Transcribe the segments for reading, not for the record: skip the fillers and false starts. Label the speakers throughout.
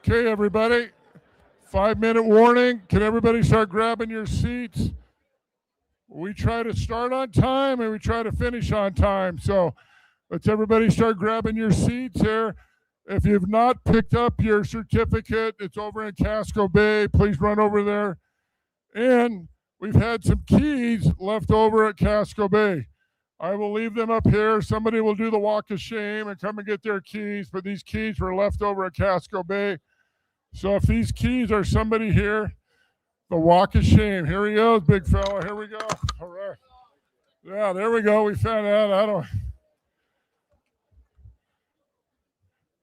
Speaker 1: Okay, everybody, 5-minute warning. Can everybody start grabbing your seats? We try to start on time and we try to finish on time. So let's everybody start grabbing your seats here. If you've not picked up your certificate, it's over in Casco Bay. Please run over there. And we've had some keys left over at Casco Bay. I will leave them up here. Somebody will do the walk of shame and come and get their keys, but these keys were left over at Casco Bay. So if these keys are somebody here, the walk of shame. Here he goes, big fella. Here we go. All right. Yeah, there we go. We found out. I don't.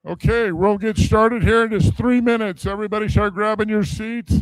Speaker 1: Okay, we'll get started here in just 3 minutes. Everybody start grabbing your seats.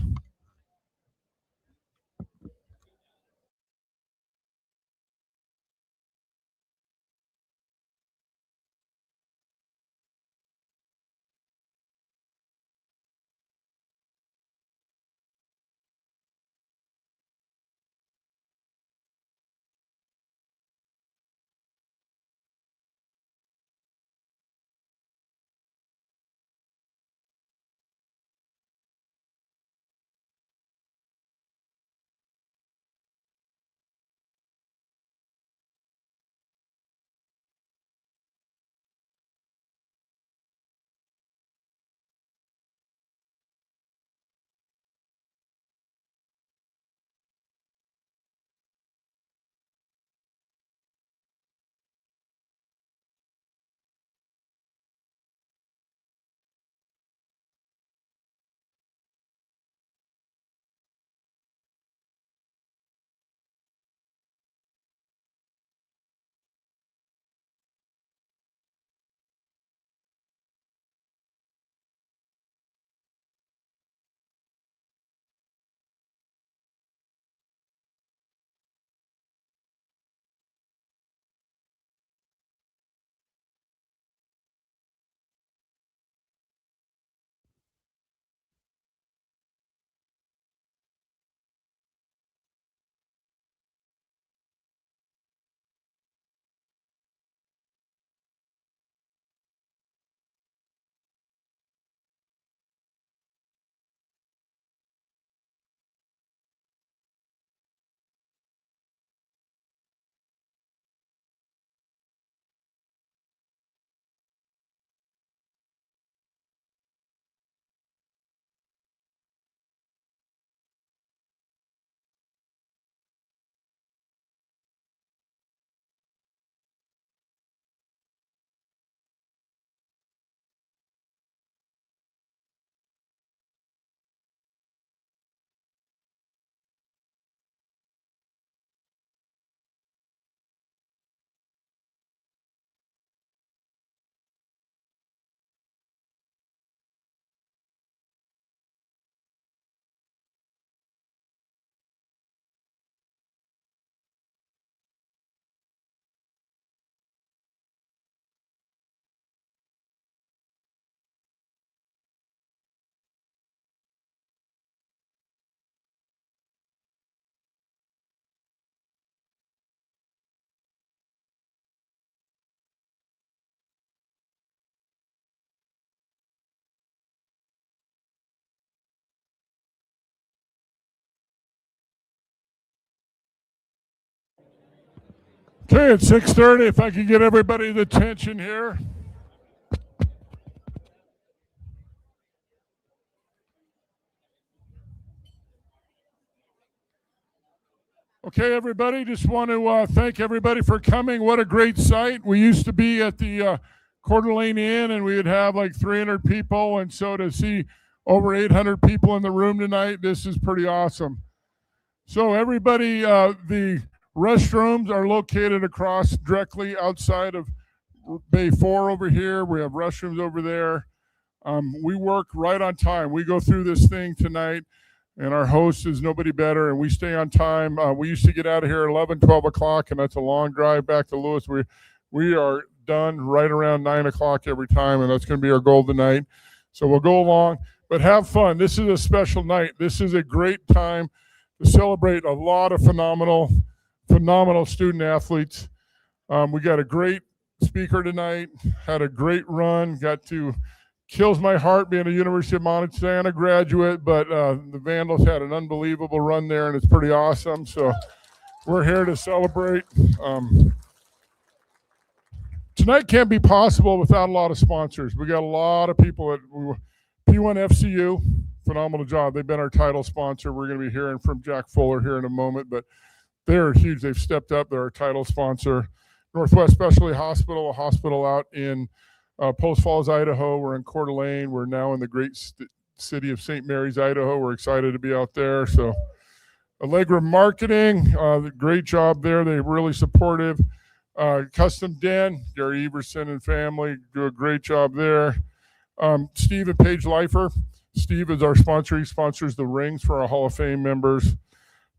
Speaker 1: Okay, it's 6:30. If I could get everybody's attention here. Okay, everybody, just want to thank everybody for coming. What a great sight. We used to be at the Coeur d'Alene Inn, and we would have like 300 people. And so to see over 800 people in the room tonight, this is pretty awesome. So everybody, the restrooms are located across directly outside of Bay 4 over here. We have restrooms over there. We work right on time. We go through this thing tonight, and our host is nobody better, and we stay on time. We used to get out of here at 11, 12 o'clock, and that's a long drive back to Lewis. We are done right around 9 o'clock every time, and that's going to be our goal tonight. So we'll go along, but have fun. This is a special night. This is a great time to celebrate a lot of phenomenal student athletes. We got a great speaker tonight, had a great run, got to kills my heart being a University of Montana graduate, but the Vandals had an unbelievable run there, and it's pretty awesome. So we're here to celebrate. Tonight can't be possible without a lot of sponsors. We got a lot of people at P1FCU, phenomenal job. They've been our title sponsor. We're going to be hearing from Jack Fuller here in a moment, but they're huge. They've stepped up. They're our title sponsor. Northwest Specialty Hospital, a hospital out in Post Falls, Idaho. We're in Coeur d'Alene. We're now in the great city of St. Mary's, Idaho. We're excited to be out there. So Allegra Marketing, great job there. They're really supportive. Custom Den, Gary Everson and family do a great job there. Steve and Paige Leifer. Steve is our sponsor. He sponsors the rings for our Hall of Fame members.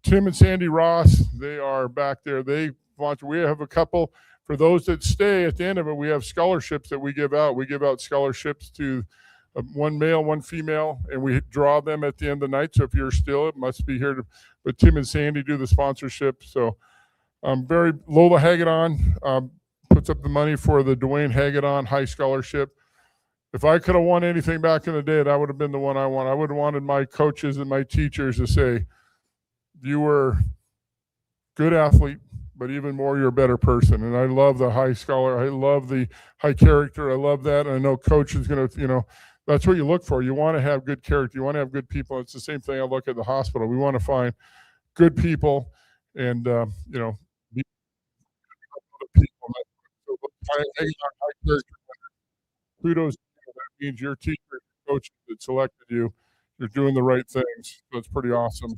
Speaker 1: Tim and Sandy Ross, they are back there. They sponsor. We have a couple. For those that stay at the end of it, we have scholarships that we give out. We give out scholarships to one male, one female, and we draw them at the end of the night. So if you're still, it must be here. But Tim and Sandy do the sponsorship. So Lola Hagedon puts up the money for the Dwayne Hagedon High Scholarship. If I could have won anything back in the day, that would have been the one I won. I would have wanted my coaches and my teachers to say, you were a good athlete, but even more, you're a better person. And I love the high scholar. I love the high character. I love that. And I know coach is going to, that's what you look for. You want to have good character. You want to have good people. It's the same thing I look at the hospital. We want to find good people and, be people. So high character. Kudos. That means your teacher and coach that selected you. You're doing the right things. That's pretty awesome.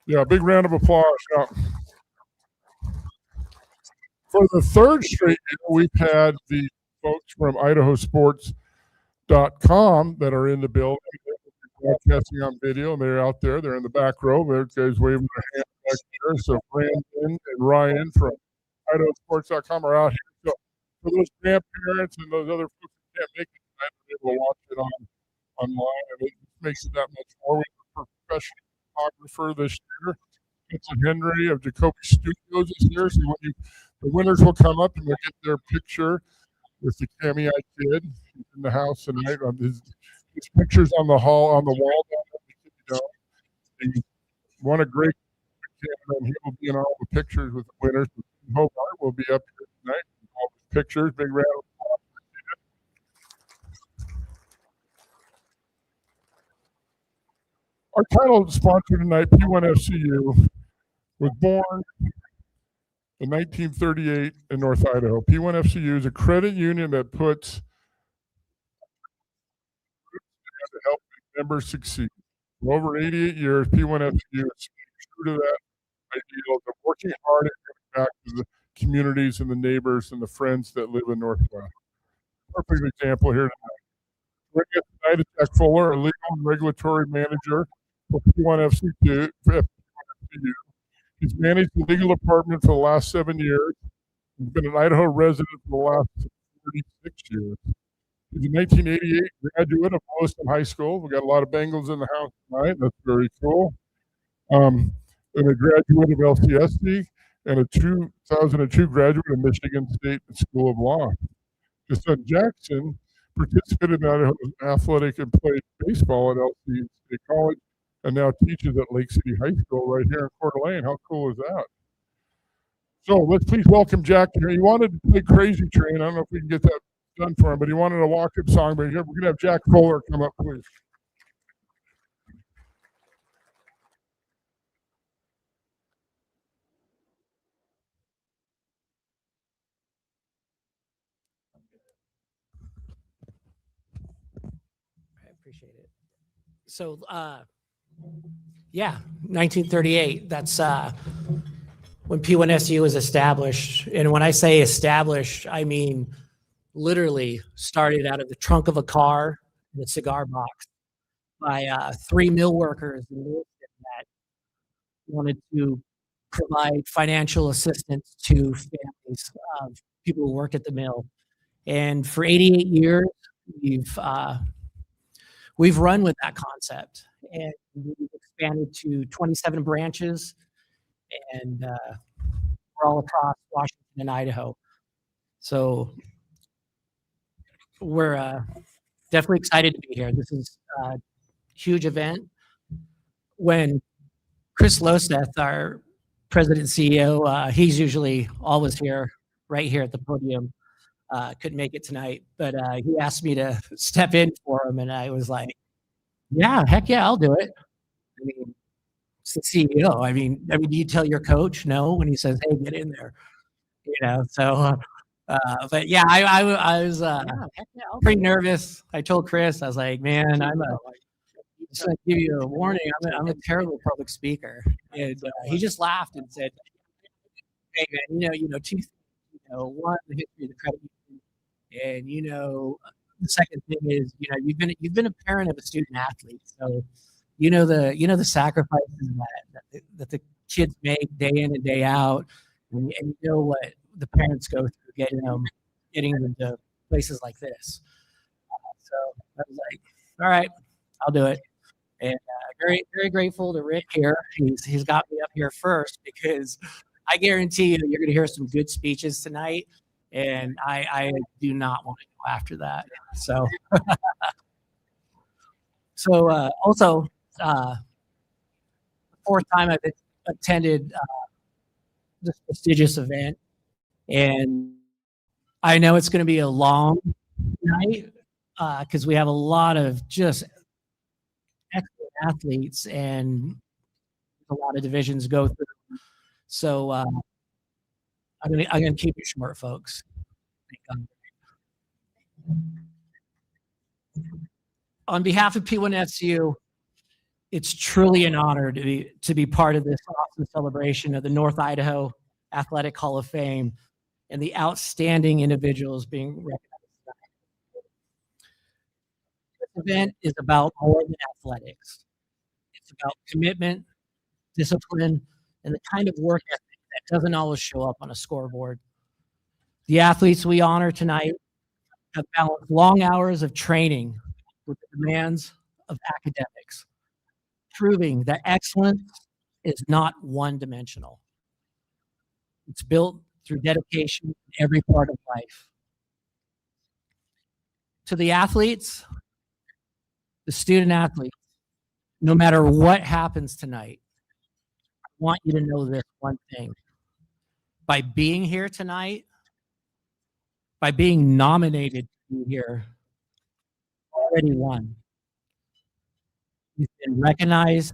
Speaker 1: Yeah, big round of applause. Yeah. For the third straight year, we've had the folks from IdahoSports.com that are in the building. They're broadcasting on video, and they're out there. They're in the back row. There, guys waving their hands back there. So Brandon and Ryan from IdahoSports.com are out here. So for those grandparents and those other folks who can't make it tonight, they're able to watch it online, and it makes it that much more. We have a professional photographer this year. Vincent Henry of Jacoby Studios is here. So the winners will come up and they'll get their picture with the Cammy Kid in the house tonight. His pictures on the wall down there. He won a great camera, and he will be in all the pictures with the winners. Hobart will be up here tonight. All the pictures, big round of applause. Our title sponsor tonight, P1FCU, was born in 1938 in North Idaho. P1FCU is a credit union that puts to help members succeed. For over 88 years, P1FCU is true to that ideal of working hard and giving back to the communities and the neighbors and the friends that live in Northwest. Perfect example here tonight. Bring us tonight is Jack Fuller, a legal and regulatory manager for P1FCU. He's managed the legal department for the last 7 years. He's been an Idaho resident for the last 36 years. He's a 1988 graduate of Williston High School. We got a lot of Bengals in the house tonight. That's very cool. And a graduate of LCSC and a 2002 graduate of Michigan State School of Law. His son Jackson participated in Idaho athletic and played baseball at LC State College and now teaches at Lake City High School right here in Coeur d'Alene. How cool is that? So let's please welcome Jack here. He wanted to play Crazy Train. I don't know if we can get that done for him, but he wanted a walk-up song. But here we're going to have Jack Fuller come up, please.
Speaker 2: I appreciate it. So, 1938. That's when P1SU was established. And when I say established, I mean literally started out of the trunk of a car in a cigar box by 3 mill workers in Lewiston that wanted to provide financial assistance to families of people who work at the mill. And for 88 years, we've run with that concept, and we've expanded to 27 branches, and we're all across Washington and Idaho. So we're Definitely excited to be here. This is a huge event. When Chris Loseth, our president and CEO, he's usually always here, right here at the podium. Couldn't make it tonight, but he asked me to step in for him, and I was like, "Yeah, heck yeah, I'll do it." I mean, it's the CEO. Do you tell your coach no when he says, "Hey, get in there"? So. But yeah, I was pretty nervous. I told Chris, I was like, "Man, just gonna give you a warning. I'm a terrible public speaker." And he just laughed and said, "Hey, man, two things. One, the history of the credit union, and the second thing is, you've been a parent of a student athlete, so the sacrifices that the kids make day in and day out, and you know what the parents go through getting them to places like this." So I was like, "All right, I'll do it." And very, very grateful to Rick here. He's got me up here first because I guarantee you're going to hear some good speeches tonight, and I do not want to go after that. So, also, the fourth time I've attended this prestigious event, and I know it's going to be a long night because we have a lot of just excellent athletes and a lot of divisions go through. So I'm gonna keep it short, folks. On behalf of P1FCU, it's truly an honor to be part of this awesome celebration of the North Idaho Athletic Hall of Fame and the outstanding individuals being recognized. This event is about more than athletics. It's about commitment, discipline, and the kind of work ethic that doesn't always show up on a scoreboard. The athletes we honor tonight have balanced long hours of training with the demands of academics, proving that excellence is not one-dimensional. It's built through dedication in every part of life. To the athletes, the student athletes, no matter what happens tonight, I want you to know this one thing. By being here tonight, by being nominated to be here, already won. You've been recognized,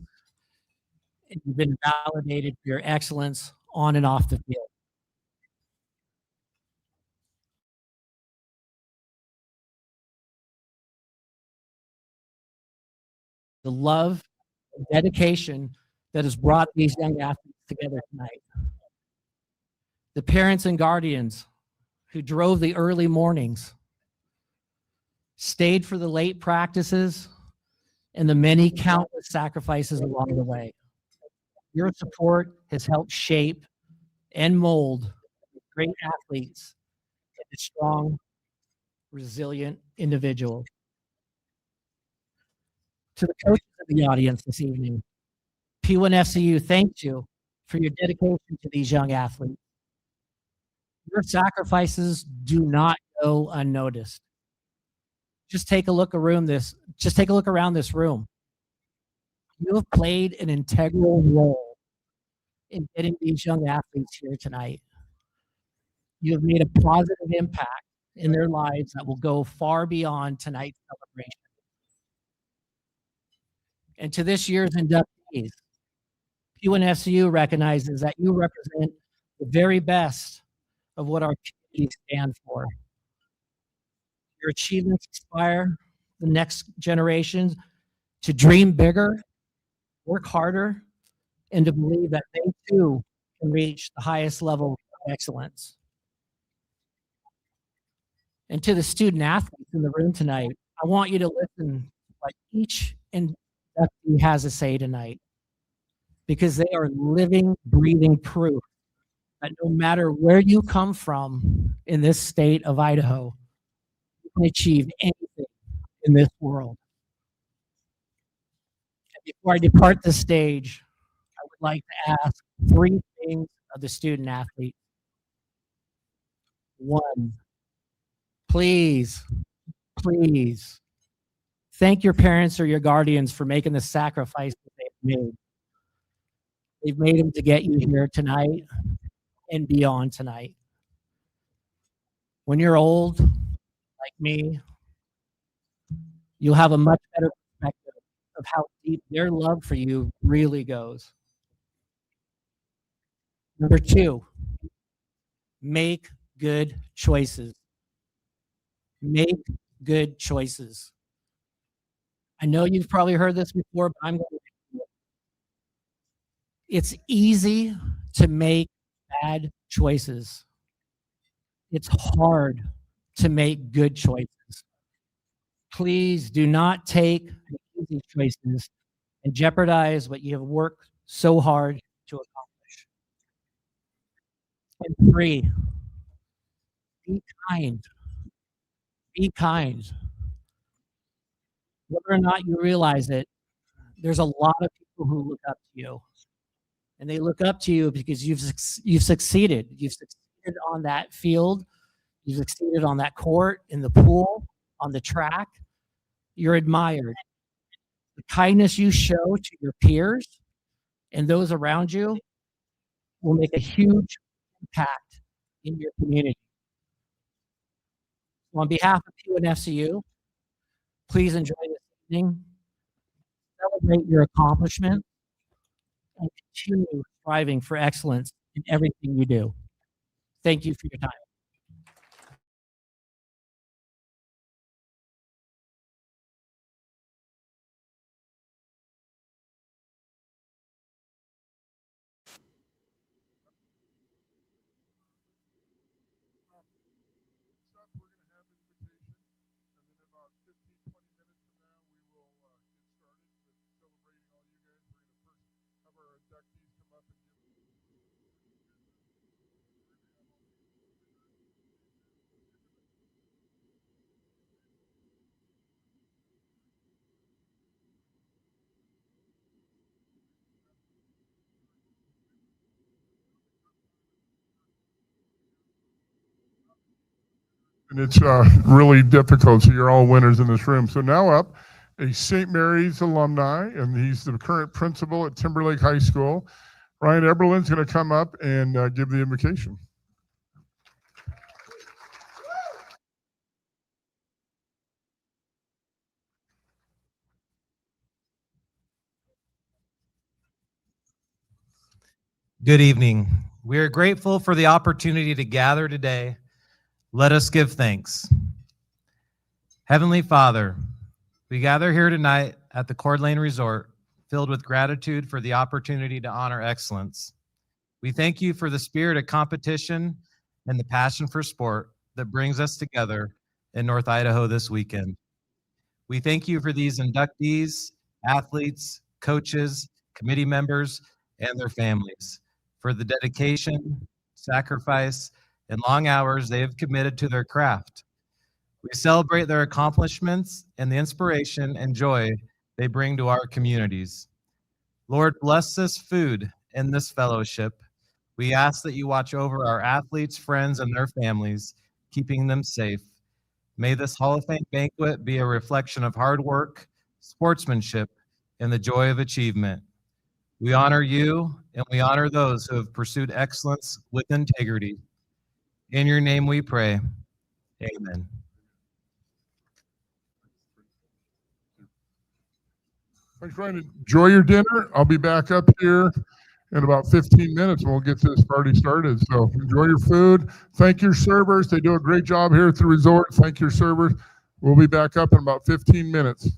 Speaker 2: and you've been validated for your excellence on and off the field. The love and dedication that has brought these young athletes together tonight. The parents and guardians who drove the early mornings, stayed for the late practices, and the many countless sacrifices along the way. Your support has helped shape and mold great athletes into strong, resilient individuals. To the coaches in the audience this evening, P1FCU thanks you for your dedication to these young athletes. Your sacrifices do not go unnoticed. Just take a look around this room. You have played an integral role in getting these young athletes here tonight. You have made a positive impact in their lives that will go far beyond tonight's celebration. And to this year's inductees, P1FCU recognizes that you represent the very best of what our community stands for. Your achievements inspire the next generations to dream bigger, work harder, and to believe that they too can reach the highest level of excellence. And to the student athletes in the room tonight, I want you to listen to what each inductee has to say tonight, because they are living, breathing proof that no matter where you come from in this state of Idaho, you can achieve anything in this world. And before I depart the stage, I would like to ask three things of the student athlete. One, please Thank your parents or your guardians for making the sacrifice that they've made. They've made them to get you here tonight and beyond tonight. When you're old, like me, you'll have a much better perspective of how deep their love for you really goes. Number 2, make good choices. Make good choices. I know you've probably heard this before, but I'm going to repeat it. It's easy to make bad choices. It's hard to make good choices. Please do not take easy choices and jeopardize what you have worked so hard to accomplish. And 3, be kind. Be kind. Whether or not you realize it, there's a lot of people who look up to you. And they look up to you because you've succeeded. You've succeeded on that field. You've succeeded on that court, in the pool, on the track. You're admired. The kindness you show to your peers and those around you will make a huge impact in your community. So on behalf of PUNFCU, please enjoy this evening, celebrate your accomplishment, and continue striving for excellence in everything you do. Thank you for your time.
Speaker 1: And it's really difficult. So you're all winners in this room. So now up, a St. Mary's alumni, and he's the current principal at Timberlake High School. Ryan Eberlin's going to come up and give the invocation.
Speaker 3: Good evening. We are grateful for the opportunity to gather today. Let us give thanks. Heavenly Father, we gather here tonight at the Coeur d'Alene Resort, filled with gratitude for the opportunity to honor excellence. We thank you for the spirit of competition and the passion for sport that brings us together in North Idaho this weekend. We thank you for these inductees, athletes, coaches, committee members, and their families, for the dedication, sacrifice, and long hours they have committed to their craft. We celebrate their accomplishments and the inspiration and joy they bring to our communities. Lord, bless this food and this fellowship. We ask that you watch over our athletes, friends, and their families, keeping them safe. May this Hall of Fame banquet be a reflection of hard work, sportsmanship, and the joy of achievement. We honor you, and we honor those who have pursued excellence with integrity. In your name we pray. Amen.
Speaker 1: Thanks, Ryan. Enjoy your dinner. I'll be back up here in about 15 minutes and we'll get this party started. So enjoy your food. Thank your servers. They do a great job here at the resort. Thank your servers. We'll be back up in about 15 minutes.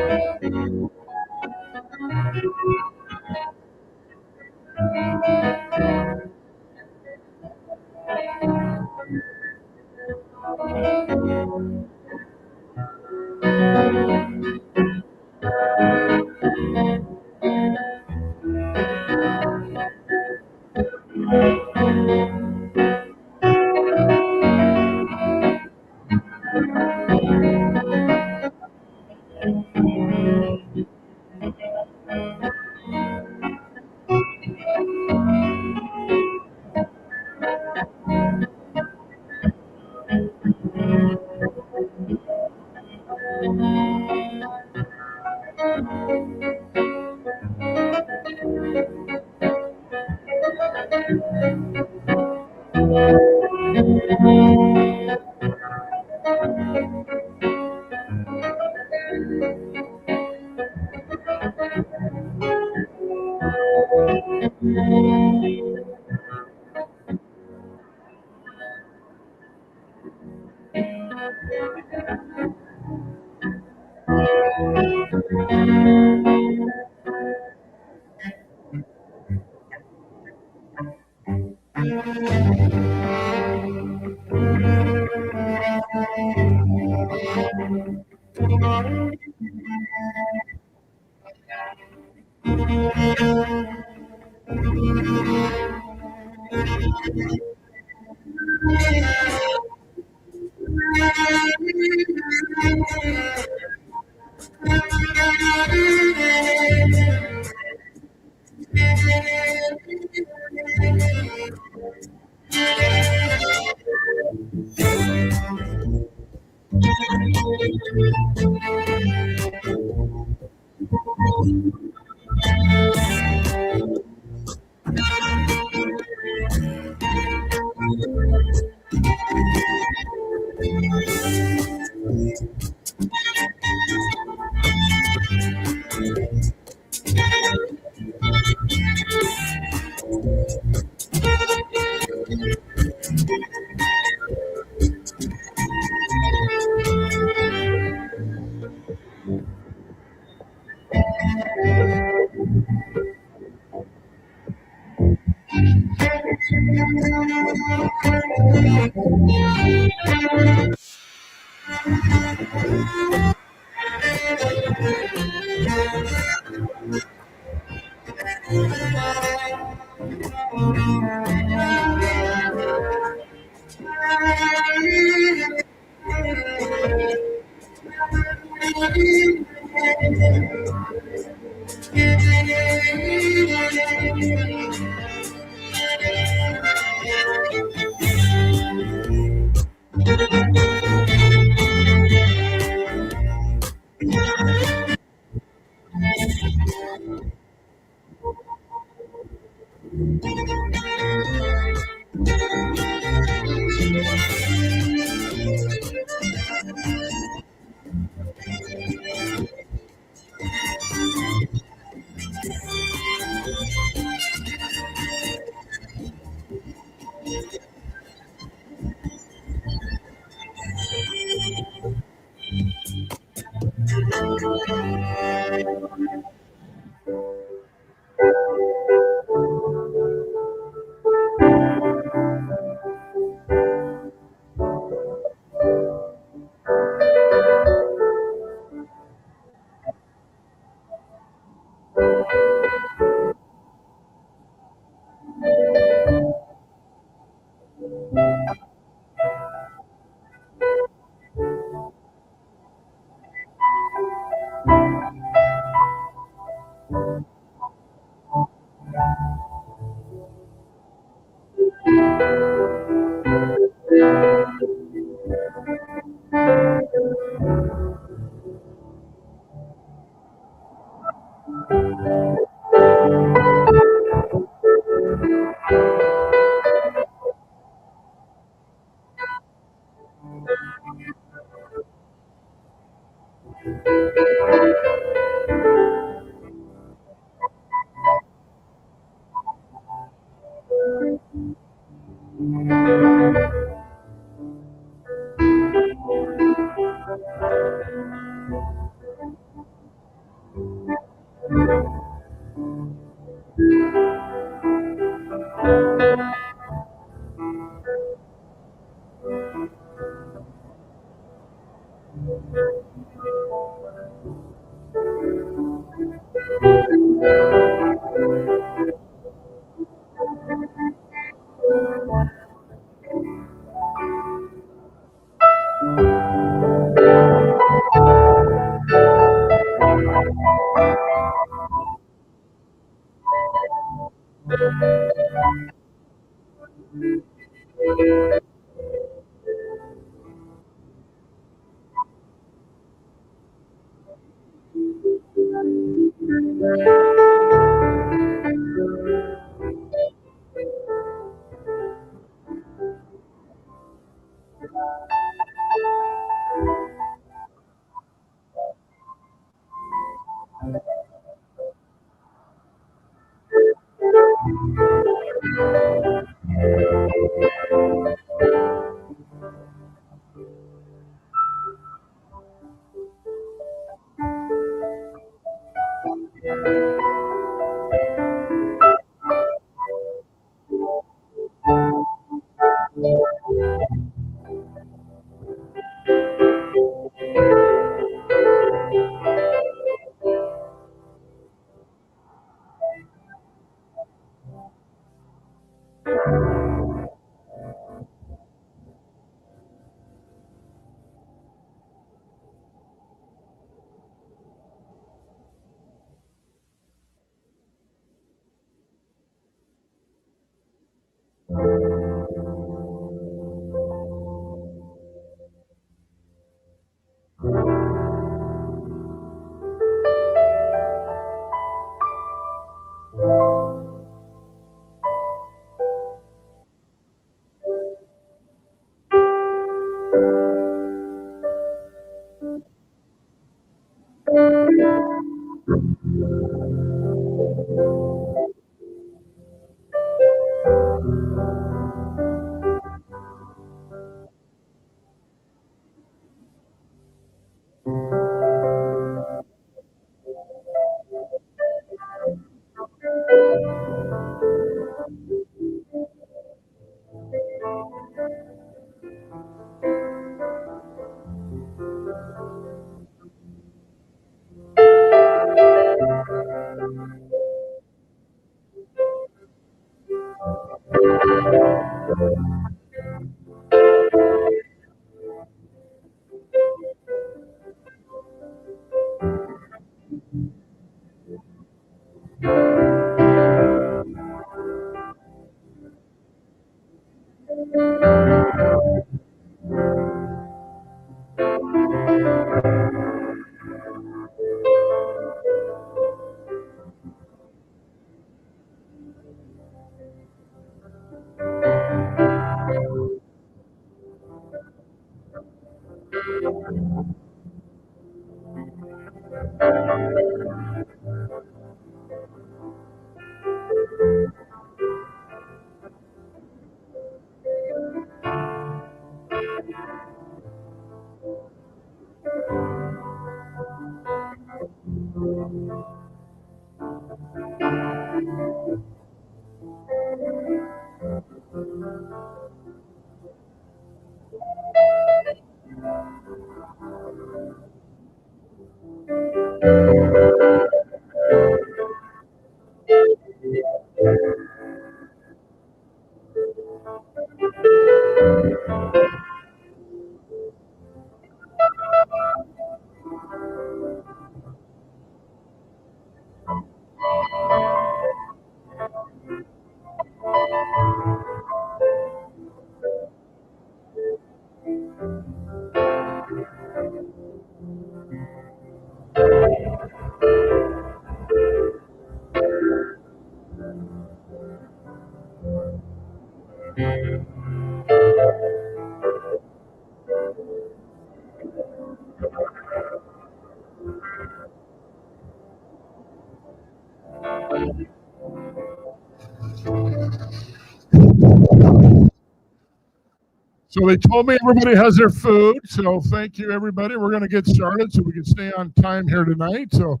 Speaker 1: So they told me everybody has their food. So thank you, everybody. We're going to get started so we can stay on time here tonight. So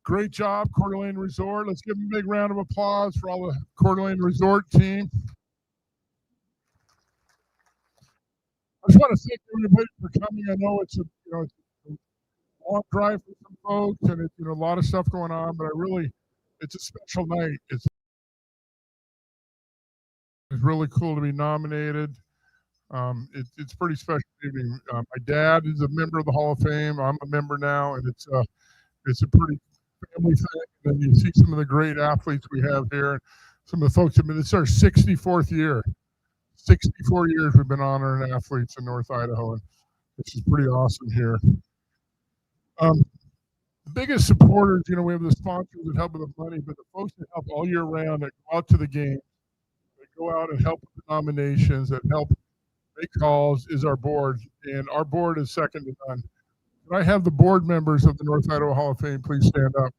Speaker 1: great job, Coeur d'Alene Resort. Let's give them a big round of applause for all the Coeur d'Alene Resort team. I just want to thank everybody for coming. I know it's it's a long drive for some folks, and it's a lot of stuff going on. But it's a special night. It's really cool to be nominated. It's pretty special evening. My dad is a member of the Hall of Fame. I'm a member now, and it's a pretty family thing. And you see some of the great athletes we have here. Some of the folks. I mean, it's our 64th year. 64 years we've been honoring athletes in North Idaho, and this is pretty awesome here. The biggest supporters, we have the sponsors that help with the money, but the folks that help all year round, that go out to the game, that go out and help with the nominations, that help make calls, is our board, and our board is second to none. Can I have the board members of the North Idaho Hall of Fame please stand up?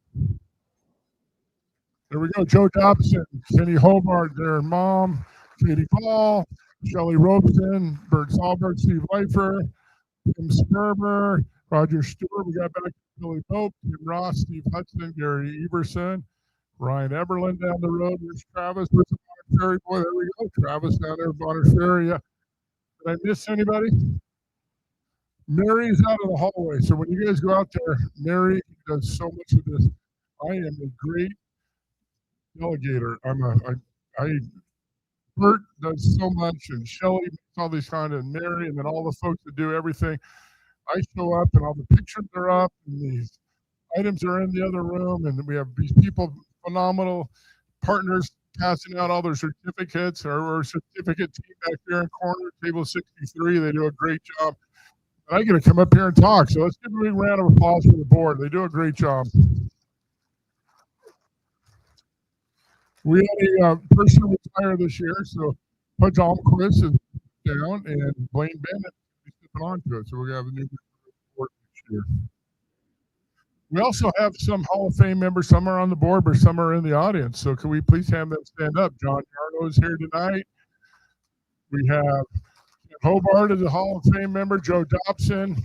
Speaker 1: There we go. Joe Dobson, Kenny Hobart, their mom, Katie Paul, Shelley Robeson, Bert Salberg, Steve Leifer, Tim Sperber, Roger Stewart. We got back to Billy Pope, Tim Ross, Steve Hudson, Gary Everson, Ryan Eberlin down the road. There's Travis with the Bonner Ferry. Boy, there we go. Travis down there, Bonner Ferry. Yeah. Did I miss anybody? Mary's out of the hallway. So when you guys go out there, Mary does so much of this. I am a great delegator. Bert does so much, and Shelley makes all these kind of Mary, and then all the folks that do everything. I show up, and all the pictures are up, and these items are in the other room, and we have these people, phenomenal partners, passing out all their certificates. Our certificate team back there in corner, table 63, they do a great job. And I get to come up here and talk, so let's give a big round of applause for the board. They do a great job. We had a person retire this year, so Pudge Almquist is down, and Blaine Bennett is stepping onto it. So we have a new board this year. We also have some Hall of Fame members. Some are on the board, but some are in the audience. So can we please have them stand up? John Yarno is here tonight. We have Hobart is a Hall of Fame member. Joe Dobson.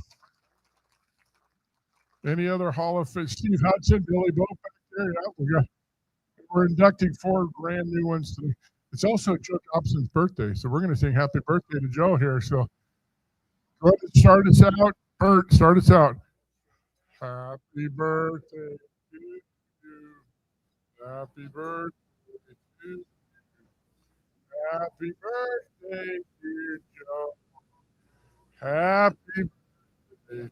Speaker 1: Any other Hall of Fame? Steve Hudson, Billy Boat back there. Yeah, we're inducting 4 brand new ones today. It's also Joe Dobson's birthday, so we're going to sing happy birthday to Joe here. So go ahead and start us out. Bert, start us out. Happy birthday to you. Happy birthday to you. Happy birthday, dear Joe. Happy birthday.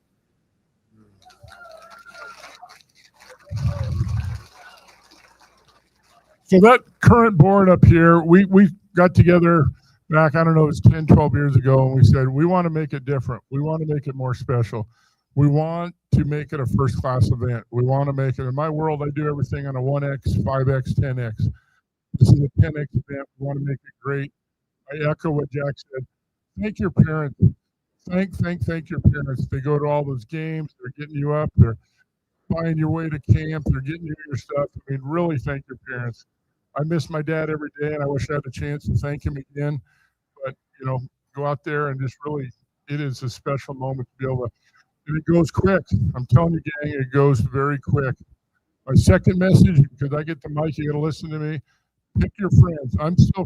Speaker 1: So that current board up here, we got together back, I don't know, it was 10, 12 years ago, and we said, we want to make it different. We want to make it more special. We want to make it a first class event. We want to make it, in my world, I do everything on a 1X, 5X, 10X. This is a 10X event. We want to make it great. I echo what Jack said. Thank your parents. Thank your parents. They go to all those games. They're getting you up. They're buying your way to camp. They're getting you your stuff. I mean, really thank your parents. I miss my dad every day, and I wish I had a chance to thank him again. But, go out there and just really, it is a special moment to be able to, and it goes quick. I'm telling you, gang, it goes very quick. My second message, because I get the mic, you got to listen to me. Pick your friends. I'm still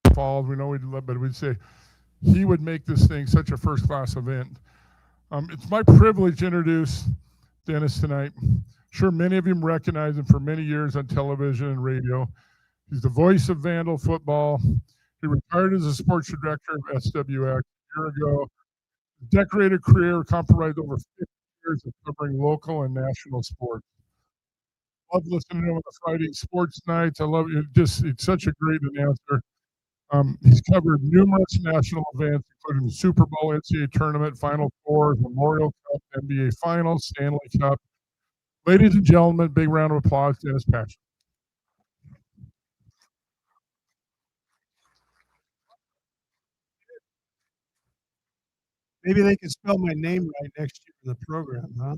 Speaker 1: involved. We know we'd love, but we'd say he would make this thing such a first class event. It's my privilege to introduce Dennis tonight. Sure, many of you recognize him for many years on television and radio. He's the voice of Vandal football. He retired as a sports director of SWX a year ago. Decorated career comprised over 50 years of covering local and national sports. Love listening to him on the Friday sports nights. I love it. Just it's such a great announcer. He's covered numerous national events, including the Super Bowl, NCAA tournament, Final Four, Memorial Cup, NBA Finals, Stanley Cup. Ladies and gentlemen, big round of applause, Dennis Patchen.
Speaker 4: Maybe they can spell my name right next year in the program, huh?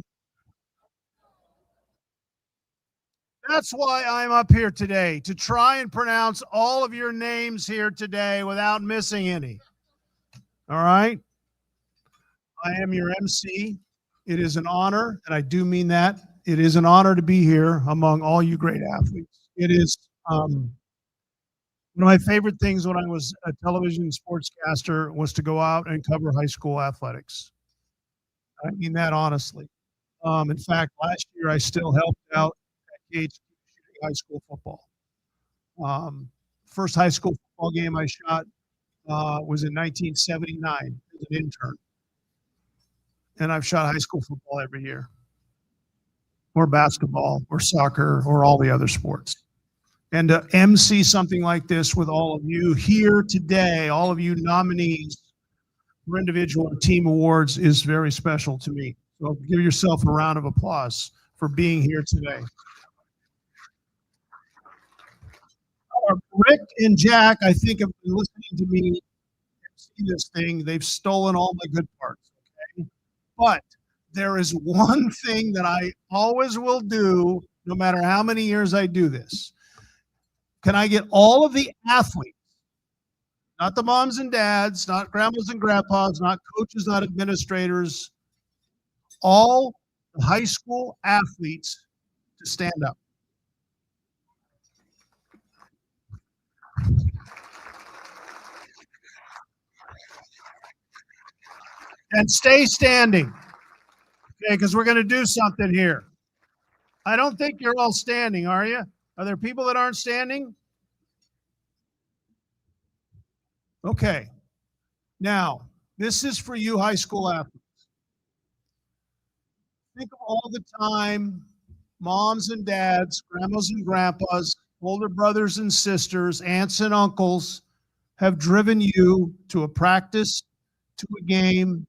Speaker 4: That's why I'm up here today, to try and pronounce all of your names here today without missing any. All right? I am your MC. It is an honor, and I do mean that. It is an honor to be here among all you great athletes. It is one of my favorite things when I was a television sportscaster was to go out and cover high school athletics. I mean that honestly. In fact, last year I still helped out at Gates shooting high school football. First high school football game I shot was in 1979 as an intern. and I've shot high school football every year, or basketball, or soccer, or all the other sports. And to MC something like this with all of you here today, all of you nominees for individual and team awards is very special to me. So give yourself a round of applause for being here today. Rick and Jack, I think, have been listening to me see this thing. They've stolen all my good parts. Okay? But there is one thing that I always will do, no matter how many years I do this. Can I get all of the athletes, not the moms and dads, not grandmas and grandpas, not coaches, not administrators, all the high school athletes to stand up? And stay standing, okay, because we're going to do something here. I don't think you're all standing, are you? Are there people that aren't standing? Okay. Now, this is for you high school athletes. Think of all the time moms and dads, grandmas and grandpas, older brothers and sisters, aunts and uncles have driven you to a practice, to a game,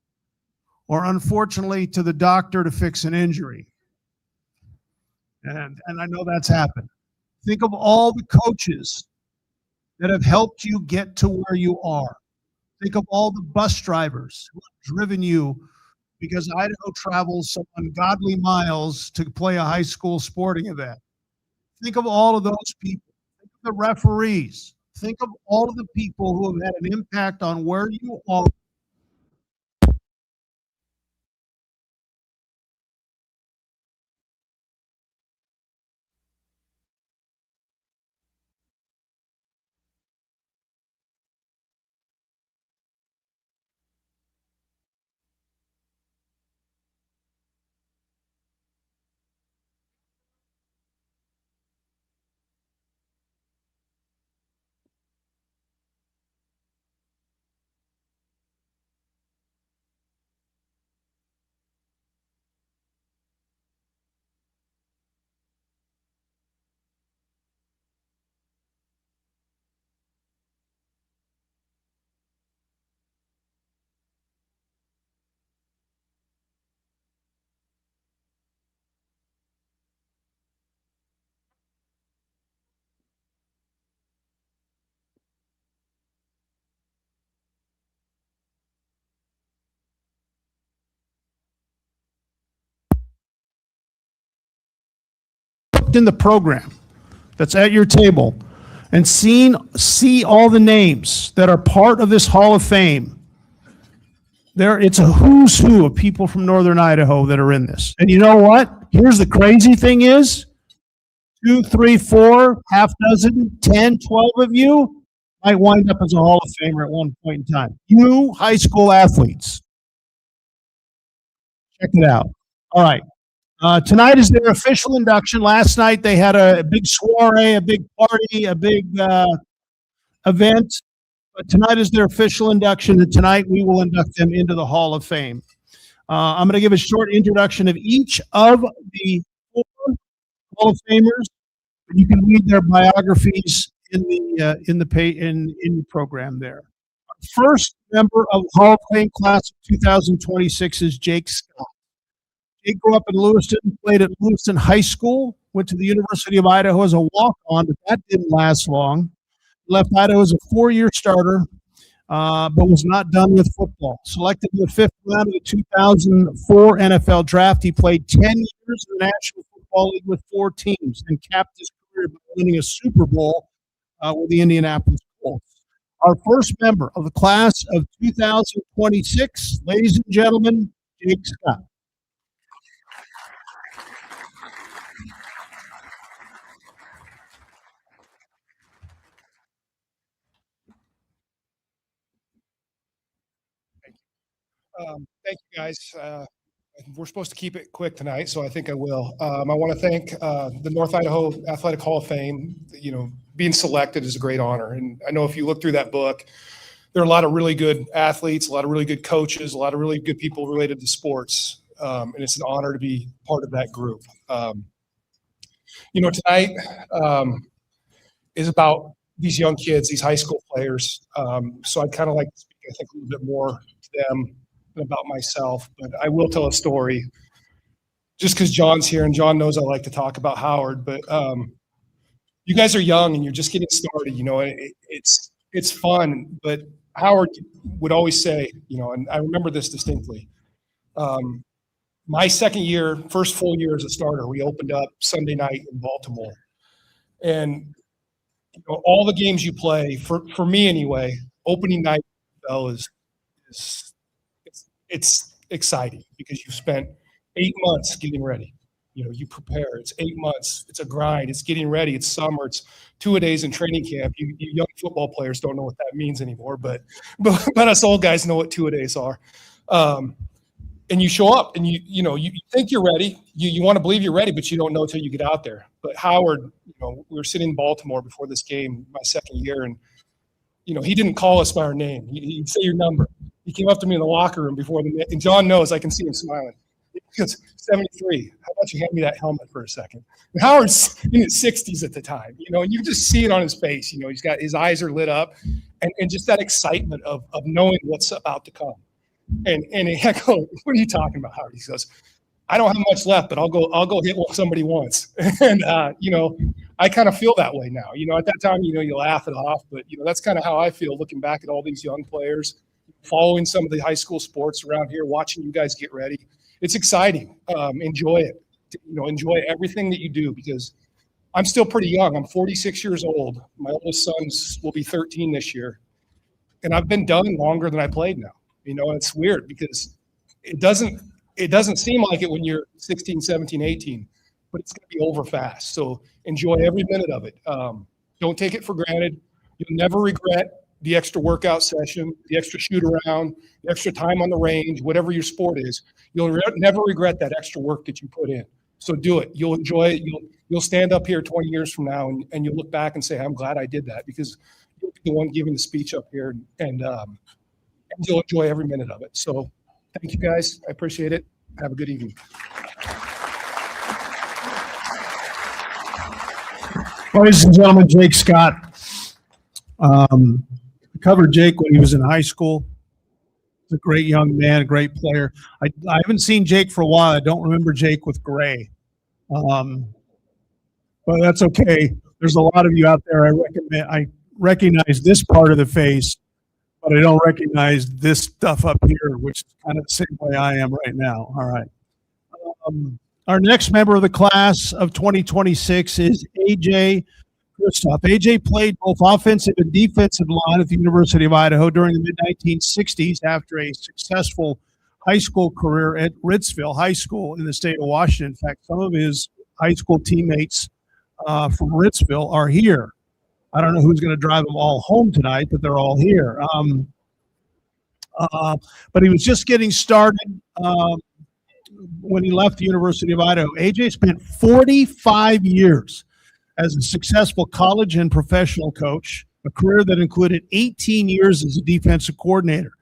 Speaker 4: or unfortunately to the doctor to fix an injury. And I know that's happened. Think of all the coaches that have helped you get to where you are. Think of all the bus drivers who have driven you, because Idaho travels some ungodly miles to play a high school sporting event. Think of all of those people. Think of the referees. Think of all of the people who have had an impact on where you are. In the program that's at your table and see all the names that are part of this Hall of Fame. It's a who's who of people from Northern Idaho that are in this. And you know what? Here's the crazy thing is 2, 3, 4, half dozen, 10, 12 of you might wind up as a Hall of Famer at one point in time. You high school athletes. Check it out. All right. Tonight is their official induction. Last night they had a big soiree, a big party, a big event. But tonight is their official induction, and tonight we will induct them into the Hall of Fame. I'm going to give a short introduction of each of the 4 Hall of Famers. You can read their biographies in the program there. Our first member of Hall of Fame class of 2026 is Jake Scott. Jake grew up in Lewiston, played at Lewiston High School, went to the University of Idaho as a walk-on, but that didn't last long. Left Idaho as a 4-year starter, but was not done with football. Selected in the 5th round of the 2004 NFL draft, he played 10 years in the National Football League with 4 teams and capped his career by winning a Super Bowl with the Indianapolis Colts. Our first member of the class of 2026, ladies and gentlemen, Jake Scott.
Speaker 5: Thank you, guys. We're supposed to keep it quick tonight, so I think I will. I want to thank the North Idaho Athletic Hall of Fame. You know, being selected is a great honor, and I know if you look through that book, there are a lot of really good athletes, a lot of really good coaches, a lot of really good people related to sports. And it's an honor to be part of that group. Tonight is about these young kids, these high school players. So I'd kind of like to speak, I think, a little bit more to them than about myself. But I will tell a story just because John's here, and John knows I like to talk about Howard. But you guys are young and you're just getting started. It's fun. But Howard would always say, and I remember this distinctly. My first full year as a starter, we opened up Sunday night in Baltimore. And all the games you play, for me anyway, opening night it's exciting because you've spent 8 months getting ready. You prepare. It's 8 months. It's a grind. It's getting ready. It's summer. It's 2-a-days in training camp. You young football players don't know what that means anymore, but us old guys know what 2-a-days are. And you show up and you think you're ready. You want to believe you're ready, but you don't know until you get out there. But Howard, we were sitting in Baltimore before this game, my second year, and he didn't call us by our name. He'd say your number. He came up to me in the locker room before and John knows, I can see him smiling. He goes, 73. How about you hand me that helmet for a second? And Howard's in his 60s at the time, and you just see it on his face. He's got his eyes are lit up, and just that excitement of knowing what's about to come. And I go, what are you talking about, Howard? He goes, I don't have much left, but I'll go hit what somebody wants. And I kind of feel that way now. At that time, you laugh it off, but that's kind of how I feel looking back at all these young players, following some of the high school sports around here, watching you guys get ready. It's exciting. Enjoy it. Enjoy everything that you do because I'm still pretty young. I'm 46 years old. My oldest sons will be 13 this year, and I've been done longer than I played now. It's weird because it doesn't seem like it when you're 16, 17, 18, but it's going to be over fast. So enjoy every minute of it. Don't take it for granted. You'll never regret the extra workout session, the extra shoot around, the extra time on the range, whatever your sport is. You'll never regret that extra work that you put in. So do it. You'll enjoy it. You'll stand up here 20 years from now and you'll look back and say, I'm glad I did that because you'll be the one giving the speech up here and you'll enjoy every minute of it. So thank you guys. I appreciate it. Have a good evening.
Speaker 4: Ladies and gentlemen, Jake Scott. I covered Jake when he was in high school. He's a great young man, a great player. I haven't seen Jake for a while. I don't remember Jake with gray. But that's okay. There's a lot of you out there. I recognize this part of the face, but I don't recognize this stuff up here, which is kind of the same way I am right now. All right. Our next member of the class of 2026 is A.J. Kristoff. A.J. played both offensive and defensive line at the University of Idaho during the mid-1960s after a successful high school career at Ritzville High School in the state of Washington. In fact, some of his high school teammates from Ritzville are here. I don't know who's going to drive them all home tonight, but they're all here. But he was just getting started when he left the University of Idaho. AJ spent 45 years as a successful college and professional coach, a career that included 18 years as a defensive coordinator.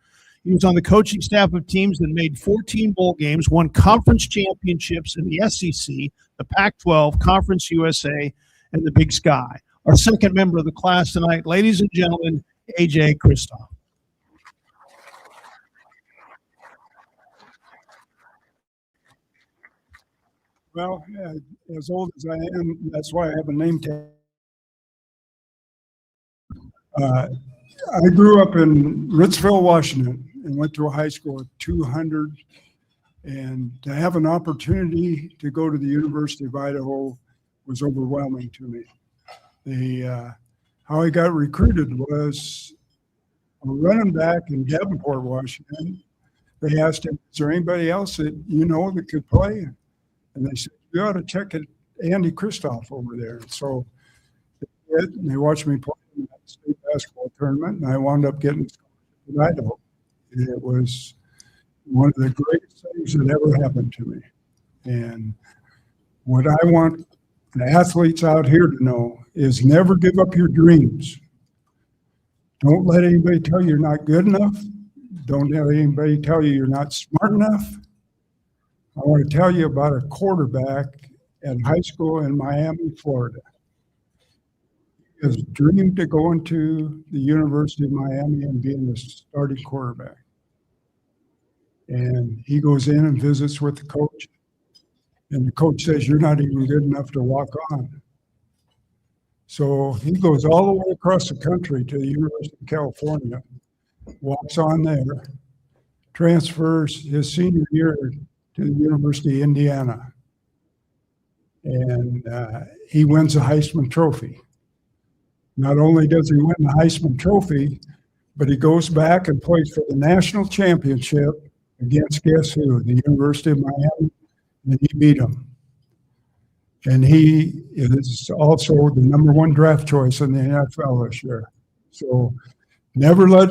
Speaker 4: He was on the coaching staff of teams that made 14 bowl games, won conference championships in the SEC, the Pac-12, Conference USA, and the Big Sky. Our second member of the class tonight, ladies and gentlemen, A.J. Kristoff.
Speaker 6: Well, as old as I am, that's why I have a name tag. I grew up in Ritzville, Washington, and went to a high school of 200. And to have an opportunity to go to the University of Idaho was overwhelming to me. How I got recruited was a running back in Davenport, Washington. They asked him, is there anybody else that you know that could play? And they said, you ought to check it, Andy Kristoff over there. So they did, and they watched me play in that state basketball tournament, and I wound up getting in Idaho. And it was one of the greatest things that ever happened to me. And what I want the athletes out here to know is never give up your dreams. Don't let anybody tell you you're not good enough. Don't let anybody tell you you're not smart enough. I want to tell you about a quarterback at high school in Miami, Florida. He has dreamed to go into the University of Miami and being the starting quarterback. And he goes in and visits with the coach. And the coach says, you're not even good enough to walk on. So he goes all the way across the country to the University of California, walks on there, transfers his senior year to the University of Indiana. And he wins the Heisman Trophy. Not only does he win the Heisman Trophy, but he goes back and plays for the national championship against guess who? The University of Miami, and he beat them. And he is also the #1 draft choice in the NFL this year. So never let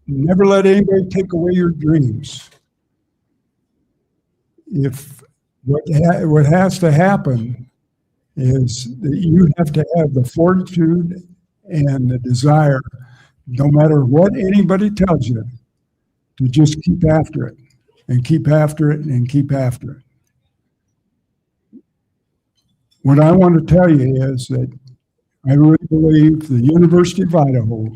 Speaker 6: anybody take away your dreams. If what has to happen is that you have to have the fortitude and the desire, no matter what anybody tells you, to just keep after it and keep after it and keep after it. What I want to tell you is that I really believe the University of Idaho,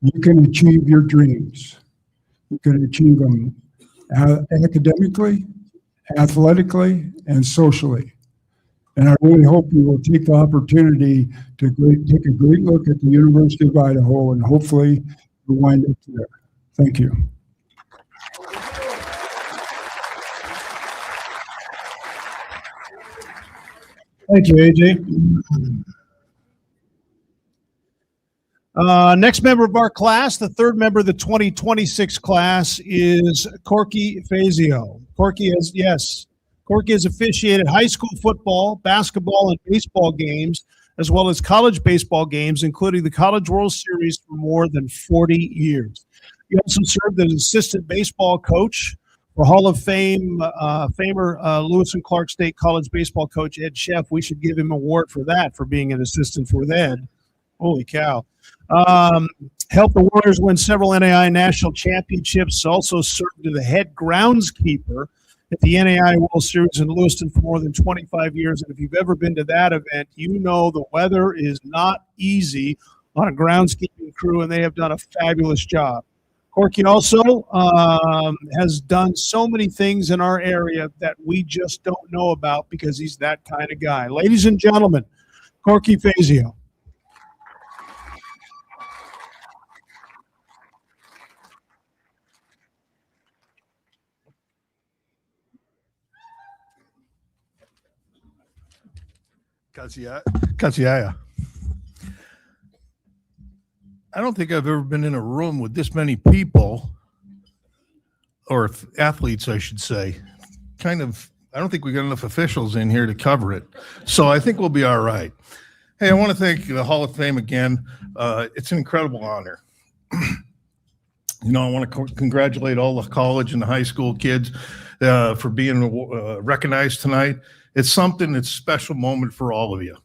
Speaker 6: you can achieve your dreams. You can achieve them academically, athletically, and socially. And I really hope you will take the opportunity to take a great look at the University of Idaho, and hopefully you'll wind up there. Thank you.
Speaker 4: Thank you, AJ. Next member of our class, the third member of the 2026 class, is Corky Fazio. Corky has officiated high school football, basketball, and baseball games, as well as college baseball games, including the College World Series, for more than 40 years. He also served as assistant baseball coach for Hall of Fame famer Lewis and Clark State College baseball coach Ed Sheff. We should give him an award for that, for being an assistant with Ed. Holy cow. Helped the Warriors win several NAI national championships, also served as the head groundskeeper at the NAI World Series in Lewiston for more than 25 years. And if you've ever been to that event, you know the weather is not easy on a groundskeeping crew, and they have done a fabulous job. Corky also has done so many things in our area that we just don't know about because he's that kind of guy. Ladies and gentlemen, Corky Fazio.
Speaker 7: Katsiaya. I don't think I've ever been in a room with this many people, or athletes, I should say. I don't think we got enough officials in here to cover it. So I think we'll be all right. Hey, I want to thank the Hall of Fame again. It's an incredible honor. I want to congratulate all the college and the high school kids for being recognized tonight. It's something that's a special moment for all of you.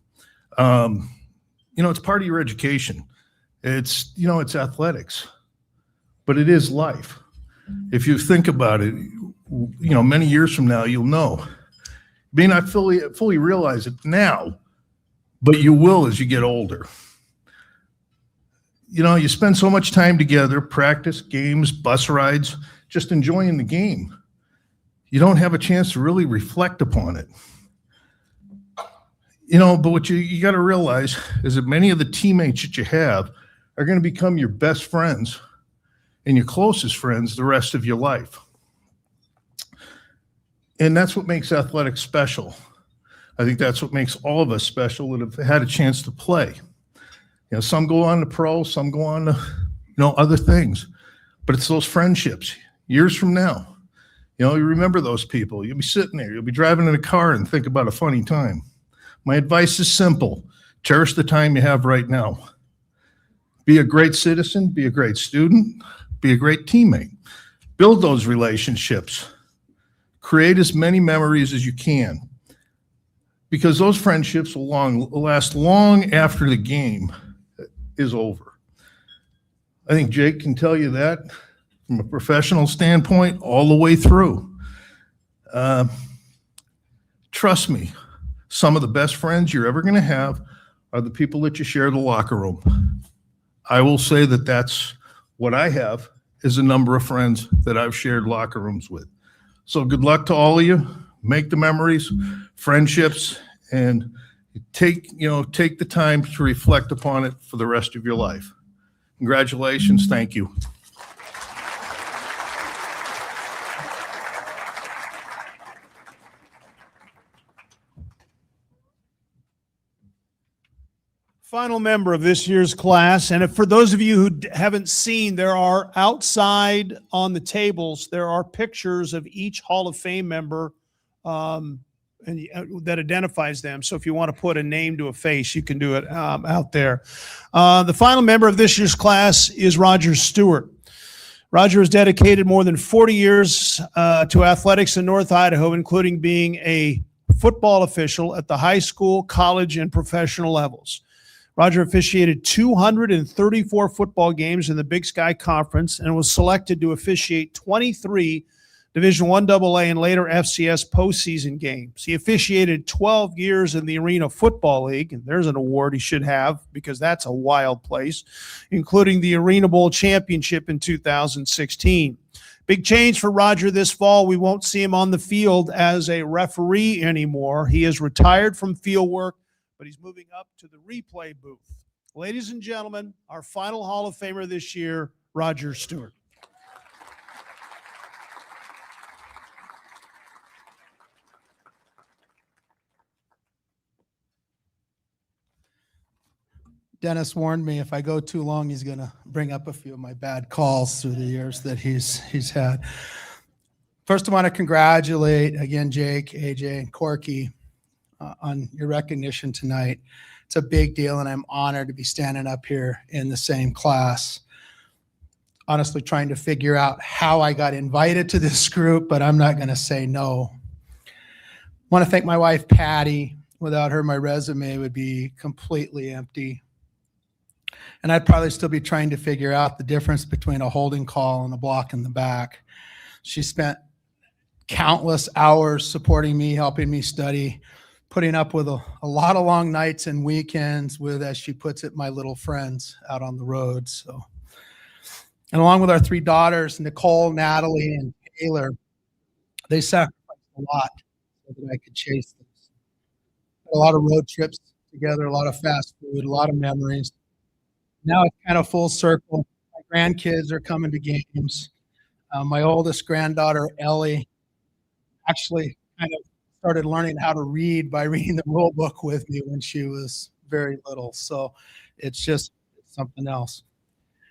Speaker 7: It's part of your education. It's athletics, but it is life. If you think about it, many years from now, you'll know. You may not fully realize it now, but you will as you get older. You spend so much time together, practice, games, bus rides, just enjoying the game. You don't have a chance to really reflect upon it. But what you got to realize is that many of the teammates that you have are going to become your best friends and your closest friends the rest of your life. And that's what makes athletics special. I think that's what makes all of us special that have had a chance to play. Some go on to pro, some go on to, other things. But it's those friendships years from now. You remember those people. You'll be sitting there. You'll be driving in a car and think about a funny time. My advice is simple. Cherish the time you have right now. Be a great citizen. Be a great student. Be a great teammate. Build those relationships. Create as many memories as you can, because those friendships will last long after the game is over. I think Jake can tell you that from a professional standpoint all the way through. Trust me, some of the best friends you're ever going to have are the people that you share the locker room. I will say that that's what I have, is a number of friends that I've shared locker rooms with. So good luck to all of you. Make the memories, friendships, and take the time to reflect upon it for the rest of your life. Congratulations. Thank you.
Speaker 4: Final member of this year's class. And for those of you who haven't seen, there are outside on the tables, there are pictures of each Hall of Fame member that identifies them. So if you want to put a name to a face, you can do it out there. The final member of this year's class is Roger Stewart. Roger has dedicated more than 40 years to athletics in North Idaho, including being a football official at the high school, college, and professional levels. Roger officiated 234 football games in the Big Sky Conference and was selected to officiate 23 Division I AA and later FCS postseason games. He officiated 12 years in the Arena Football League, and there's an award he should have because that's a wild place, including the Arena Bowl Championship in 2016. Big change for Roger this fall. We won't see him on the field as a referee anymore. He is retired from field work, but he's moving up to the replay booth. Ladies and gentlemen, our final Hall of Famer this year, Roger Stewart.
Speaker 8: Dennis warned me if I go too long, he's going to bring up a few of my bad calls through the years that he's had. First, I want to congratulate, again, Jake, AJ, and Corky on your recognition tonight. It's a big deal, and I'm honored to be standing up here in the same class. Honestly, trying to figure out how I got invited to this group, but I'm not going to say no. I want to thank my wife, Patty. Without her, my resume would be completely empty. And I'd probably still be trying to figure out the difference between a holding call and a block in the back. She spent countless hours supporting me, helping me study, putting up with a lot of long nights and weekends with, as she puts it, my little friends out on the road. So, and along with our three daughters, Nicole, Natalie, and Taylor, they sacrificed a lot so that I could chase this. A lot of road trips together, a lot of fast food, a lot of memories. Now it's kind of full circle. My grandkids are coming to games. My oldest granddaughter, Ellie, actually kind of started learning how to read by reading the rule book with me when she was very little. So it's just something else.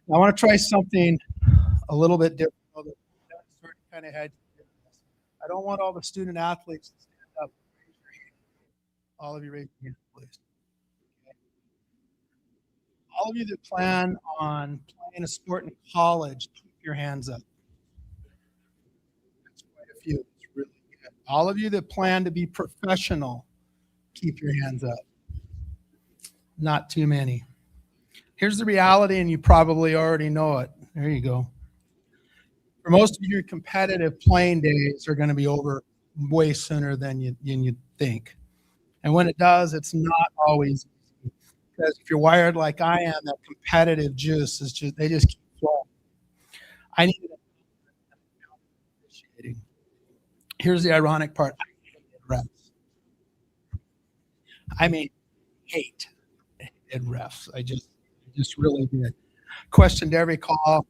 Speaker 8: Now, I want to try something a little bit different. Kind of had. I don't want all the student athletes to stand up. All of you raise your hand, please. Okay. All of you that plan on playing a sport in college, keep your hands up. That's quite a few. It's really good. All of you that plan to be professional, keep your hands up. Not too many. Here's the reality, and you probably already know it. There you go. For most of you, competitive playing days are going to be over way sooner than you think. And when it does, it's not always easy. Because if you're wired like I am, that competitive juice is just, they just keep flowing. I need it. Here's the ironic part. I hated refs. I mean, hated refs. I just really did. Questioned every call,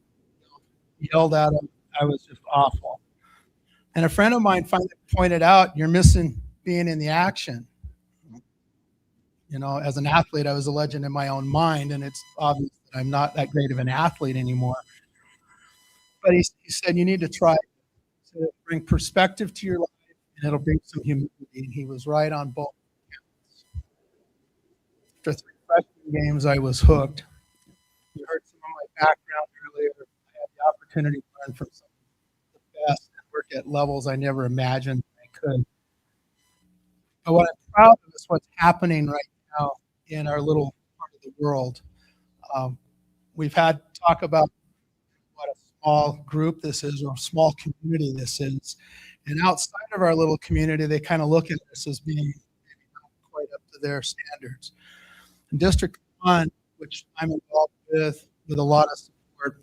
Speaker 8: yelled at them. I was just awful. And a friend of mine finally pointed out, you're missing being in the action. You know, as an athlete, I was a legend in my own mind, and it's obvious that I'm not that great of an athlete anymore. But he said, you need to try to bring perspective to your life, and it'll bring some humility. And he was right on both counts. After 3 freshman games, I was hooked. You heard some of my background earlier. I had the opportunity to learn from some of the best and work at levels I never imagined I could. But what I'm proud of is what's happening right now in our little part of the world. We've had talk about small group this is, or small community this is. And outside of our little community, they kind of look at this as being maybe not quite up to their standards. In District 1, which I'm involved with a lot of support,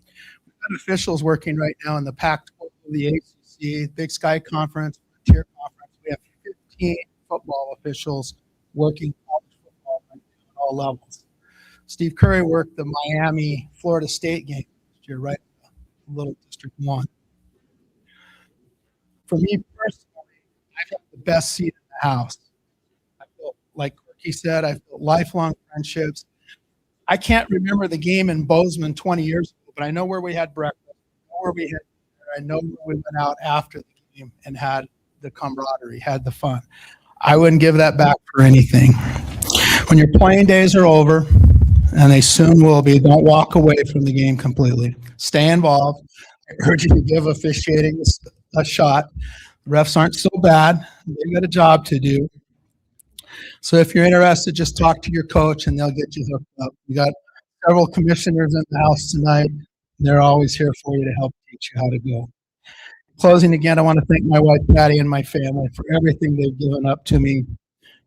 Speaker 8: we've got officials working right now in the Pac-12, the ACC, Big Sky Conference, Frontier Conference. We have 15 football officials working college football right now at all levels. Steve Curry worked the Miami, Florida State game last year, right? Little District 1. For me personally, I've had the best seat in the house. I feel like he said, I've built lifelong friendships. I can't remember the game in Bozeman 20 years ago, but I know where we had breakfast, I know where we had dinner, I know where we went out after the game and had the camaraderie, had the fun. I wouldn't give that back for anything. When your playing days are over, and they soon will be, don't walk away from the game completely. Stay involved. I urge you to give officiating a shot. The refs aren't so bad. They've got a job to do. So if you're interested, just talk to your coach and they'll get you hooked up. We got several commissioners in the house tonight. They're always here for you to help teach you how to go. Closing again, I want to thank my wife, Patty, and my family for everything they've given up to me.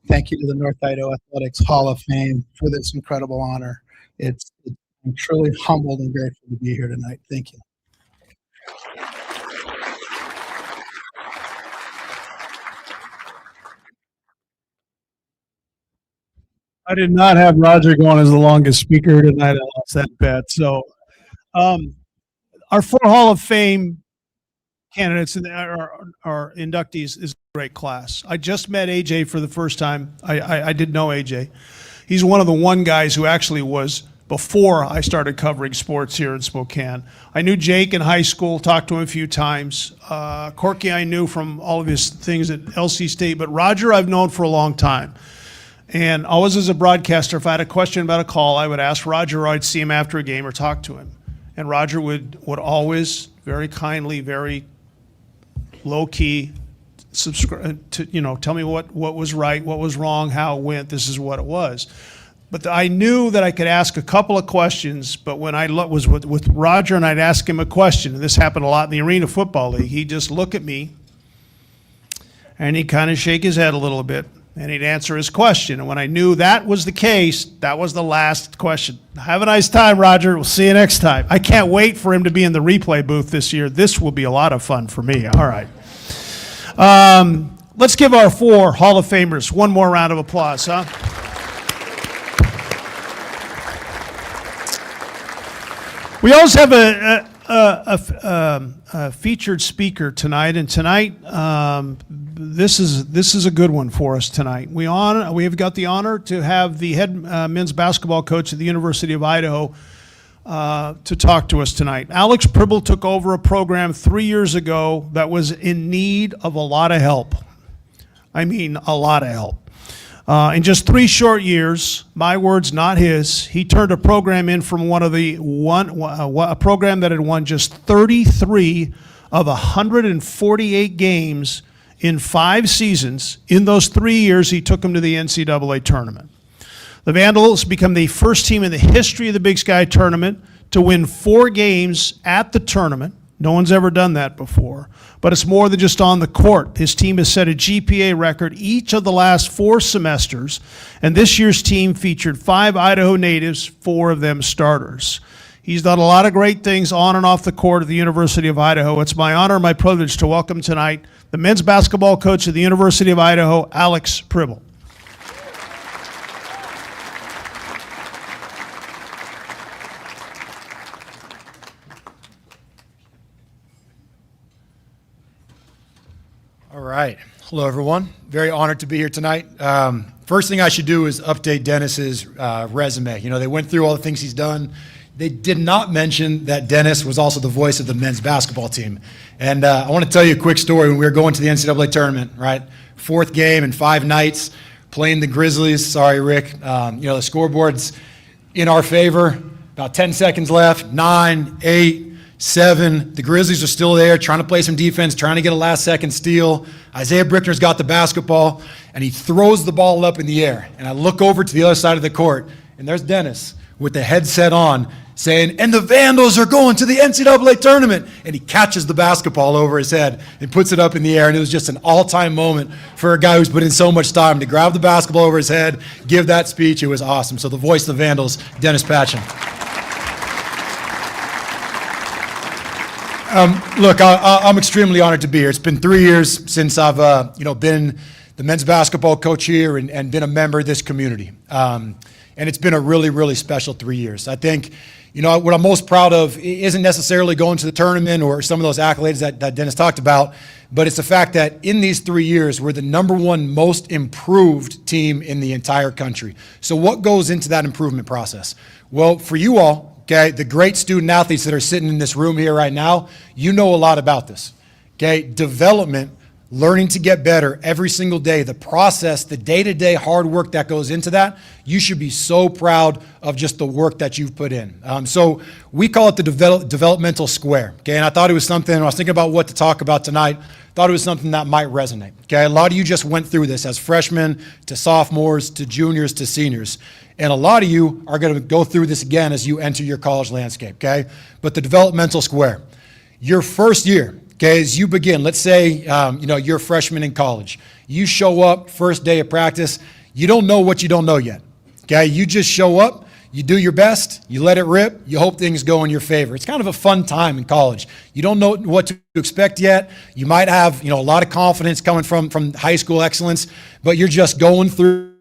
Speaker 8: Thank you to the North Idaho Athletics Hall of Fame for this incredible honor. I'm truly humbled and grateful to be here tonight. Thank you.
Speaker 4: I did not have Roger going as the longest speaker tonight. I lost that bet. So, our 4 Hall of Fame candidates and our inductees is a great class. I just met AJ for the first time. I did know AJ. He's one of the one guys who actually was before I started covering sports here in Spokane. I knew Jake in high school, talked to him a few times. Corky I knew from all of his things at LC State, but Roger I've known for a long time. And always as a broadcaster, if I had a question about a call, I would ask Roger, or I'd see him after a game or talk to him. And Roger would always very kindly, very low-key subscribe to, tell me what was right, what was wrong, how it went, this is what it was. But I knew that I could ask a couple of questions, but when I was with Roger and I'd ask him a question, and this happened a lot in the Arena Football League, he'd just look at me and he'd kind of shake his head a little bit and he'd answer his question. And when I knew that was the case, that was the last question. Have a nice time, Roger. We'll see you next time. I can't wait for him to be in the replay booth this year. This will be a lot of fun for me. All right. Let's give our 4 Hall of Famers one more round of applause, huh? We also have a featured speaker tonight, and tonight this is a good one for us tonight. We have got the honor to have the head men's basketball coach at the University of Idaho to talk to us tonight. Alex Pribble took over a program 3 years ago that was in need of a lot of help. I mean, a lot of help. In just 3 short years, my words, not his, he turned a program in from a program that had won just 33 of 148 games in 5 seasons. In those 3 years, he took them to the NCAA tournament. The Vandals become the first team in the history of the Big Sky tournament to win 4 games at the tournament. No one's ever done that before. But it's more than just on the court. His team has set a GPA record each of the last 4 semesters, and this year's team featured 5 Idaho natives, 4 of them starters. He's done a lot of great things on and off the court at the University of Idaho. It's my honor and my privilege to welcome tonight the men's basketball coach at the University of Idaho, Alex Pribble.
Speaker 9: All right. Hello, everyone. Very honored to be here tonight. First thing I should do is update Dennis's resume. They went through all the things he's done. They did not mention that Dennis was also the voice of the men's basketball team. And I want to tell you a quick story. When we were going to the NCAA tournament, right? 4th game in 5 nights, playing the Grizzlies. Sorry, Rick. The scoreboard's in our favor. About 10 seconds left. 9, 8, 7. The Grizzlies are still there, trying to play some defense, trying to get a last-second steal. Isaiah Brickner's got the basketball, and he throws the ball up in the air. And I look over to the other side of the court, and there's Dennis with the headset on, saying, and the Vandals are going to the NCAA tournament. And he catches the basketball over his head and puts it up in the air. And it was just an all-time moment for a guy who's put in so much time to grab the basketball over his head, give that speech. It was awesome. So the voice of the Vandals, Dennis Patchen. Look, I'm extremely honored to be here. It's been 3 years since I've been the men's basketball coach here and been a member of this community. And it's been a really, really special 3 years. I think, what I'm most proud of isn't necessarily going to the tournament or some of those accolades that Dennis talked about, but it's the fact that in these 3 years, we're the #1 most improved team in the entire country. So what goes into that improvement process? Well, for you all, okay, the great student athletes that are sitting in this room here right now, you know a lot about this. Okay, development, learning to get better every single day, the process, the day-to-day hard work that goes into that, you should be so proud of just the work that you've put in. So we call it the developmental square, okay? And I thought it was something, I was thinking about what to talk about tonight, thought it was something that might resonate, okay? A lot of you just went through this as freshmen to sophomores to juniors to seniors. And a lot of you are going to go through this again as you enter your college landscape, okay? But the developmental square, your first year, okay, as you begin, let's say, you're a freshman in college. You show up, first day of practice, you don't know what you don't know yet, okay? You just show up, you do your best, you let it rip, you hope things go in your favor. It's kind of a fun time in college. You don't know what to expect yet. You might have, a lot of confidence coming from high school excellence, but you're just going through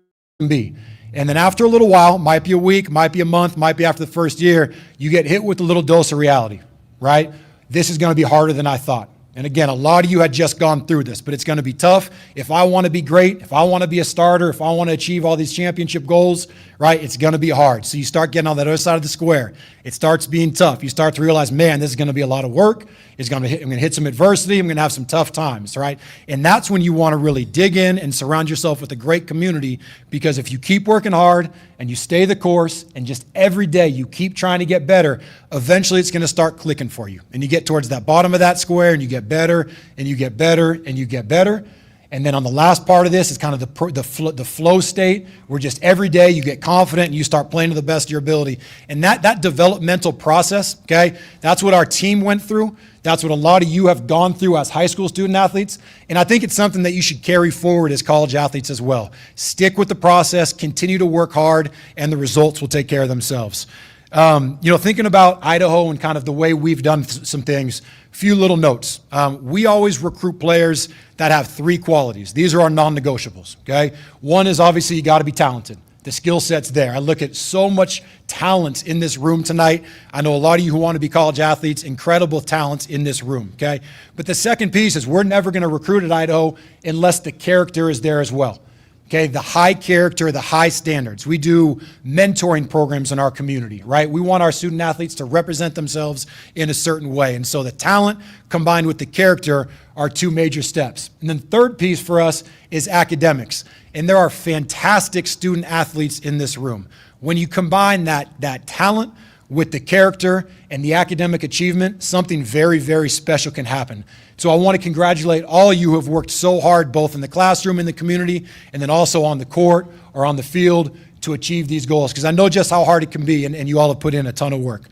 Speaker 9: B. And then after a little while, might be a week, might be a month, might be after the first year, you get hit with a little dose of reality, right? This is going to be harder than I thought. And again, a lot of you had just gone through this, but it's going to be tough. If I want to be great, if I want to be a starter, if I want to achieve all these championship goals, right, it's going to be hard. So you start getting on that other side of the square. It starts being tough. You start to realize, man, this is going to be a lot of work. I'm going to hit some adversity. I'm going to have some tough times, right? And that's when you want to really dig in and surround yourself with a great community, because if you keep working hard and you stay the course and just every day you keep trying to get better, eventually it's going to start clicking for you. And you get towards that bottom of that square and you get better and you get better and you get better. And then on the last part of this is kind of the flow state, where just every day you get confident and you start playing to the best of your ability. And that developmental process, okay, that's what our team went through. That's what a lot of you have gone through as high school student athletes. And I think it's something that you should carry forward as college athletes as well. Stick with the process, continue to work hard, and the results will take care of themselves. Thinking about Idaho and kind of the way we've done some things, few little notes. We always recruit players that have 3 qualities. These are our non-negotiables, okay? One is obviously you got to be talented. The skill set's there. I look at so much talent in this room tonight. I know a lot of you who want to be college athletes, incredible talents in this room, okay? But the second piece is we're never going to recruit at Idaho unless the character is there as well. Okay, the high character, the high standards. We do mentoring programs in our community, right? We want our student athletes to represent themselves in a certain way. And so the talent combined with the character are 2 major steps. And then third piece for us is academics. And there are fantastic student athletes in this room. When you combine that talent with the character and the academic achievement, something very, very special can happen. So I want to congratulate all of you who have worked so hard, both in the classroom, in the community, and then also on the court or on the field to achieve these goals, because I know just how hard it can be, and you all have put in a ton of work.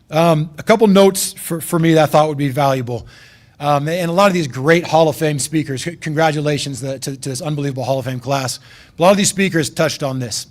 Speaker 9: A couple notes for me that I thought would be valuable. And a lot of these great Hall of Fame speakers, congratulations to this unbelievable Hall of Fame class. A lot of these speakers touched on this.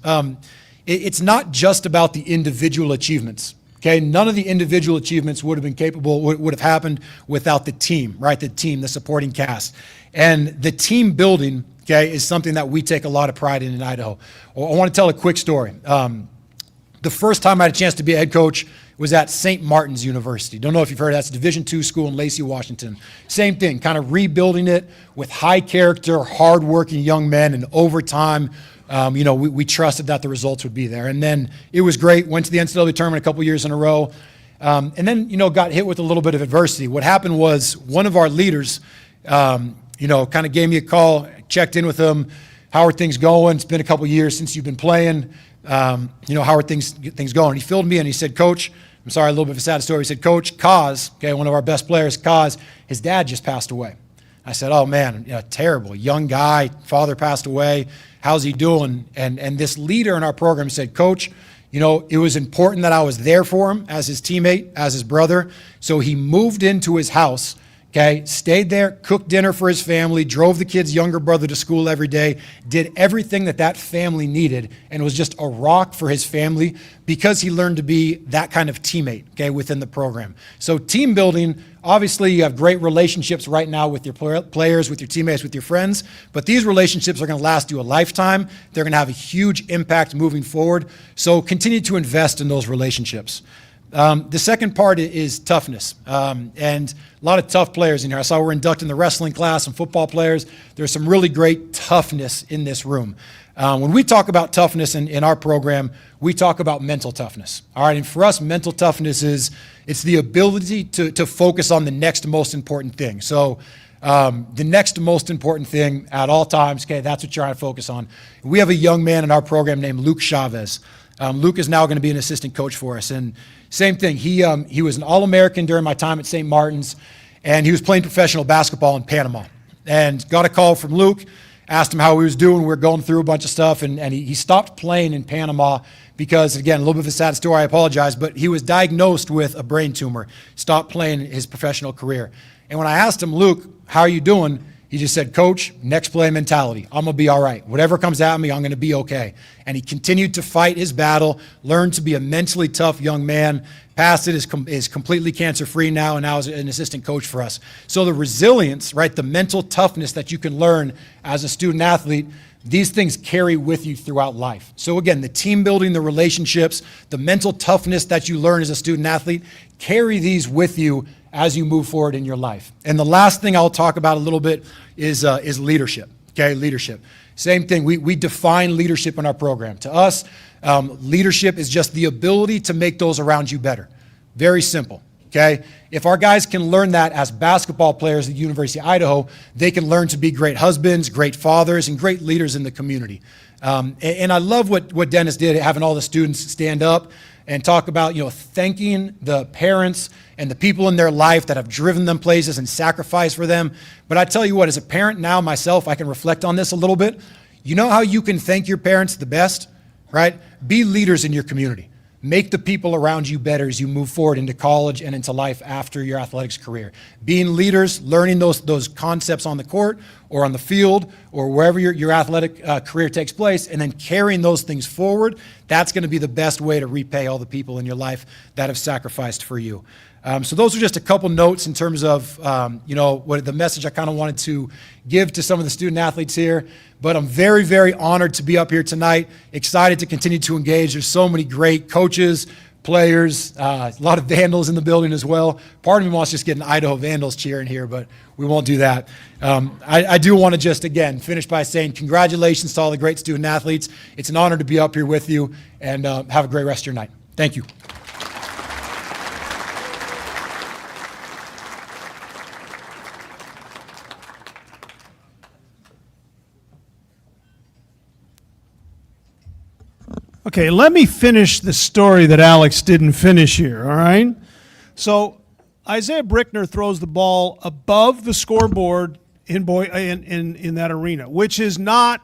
Speaker 9: It's not just about the individual achievements. Okay, none of the individual achievements would have happened without the team, right? The team, the supporting cast. And the team building, okay, is something that we take a lot of pride in Idaho. I want to tell a quick story. The first time I had a chance to be a head coach was at St. Martin's University. Don't know if you've heard of that. It's a Division II school in Lacey, Washington. Same thing, kind of rebuilding it with high character, hardworking young men, and over time, we trusted that the results would be there. And then it was great. Went to the NCAA tournament a couple years in a row. And then, got hit with a little bit of adversity. What happened was one of our leaders, kind of gave me a call, checked in with him. How are things going? It's been a couple years since you've been playing. How are things going? He filled me in. He said, Coach, I'm sorry, a little bit of a sad story. He said, Coach, Kaz, okay, one of our best players, Kaz, his dad just passed away. I said, oh man, terrible. Young guy, father passed away. How's he doing? And this leader in our program said, Coach, You know, it was important that I was there for him as his teammate, as his brother. So he moved into his house, okay, stayed there, cooked dinner for his family, drove the kid's younger brother to school every day, did everything that that family needed, and was just a rock for his family because he learned to be that kind of teammate, okay, within the program. So team building, obviously you have great relationships right now with your players, with your teammates, with your friends, but these relationships are going to last you a lifetime. They're going to have a huge impact moving forward. So continue to invest in those relationships. The second part is toughness, and a lot of tough players in here. I saw we're inducting the wrestling class and football players. There's some really great toughness in this room. When we talk about toughness in our program, we talk about mental toughness. All right, and for us, mental toughness it's the ability to focus on the next most important thing. So the next most important thing at all times, okay, that's what you're trying to focus on. We have a young man in our program named Luke Chavez. Luke is now going to be an assistant coach for us. And same thing, he was an All-American during my time at St. Martin's, and he was playing professional basketball in Panama. And got a call from Luke, asked him how he was doing. We were going through a bunch of stuff, and he stopped playing in Panama because, again, a little bit of a sad story, I apologize, but he was diagnosed with a brain tumor, stopped playing his professional career. And when I asked him, Luke, how are you doing? He just said, Coach, next play mentality. I'm going to be all right. Whatever comes at me, I'm going to be okay. And he continued to fight his battle, learned to be a mentally tough young man, passed it, is completely cancer-free now, and now is an assistant coach for us. So the resilience, right, the mental toughness that you can learn as a student athlete, these things carry with you throughout life. So again, the team building, the relationships, the mental toughness that you learn as a student athlete, carry these with you as you move forward in your life. And the last thing I'll talk about a little bit is leadership, okay, leadership. Same thing, we define leadership in our program. To us, leadership is just the ability to make those around you better. Very simple, okay? If our guys can learn that as basketball players at the University of Idaho, they can learn to be great husbands, great fathers, and great leaders in the community. And I love what Dennis did, having all the students stand up and talk about, thanking the parents and the people in their life that have driven them places and sacrificed for them. But I tell you what, as a parent now myself, I can reflect on this a little bit. You know how you can thank your parents the best, right? Be leaders in your community. Make the people around you better as you move forward into college and into life after your athletics career. Being leaders, learning those concepts on the court or on the field or wherever your athletic career takes place, and then carrying those things forward, that's going to be the best way to repay all the people in your life that have sacrificed for you. So those are just a couple notes in terms of, what the message I kind of wanted to give to some of the student athletes here. But I'm very, very honored to be up here tonight, excited to continue to engage. There's so many great coaches, players, a lot of Vandals in the building as well. Part of me wants to just get an Idaho Vandals cheer in here, but we won't do that. I do want to just, again, finish by saying congratulations to all the great student athletes. It's an honor to be up here with you, and have a great rest of your night. Thank you.
Speaker 4: Okay, let me finish the story that Alex didn't finish here, all right? So Isaiah Brickner throws the ball above the scoreboard in that arena, which is not,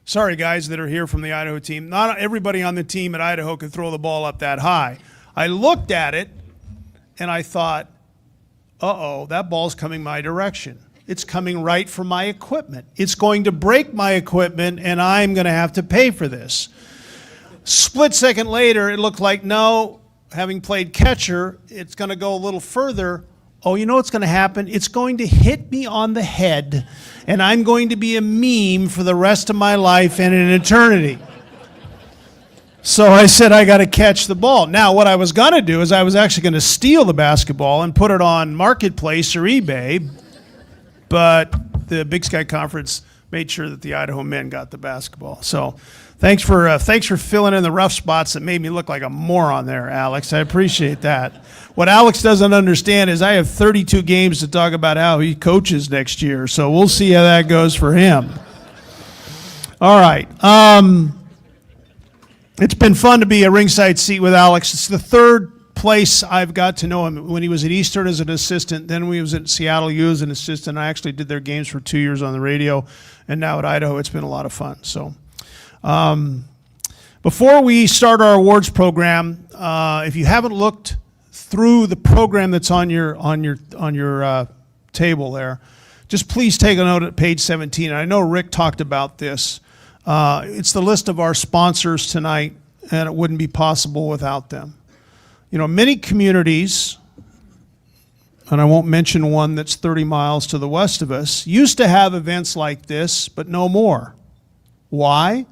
Speaker 4: sorry guys that are here from the Idaho team, not everybody on the team at Idaho can throw the ball up that high. I looked at it and I thought, uh-oh, that ball's coming my direction. It's coming right from my equipment. It's going to break my equipment and I'm going to have to pay for this. Split second later, it looked like, no, having played catcher, it's going to go a little further. Oh, you know what's going to happen? It's going to hit me on the head, and I'm going to be a meme for the rest of my life and an eternity. So I said, I got to catch the ball. Now, what I was going to do is I was actually going to steal the basketball and put it on Marketplace or eBay, but the Big Sky Conference made sure that the Idaho men got the basketball. So thanks for filling in the rough spots that made me look like a moron there, Alex. I appreciate that. What Alex doesn't understand is I have 32 games to talk about how he coaches next year, so we'll see how that goes for him. All right. It's been fun to be a ringside seat with Alex. It's the third place I've got to know him. When he was at Eastern as an assistant, then when he was at Seattle U as an assistant. I actually did their games for 2 years on the radio, and now at Idaho, it's been a lot of fun. So Before we start our awards program, if you haven't looked through the program that's on your table there, just please take a note at page 17. I know Rick talked about this. It's the list of our sponsors tonight, and it wouldn't be possible without them. You know, many communities, and I won't mention one that's 30 miles to the west of us, used to have events like this, but no more. Why?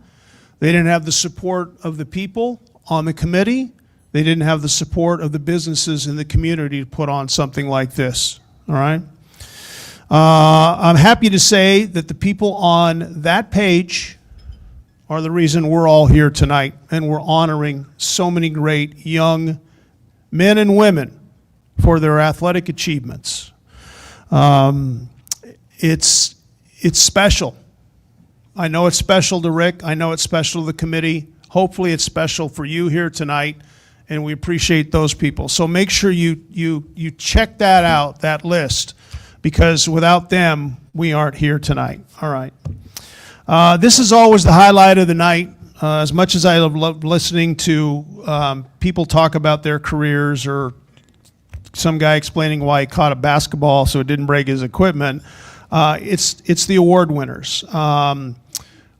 Speaker 4: They didn't have the support of the people on the committee. They didn't have the support of the businesses in the community to put on something like this, all right? I'm happy to say that the people on that page are the reason we're all here tonight, and we're honoring so many great young men and women for their athletic achievements. It's special. I know it's special to Rick. I know it's special to the committee. Hopefully it's special for you here tonight, and we appreciate those people. So make sure you check that out, that list, because without them, we aren't here tonight. All right. This is always the highlight of the night. As much as I love listening to people talk about their careers, or some guy explaining why he caught a basketball so it didn't break his equipment, it's the award winners.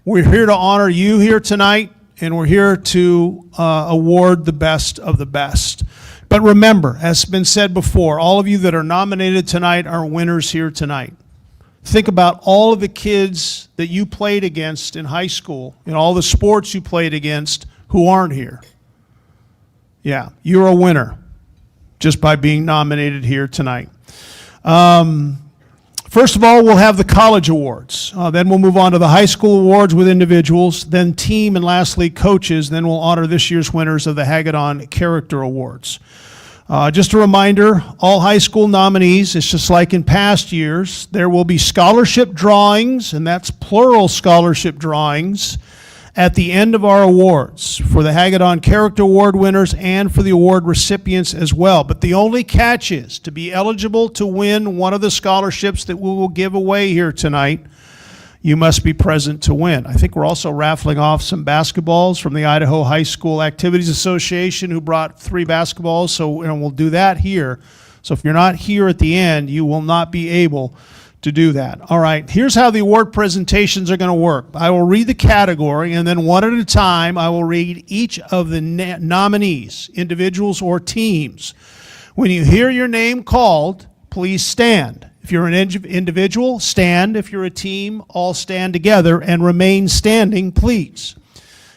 Speaker 4: We're here to honor you here tonight, and we're here to award the best of the best. But remember, as has been said before, all of you that are nominated tonight are winners here tonight. Think about all of the kids that you played against in high school, and all the sports you played against who aren't here. Yeah, you're a winner just by being nominated here tonight. First of all, we'll have the college awards. Then we'll move on to the high school awards with individuals, then team, and lastly, coaches. Then we'll honor this year's winners of the Hagedorn Character Awards. Just a reminder, all high school nominees, it's just like in past years, there will be scholarship drawings, and that's plural scholarship drawings, at the end of our awards for the Hagedorn Character Award winners and for the award recipients as well. But the only catch is, to be eligible to win one of the scholarships that we will give away here tonight, you must be present to win. I think we're also raffling off some basketballs from the Idaho High School Activities Association, who brought 3 basketballs, so we'll do that here. So if you're not here at the end, you will not be able to do that. All right, here's how the award presentations are going to work. I will read the category, and then one at a time, I will read each of the nominees, individuals or teams. When you hear your name called, please stand. If you're an individual, stand. If you're a team, all stand together and remain standing, please.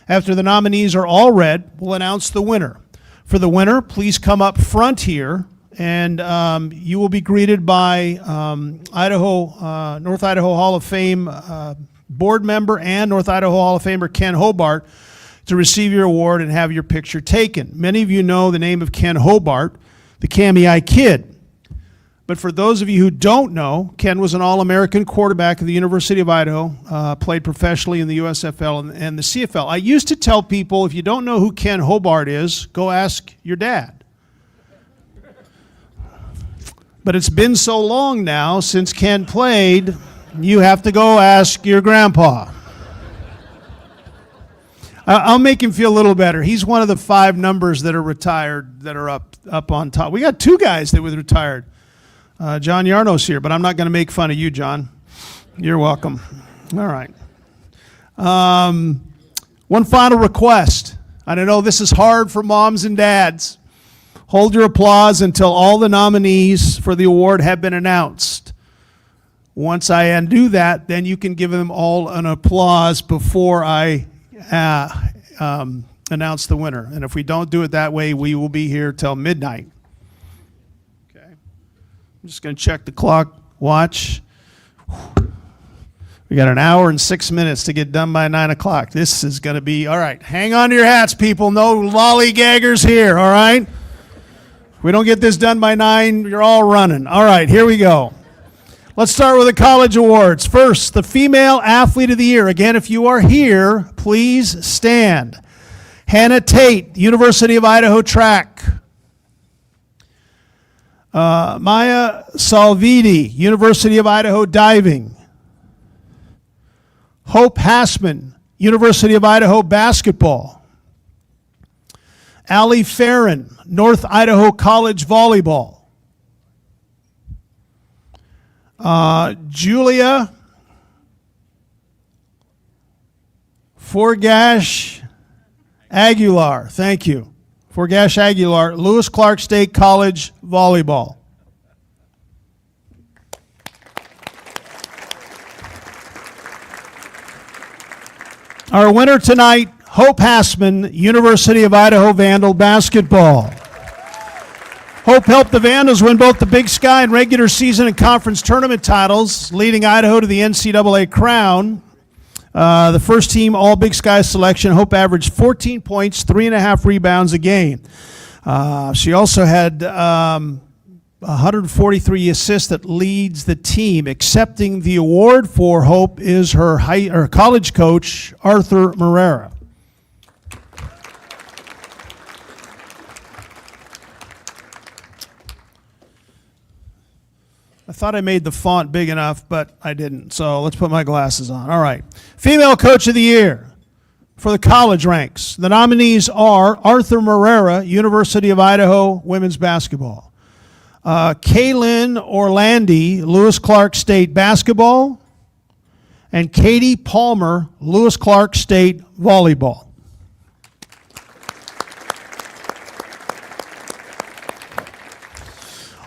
Speaker 4: After the nominees are all read, we'll announce the winner. For the winner, please come up front here, and you will be greeted by North Idaho Hall of Fame board member and North Idaho Hall of Famer Ken Hobart to receive your award and have your picture taken. Many of you know the name of Ken Hobart, the Cammy Eye Kid. But for those of you who don't know, Ken was an All-American quarterback at the University of Idaho, played professionally in the USFL and the CFL. I used to tell people, if you don't know who Ken Hobart is, go ask your dad. But it's been so long now since Ken played, you have to go ask your grandpa. I'll make him feel a little better. He's one of the 5 numbers that are retired that are up on top. We got 2 guys that were retired. John Yarno's here, but I'm not going to make fun of you, John. You're welcome. All right. One final request. I know this is hard for moms and dads. Hold your applause until all the nominees for the award have been announced. Once I undo that, then you can give them all an applause before I announce the winner. And if we don't do it that way, we will be here till midnight. Okay. I'm just going to check the clock, watch. We got an hour and 6 minutes to get done by 9 o'clock. This is going to be, all right, hang on to your hats, people. No lollygaggers here, all right? If we don't get this done by 9, you're all running. All right, here we go. Let's start with the college awards. First, the Female Athlete of the Year. Again, if you are here, please stand. Hannah Tate, University of Idaho Track. Maya Salvidi, University of Idaho Diving. Hope Hassman, University of Idaho Basketball. Allie Farron, North Idaho College Volleyball. Julia Forgash Aguilar, thank you. Forgash Aguilar, Lewis Clark State College Volleyball. Our winner tonight, Hope Hassman, University of Idaho Vandal Basketball. Hope helped the Vandals win both the Big Sky and regular season and conference tournament titles, leading Idaho to the NCAA crown. The first team All Big Sky selection, Hope averaged 14 points, 3.5 rebounds a game. She also had 143 assists that leads the team. Accepting the award for Hope is her college coach, Arthur Marrera. I thought I made the font big enough, but I didn't. So let's put my glasses on. All right. Female Coach of the Year for the college ranks. The nominees are Arthur Marrera, University of Idaho Women's Basketball. Kaylin Orlandi, Lewis Clark State Basketball. And Katie Palmer, Lewis Clark State Volleyball.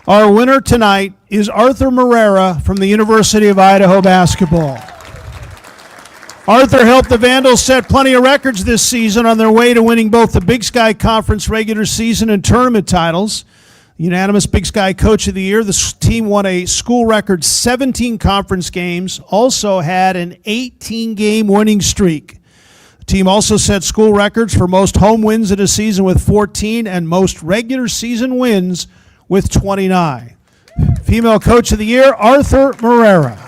Speaker 4: Our winner tonight is Arthur Marrera from the University of Idaho Basketball. Arthur helped the Vandals set plenty of records this season on their way to winning both the Big Sky Conference regular season and tournament titles. Unanimous Big Sky Coach of the Year. The team won a school record 17 conference games, also had an 18-game winning streak. The team also set school records for most home wins in a season with 14 and most regular season wins with 29. Female Coach of the Year, Arthur Marrera.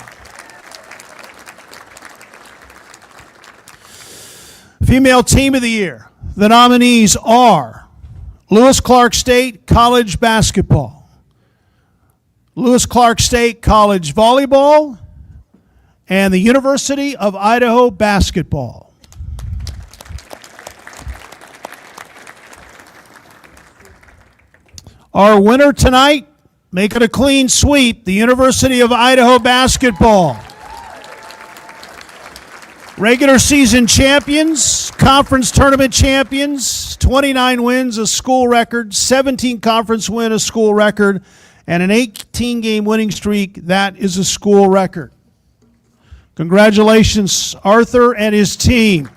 Speaker 4: Female Team of the Year. The nominees are Lewis Clark State College Basketball, Lewis Clark State College Volleyball, and the University of Idaho Basketball. Our winner tonight, make it a clean sweep, the University of Idaho Basketball. Regular season champions, conference tournament champions, 29 wins, a school record, 17 conference win, a school record, and an 18-game winning streak, that is a school record. Congratulations, Arthur and his team.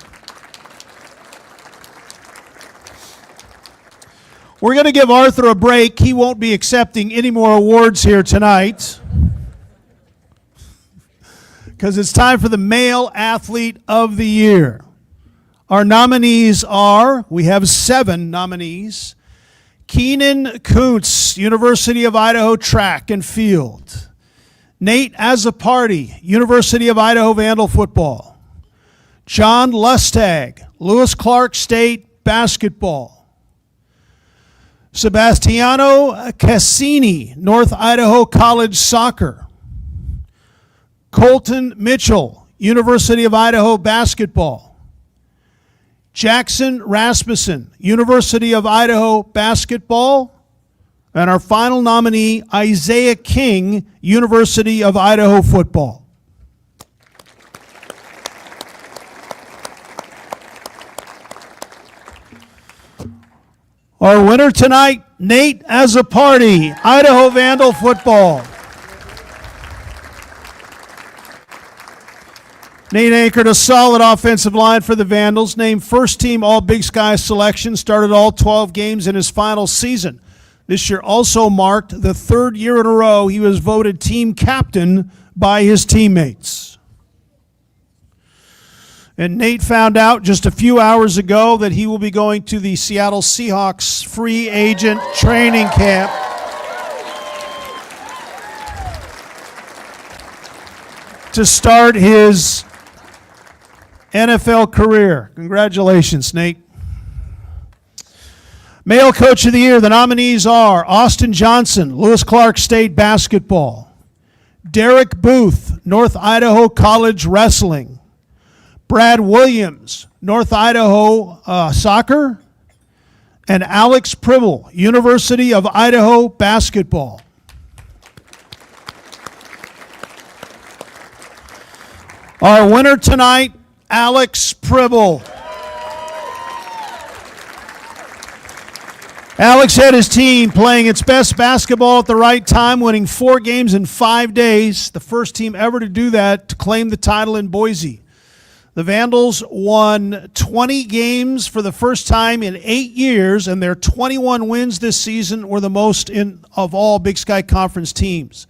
Speaker 4: We're going to give Arthur a break. He won't be accepting any more awards here tonight because it's time for the Male Athlete of the Year. Our nominees are, we have 7 nominees. Keenan Kuntz, University of Idaho Track and Field. Nate Azzopardi, University of Idaho Vandal Football. John Lustag, Lewis Clark State Basketball. Sebastiano Cassini, North Idaho College Soccer. Colton Mitchell, University of Idaho Basketball. Jackson Rasmussen, University of Idaho Basketball. And our final nominee, Isaiah King, University of Idaho Football. Our winner tonight, Nate Azzopardi, Idaho Vandal Football. Nate anchored a solid offensive line for the Vandals, named first team All Big Sky selection, started all 12 games in his final season. This year also marked the 3rd year in a row he was voted team captain by his teammates. And Nate found out just a few hours ago that he will be going to the Seattle Seahawks free agent training camp. To start his NFL career. Congratulations, Nate. Male Coach of the Year, the nominees are Austin Johnson, Lewis Clark State Basketball. Derek Booth, North Idaho College Wrestling. Brad Williams, North Idaho Soccer. and Alex Pribble, University of Idaho basketball. Our winner tonight, Alex Pribble. Alex had his team playing its best basketball at the right time, winning 4 games in 5 days, the first team ever to do that, to claim the title in Boise. The Vandals won 20 games for the first time in 8 years, and their 21 wins this season were the most of all Big Sky Conference teams.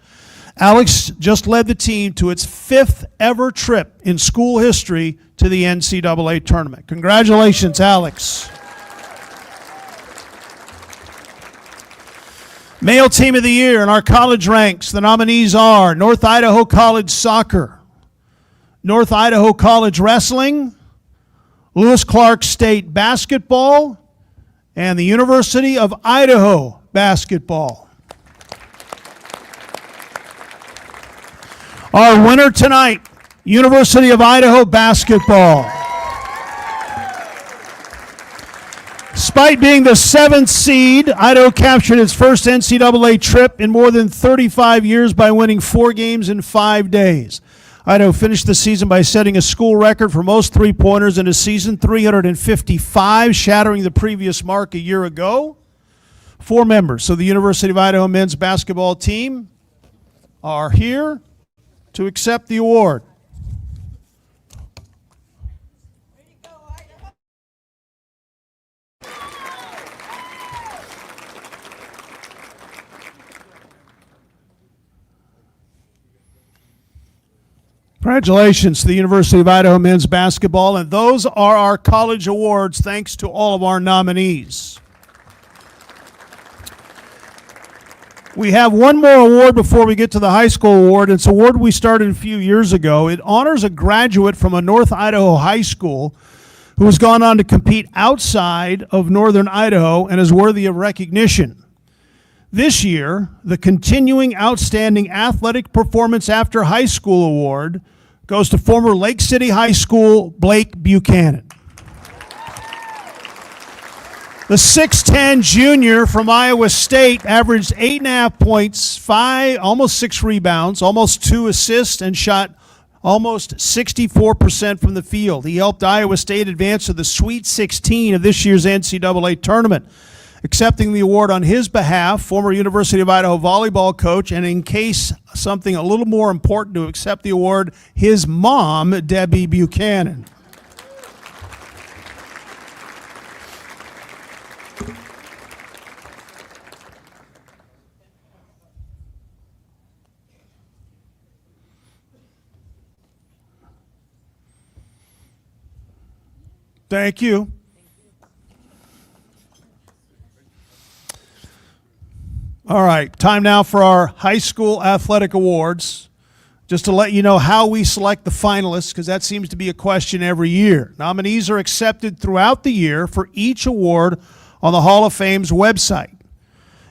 Speaker 4: Alex just led the team to its 5th ever trip in school history to the NCAA tournament. Congratulations, Alex. Male Team of the Year in our college ranks, the nominees are North Idaho College Soccer, North Idaho College Wrestling, Lewis Clark State Basketball, and the University of Idaho Basketball. Our winner tonight, University of Idaho Basketball. Despite being the 7th seed, Idaho captured its first NCAA trip in more than 35 years by winning 4 games in 5 days. Idaho finished the season by setting a school record for most three-pointers in a season, 355, shattering the previous mark a year ago. 4 members of the University of Idaho men's basketball team are here to accept the award. Congratulations to the University of Idaho men's basketball, and those are our college awards, thanks to all of our nominees. We have one more award before we get to the high school award. It's an award we started a few years ago. It honors a graduate from a North Idaho high school who has gone on to compete outside of northern Idaho and is worthy of recognition. This year, the Continuing Outstanding Athletic Performance After High School Award goes to former Lake City High School Blake Buchanan. The 6'10 junior from Iowa State averaged 8.5 points, almost 6 rebounds, almost 2 assists, and shot almost 64% from the field. He helped Iowa State advance to the Sweet 16 of this year's NCAA tournament. Accepting the award on his behalf, former University of Idaho volleyball coach, and in case something a little more important to accept the award, his mom, Debbie Buchanan. Thank you. All right, time now for our high school athletic awards. Just to let you know how we select the finalists, because that seems to be a question every year. Nominees are accepted throughout the year for each award on the Hall of Fame's website.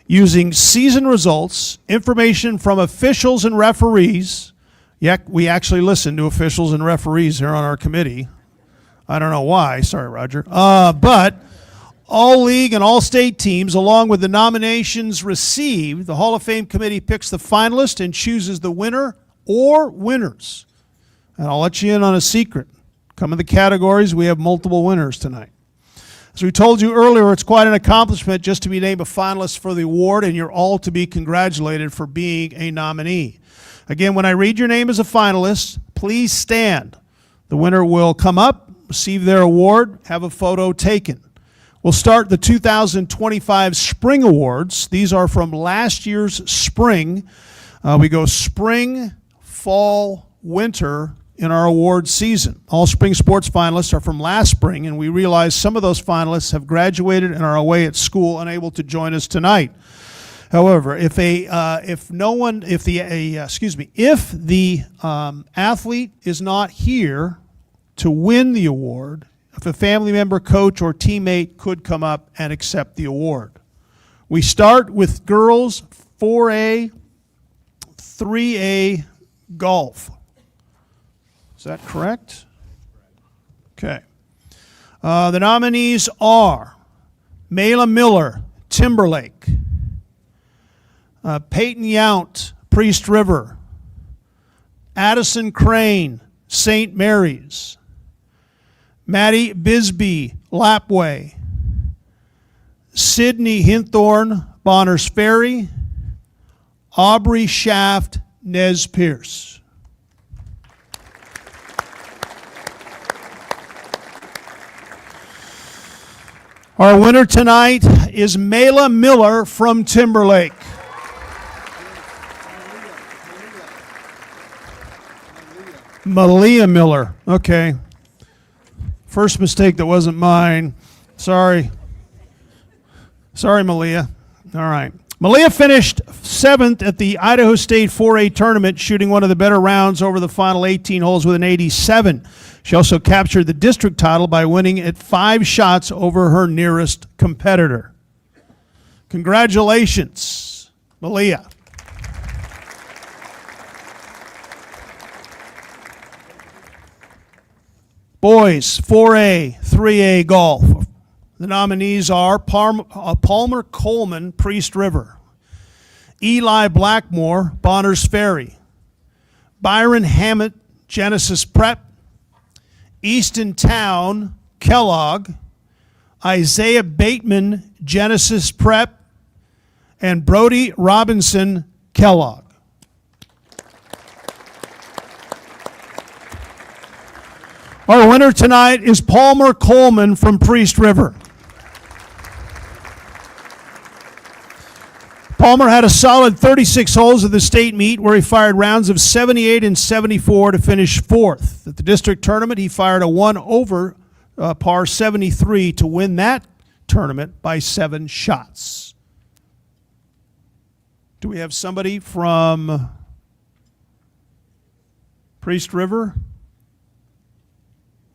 Speaker 4: Using season results, information from officials and referees. Yeah, we actually listen to officials and referees here on our committee. I don't know why. Sorry, Roger. But all league and all state teams, along with the nominations received, the Hall of Fame committee picks the finalist and chooses the winner or winners. And I'll let you in on a secret. Come in the categories, we have multiple winners tonight. As we told you earlier, it's quite an accomplishment just to be named a finalist for the award, and you're all to be congratulated for being a nominee. Again, when I read your name as a finalist, please stand. The winner will come up, receive their award, have a photo taken. We'll start the 2025 Spring Awards. These are from last year's spring. We go spring, fall, winter in our award season. All spring sports finalists are from last spring, and we realize some of those finalists have graduated and are away at school, unable to join us tonight. However, if the athlete is not here to win the award, if a family member, coach, or teammate could come up and accept the award. We start with girls 4A, 3A golf. Is that correct? Okay. The nominees are Mayla Miller, Timberlake. Peyton Yount, Priest River. Addison Crane, St. Mary's. Maddie Bisbee, Lapway. Sydney Hinthorn, Bonners Ferry. Aubrey Shaft, Nez Pierce. Our winner tonight is Mayla Miller from Timberlake. Malia Miller. Okay. First mistake that wasn't mine. Sorry. Sorry, Malia. All right. Malia finished 7th at the Idaho State 4A tournament, shooting one of the better rounds over the final 18 holes with an 87. She also captured the district title by winning at 5 shots over her nearest competitor. Congratulations, Malia. Boys, 4A, 3A golf. The nominees are Palmer Coleman, Priest River. Eli Blackmore, Bonners Ferry. Byron Hammett, Genesis Prep. Easton Town, Kellogg. Isaiah Bateman, Genesis Prep. And Brody Robinson, Kellogg. Our winner tonight is Palmer Coleman from Priest River. Palmer had a solid 36 holes of the state meet where he fired rounds of 78 and 74 to finish 4th. At the district tournament, he fired a 1 over par 73 to win that tournament by 7 shots. Do we have somebody from Priest River?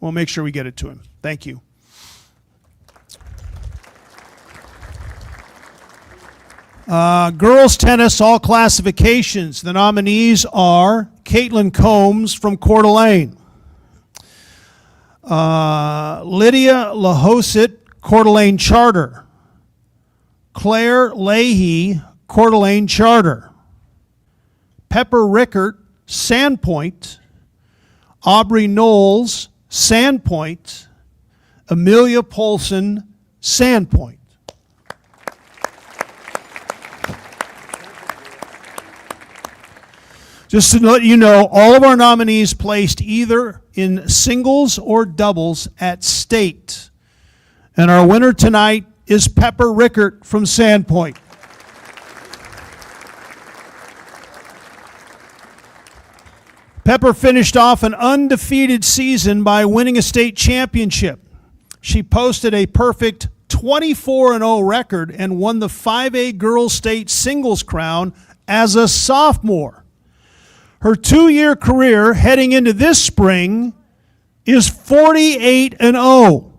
Speaker 4: We'll make sure we get it to him. Thank you. Girls tennis, all classifications. The nominees are Caitlin Combs from Coeur d'Alene. Lydia Lahosit, Coeur d'Alene Charter. Claire Leahy, Coeur d'Alene Charter. Pepper Rickert, Sandpoint. Aubrey Knowles, Sandpoint. Amelia Polson, Sandpoint. Just to let you know, all of our nominees placed either in singles or doubles at state. And our winner tonight is Pepper Rickert from Sandpoint. Pepper finished off an undefeated season by winning a state championship. She posted a perfect 24-0 record and won the 5A Girls State Singles Crown as a sophomore. Her 2-year career heading into this spring is 48-0.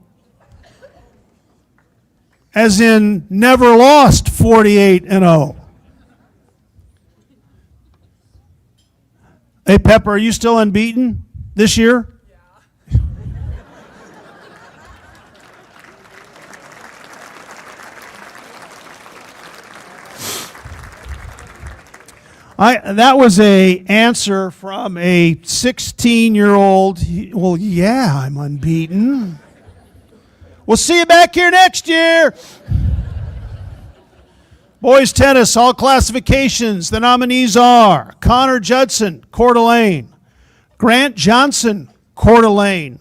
Speaker 4: As in, never lost 48-0. Hey, Pepper, are you still unbeaten this year? That was an answer from a 16-year-old. Well, yeah, I'm unbeaten. We'll see you back here next year. Boys tennis, all classifications. The nominees are Connor Judson, Coeur d'Alene. Grant Johnson, Coeur d'Alene.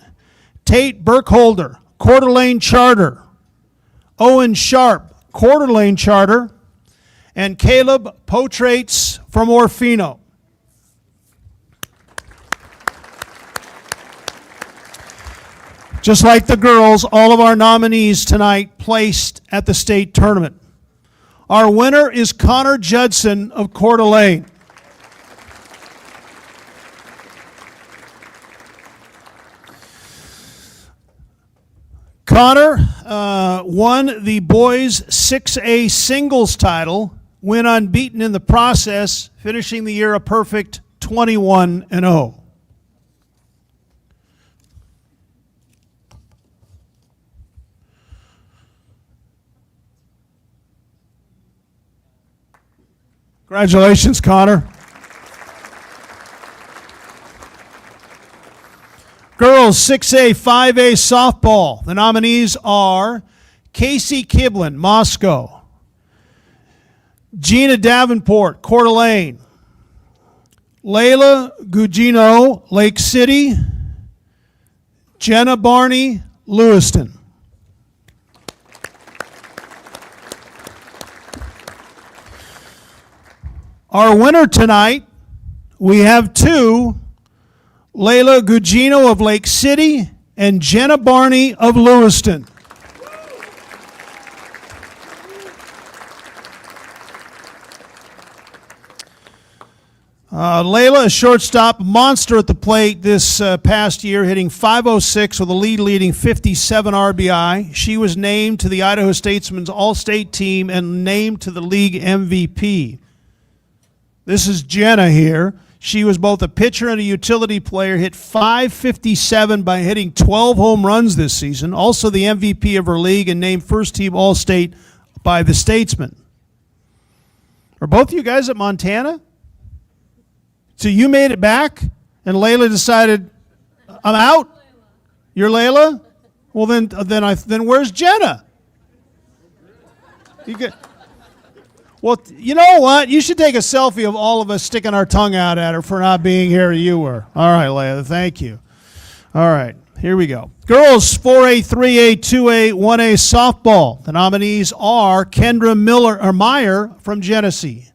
Speaker 4: Tate Burkholder, Coeur d'Alene Charter. Owen Sharp, Coeur d'Alene Charter. And Caleb Potrates from Orfino. Just like the girls, all of our nominees tonight placed at the state tournament. Our winner is Connor Judson of Coeur d'Alene. Connor won the boys 6A singles title, went unbeaten in the process, finishing the year a perfect 21-0. Congratulations, Connor. Girls 6A, 5A softball. The nominees are Casey Kiblin, Moscow. Gina Davenport, Coeur d'Alene. Layla Gugino, Lake City. Jenna Barney, Lewiston. Our winner tonight, we have two, Layla Gugino of Lake City and Jenna Barney of Lewiston. Layla, a shortstop, monster at the plate this past year, hitting .506 with a leading 57 RBI. She was named to the Idaho Statesman's All-State team and named to the league MVP. This is Jenna here. She was both a pitcher and a utility player, hit .557 by hitting 12 home runs this season, also the MVP of her league and named first-team All-State by the Statesman. Are both of you guys at Montana? So you made it back, and Layla decided, I'm out? You're Layla? Well, then where's Jenna? Well, you know what? You should take a selfie of all of us sticking our tongue out at her for not being here. You were. All right, Layla, thank you. All right, here we go. Girls 4A, 3A, 2A, 1A softball. The nominees are Kendra Meyer from Genesee.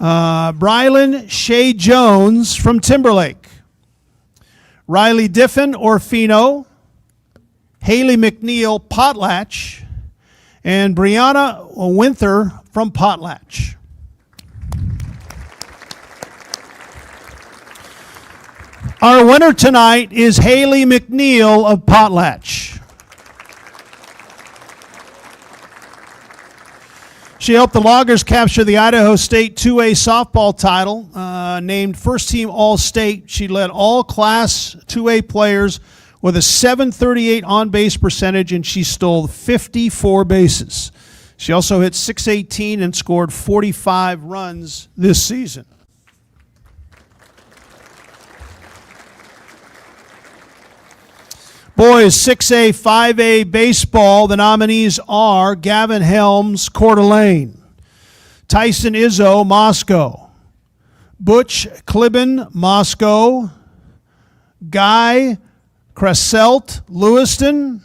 Speaker 4: Brylan Shea Jones from Timberlake. Riley Diffin, Orfino. Haley McNeil, Potlatch. And Brianna Winther from Potlatch. Our winner tonight is Haley McNeil of Potlatch. She helped the Loggers capture the Idaho State 2A softball title, named first team All-State. She led all Class 2A players with a .738 on-base percentage, and she stole 54 bases. She also hit .618 and scored 45 runs this season. Boys 6A, 5A baseball. The nominees are Gavin Helms, Coeur d'Alene. Tyson Izzo, Moscow. Butch Klibben, Moscow. Guy Kraselt, Lewiston.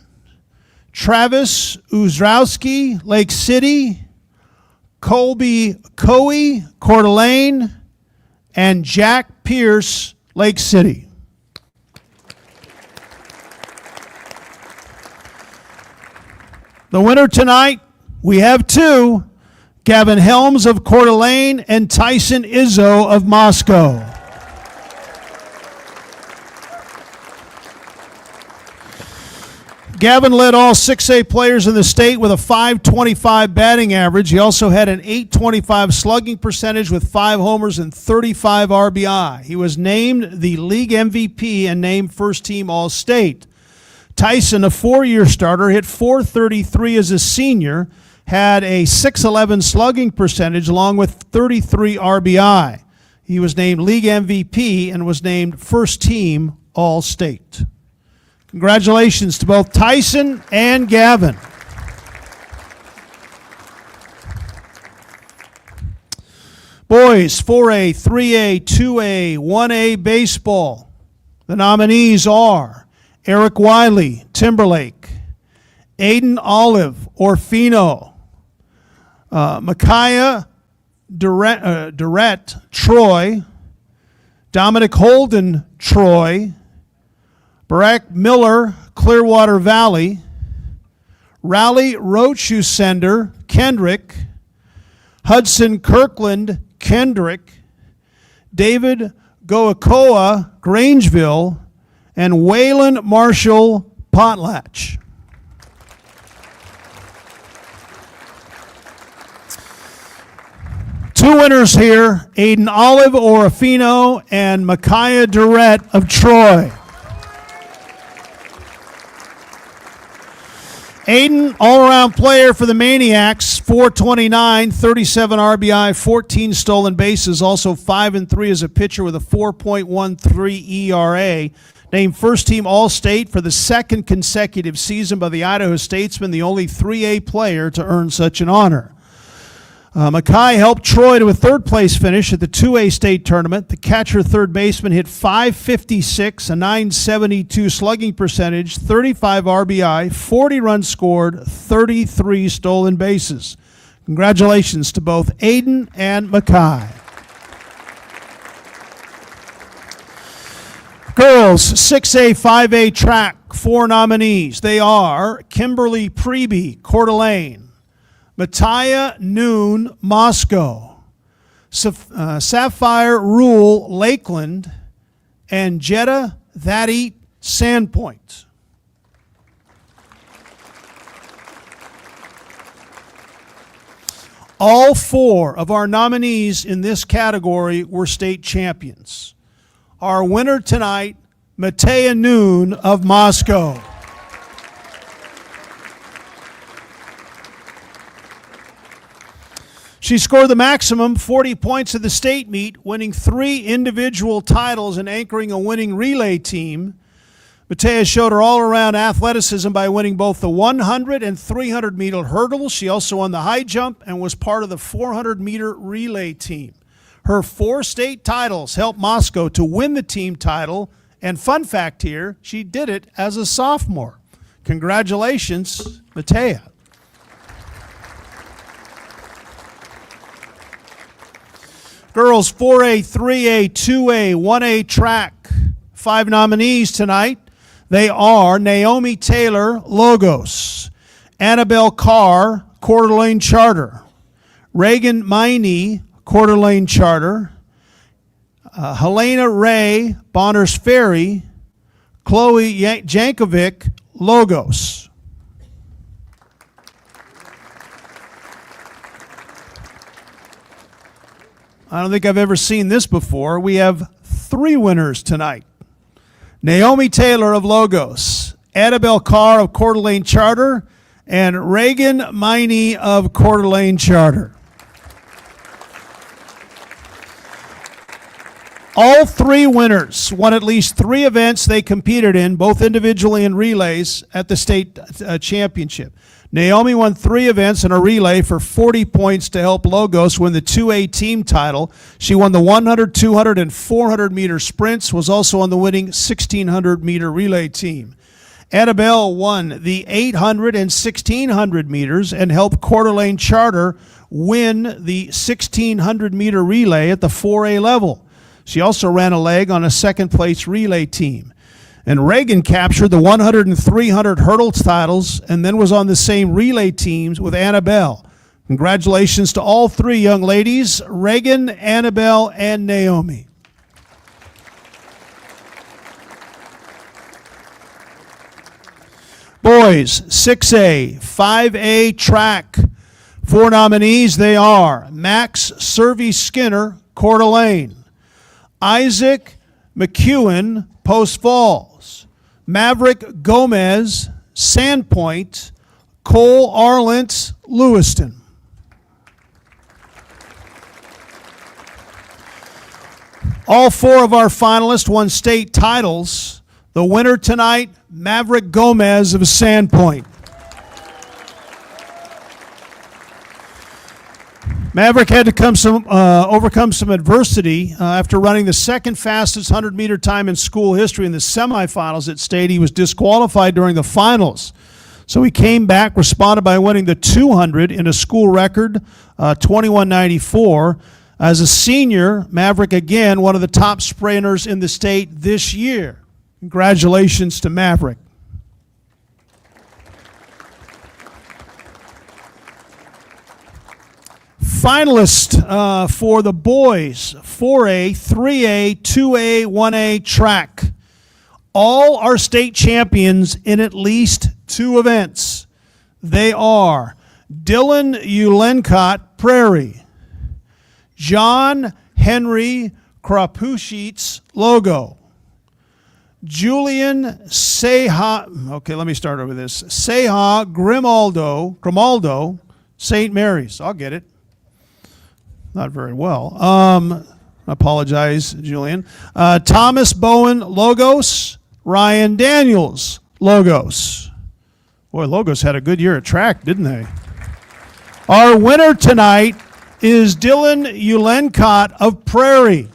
Speaker 4: Travis Uzrowski, Lake City. Colby Coe, Coeur d'Alene. And Jack Pierce, Lake City. The winner tonight, we have two, Gavin Helms of Coeur d'Alene and Tyson Izzo of Moscow. Gavin led all 6A players in the state with a .525 batting average. He also had an .825 slugging percentage with 5 homers and 35 RBI. He was named the league MVP and named first team All-State. Tyson, a 4-year starter, hit .433 as a senior, had a .611 slugging percentage along with 33 RBI. He was named league MVP and was named first team All-State. Congratulations to both Tyson and Gavin. Boys 4A, 3A, 2A, 1A baseball. The nominees are Eric Wiley, Timberlake. Aiden Olive, Orfino. Micaiah Durrett, Troy. Dominic Holden, Troy. Barack Miller, Clearwater Valley. Raleigh Rochusender, Kendrick. Hudson Kirkland, Kendrick. David Goakoa, Grangeville. And Waylon Marshall, Potlatch. Two winners here, Aiden Olive, Orfino, and Micaiah Durrett of Troy. Aiden, all-around player for the Maniacs, 429, 37 RBI, 14 stolen bases, also 5-3 as a pitcher with a 4.13 ERA. Named first-team All-State for the second consecutive season by the Idaho Statesmen, the only 3A player to earn such an honor. Mackay helped Troy to a third-place finish at the 2A state tournament. The catcher third baseman hit .556, a .972 slugging percentage, 35 RBI, 40 runs scored, 33 stolen bases. Congratulations to both Aiden and Mackay. Girls 6A, 5A track, 4 nominees. They are Kimberly Preby, Coeur d'Alene; Mattia Noon, Moscow; Sapphire Rule, Lakeland; and Jetta Thateat, Sandpoint. All 4 of our nominees in this category were state champions. Our winner tonight, Mattia Noon of Moscow. She scored the maximum 40 points at the state meet, winning 3 individual titles and anchoring a winning relay team. Mattea showed her all-around athleticism by winning both the 100 and 300-meter hurdles. She also won the high jump and was part of the 400-meter relay team. Her 4 state titles helped Moscow to win the team title. And fun fact here, she did it as a sophomore. Congratulations, Mattea. Girls 4A, 3A, 2A, 1A track. 5 nominees tonight. They are Naomi Taylor, Logos; Annabelle Carr, Coeur d'Alene Charter; Reagan Miney, Coeur d'Alene Charter; Helena Ray, Bonners Ferry; Chloe Jankovic, Logos. I don't think I've ever seen this before. We have 3 winners tonight. Naomi Taylor of Logos, Annabelle Carr of Coeur d'Alene Charter, and Reagan Miney of Coeur d'Alene Charter. All 3 winners won at least 3 events they competed in, both individually and relays, at the state championship. Naomi won 3 events in a relay for 40 points to help Logos win the 2A team title. She won the 100, 200, and 400-meter sprints, was also on the winning 1,600-meter relay team. Annabelle won the 800 and 1,600 meters and helped Coeur d'Alene Charter win the 1,600-meter relay at the 4A level. She also ran a leg on a second-place relay team. And Reagan captured the 100 and 300 hurdles titles and then was on the same relay teams with Annabelle. Congratulations to all 3 young ladies, Reagan, Annabelle, and Naomi. Boys, 6A, 5A track. 4 nominees, they are Max Servey-Skinner, Coeur d'Alene; Isaac McEwen, Post Falls; Maverick Gomez, Sandpoint; Cole Arlent, Lewiston. All 4 of our finalists won state titles. The winner tonight, Maverick Gomez of Sandpoint. Maverick had to overcome some adversity after running the second fastest 100-meter time in school history in the semifinals at state. He was disqualified during the finals. So he came back, responded by winning the 200 in a school record, 21:94. As a senior, Maverick, again, one of the top sprinters in the state this year. Congratulations to Maverick. Finalist for the boys, 4A, 3A, 2A, 1A track. All are state champions in at least 2 events. They are Dylan Ulencott, Prairie; John Henry Krapushitz, Logo; Julian Seha. Okay, let me start over this. Seha Grimaldo, St. Mary's. I'll get it. Not very well. Apologize, Julian. Thomas Bowen, Logos. Ryan Daniels, Logos. Boy, Logos had a good year at track, didn't they? Our winner tonight is Dylan Ulencott of Prairie.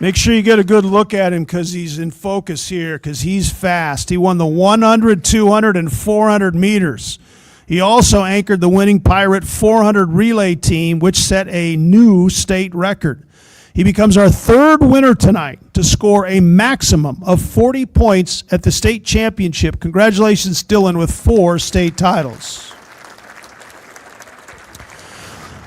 Speaker 4: Make sure you get a good look at him because he's in focus here because he's fast. He won the 100, 200, and 400 meters. He also anchored the winning Pirate 400 relay team, which set a new state record. He becomes our third winner tonight to score a maximum of 40 points at the state championship. Congratulations, Dylan, with 4 state titles.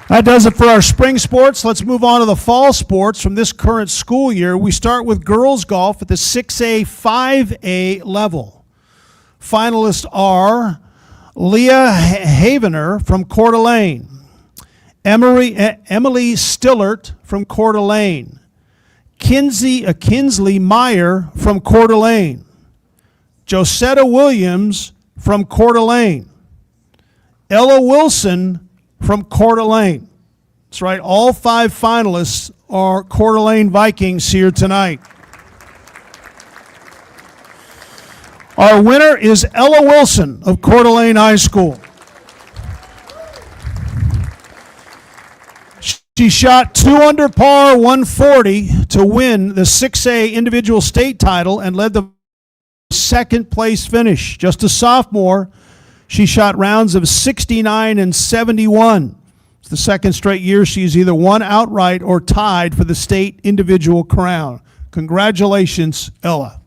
Speaker 4: That does it for our spring sports. Let's move on to the fall sports from this current school year. We start with girls golf at the 6A, 5A level. Finalists are Leah Havener from Coeur d'Alene, Emily Stillert from Coeur d'Alene, Kinsley Meyer from Coeur d'Alene, Josetta Williams from Coeur d'Alene, Ella Wilson from Coeur d'Alene. That's right, all 5 finalists are Coeur d'Alene Vikings here tonight. Our winner is Ella Wilson of Coeur d'Alene High School. She shot 2 under par 140 to win the 6A individual state title and led the second place finish. Just a sophomore, she shot rounds of 69 and 71. It's the second straight year she's either won outright or tied for the state individual crown. Congratulations, Ella.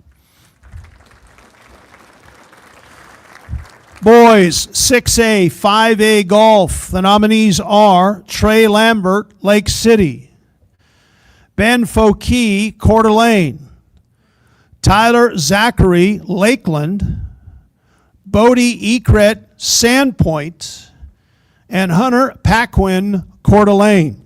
Speaker 4: Boys, 6A, 5A golf. The nominees are Trey Lambert, Lake City, Ben Fokey, Coeur d'Alene, Tyler Zachary, Lakeland, Bodie Ekret, Sandpoint, and Hunter Paquin, Coeur d'Alene.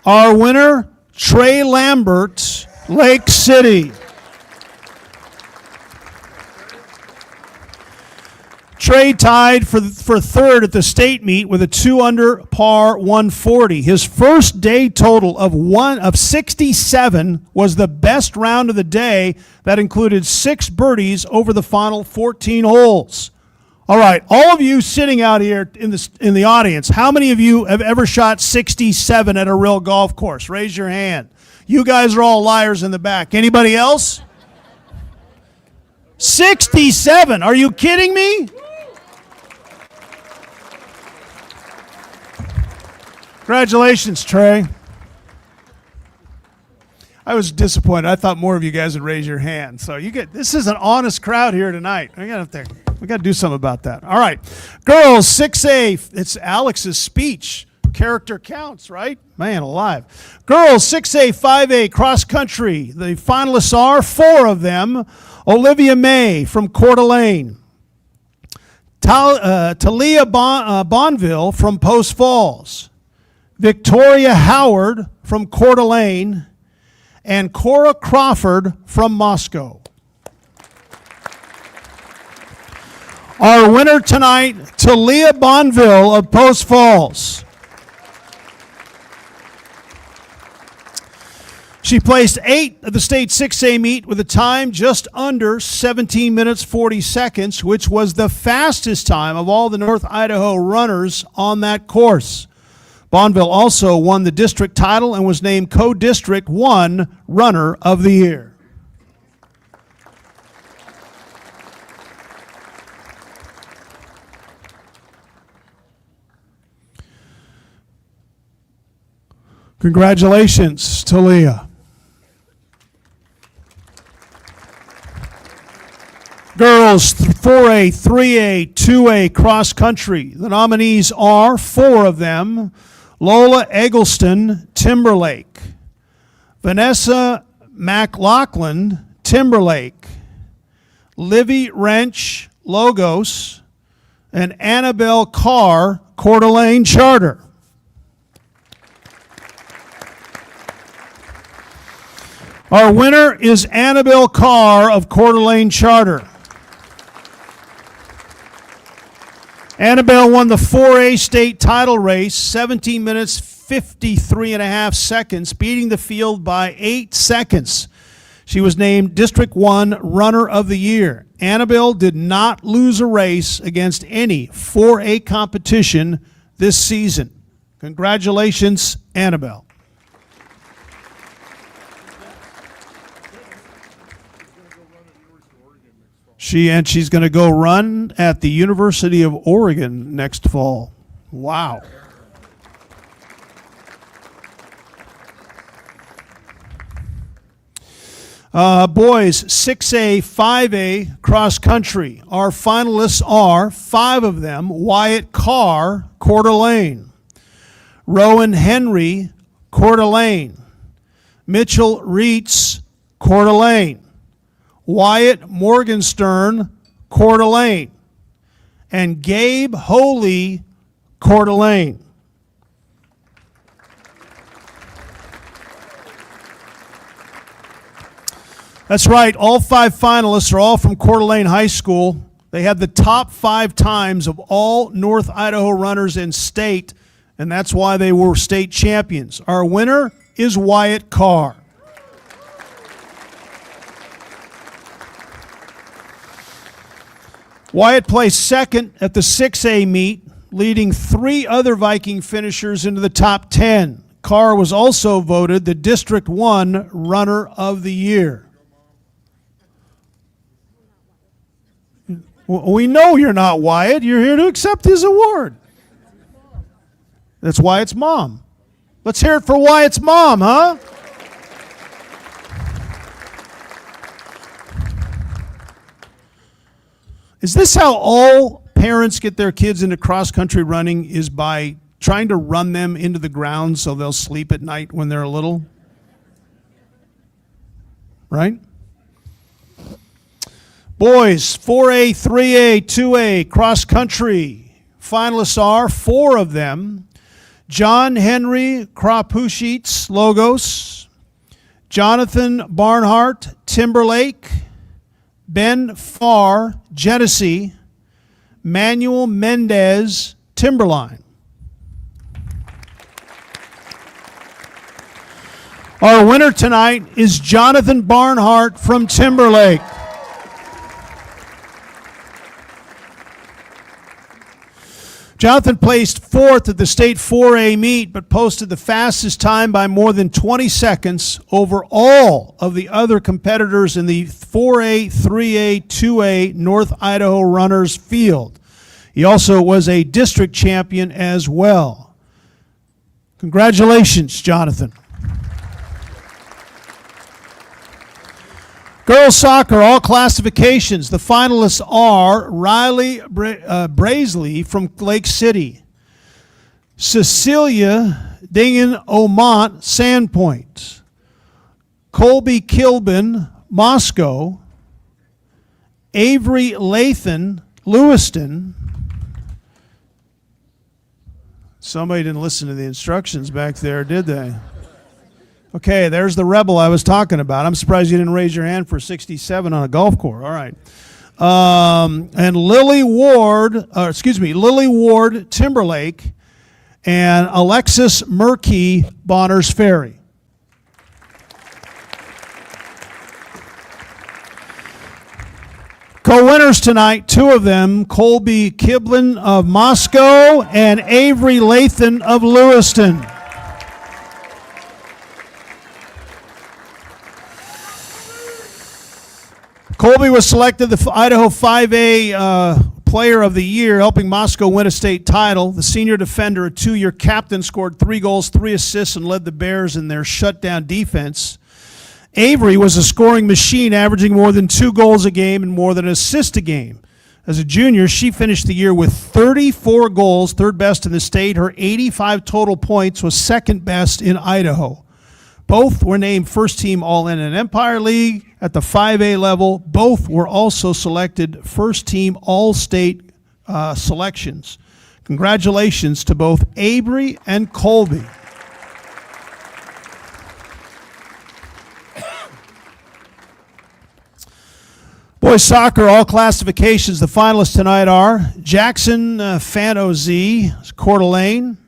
Speaker 4: Our winner, Trey Lambert, Lake City. Trey tied for third at the state meet with a 2 under par 140. His first day total of 67 was the best round of the day. That included 6 birdies over the final 14 holes. All right, all of you sitting out here in the audience, how many of you have ever shot 67 at a real golf course? Raise your hand. You guys are all liars in the back. Anybody else? 67. Are you kidding me? Congratulations, Trey. I was disappointed. I thought more of you guys would raise your hand. So this is an honest crowd here tonight. We got to do something about that. All right. Girls, 6A. It's Alex's speech. Character counts, right? Man alive. Girls, 6A, 5A, cross country. The finalists are 4 of them. Olivia May from Coeur d'Alene. Talia Bonville from Post Falls. Victoria Howard from Coeur d'Alene. And Cora Crawford from Moscow. Our winner tonight, Talia Bonville of Post Falls. She placed 8th at the state 6A meet with a time just under 17 minutes 40 seconds, which was the fastest time of all the North Idaho runners on that course. Bonville also won the district title and was named Co-District 1 Runner of the Year. Congratulations, Talia. Girls, 4A, 3A, 2A, cross country. The nominees are 4 of them. Lola Eggleston, Timberlake. Vanessa McLaughlin, Timberlake. Livy Wrench, Logos. and Annabelle Carr, Coeur d'Alene Charter. Our winner is Annabelle Carr of Coeur d'Alene Charter. Annabelle won the 4A state title race, 17 minutes, 53 and a half seconds, beating the field by 8 seconds. She was named District 1 Runner of the Year. Annabelle did not lose a race against any 4A competition this season. Congratulations, Annabelle. She's going to go run at the University of Oregon next fall. Wow. Boys, 6A, 5A, cross country. Our finalists are, 5 of them, Wyatt Carr, Coeur d'Alene. Rowan Henry, Coeur d'Alene. Mitchell Reitz, Coeur d'Alene. Wyatt Morgenstern, Coeur d'Alene. And Gabe Holy, Coeur d'Alene. That's right. All 5 finalists are all from Coeur d'Alene High School. They had the top 5 times of all North Idaho runners in state, and that's why they were state champions. Our winner is Wyatt Carr. Wyatt placed second at the 6A meet, leading 3 other Viking finishers into the top 10. Carr was also voted the District 1 Runner of the Year. We know you're not Wyatt. You're here to accept his award. That's Wyatt's mom. Let's hear it for Wyatt's mom, huh? Is this how all parents get their kids into cross-country running, is by trying to run them into the ground so they'll sleep at night when they're little? Right? Boys, 4A, 3A, 2A, cross-country. Finalists are 4 of them. John Henry Krapushitz, Logos. Jonathan Barnhart, Timberlake. Ben Farr, Genesee. Manuel Mendez, Timberline. Our winner tonight is Jonathan Barnhart from Timberlake. Jonathan placed 4th at the state 4A meet, but posted the fastest time by more than 20 seconds over all of the other competitors in the 4A, 3A, 2A North Idaho runners field. He also was a district champion as well. Congratulations, Jonathan. Girls soccer, all classifications. The finalists are Riley Brazeley from Lake City, Cecilia Dingen-Omont, Sandpoint, Colby Kilbin, Moscow, Avery Lathan, Lewiston. Somebody didn't listen to the instructions back there, did they? Okay, there's the rebel I was talking about. I'm surprised you didn't raise your hand for 67 on a golf course. All right. And Lily Ward, Timberlake, and Alexis Murkey, Bonners Ferry. Co-winners tonight, 2 of them, Colby Kiblin of Moscow and Avery Lathan of Lewiston. Colby was selected the Idaho 5A Player of the Year, helping Moscow win a state title. The senior defender, a 2-year captain, scored 3 goals, 3 assists, and led the Bears in their shutdown defense. Avery was a scoring machine, averaging more than 2 goals a game and more than an assist a game. As a junior, she finished the year with 34 goals, 3rd best in the state. Her 85 total points was 2nd best in Idaho. Both were named first team All-In Empire League at the 5A level. Both were also selected first team All-State
Speaker 10: selections. Congratulations to both Avery and Colby. Boys soccer, all classifications. The finalists tonight are Jackson Fanto Z, Coeur d'Alene.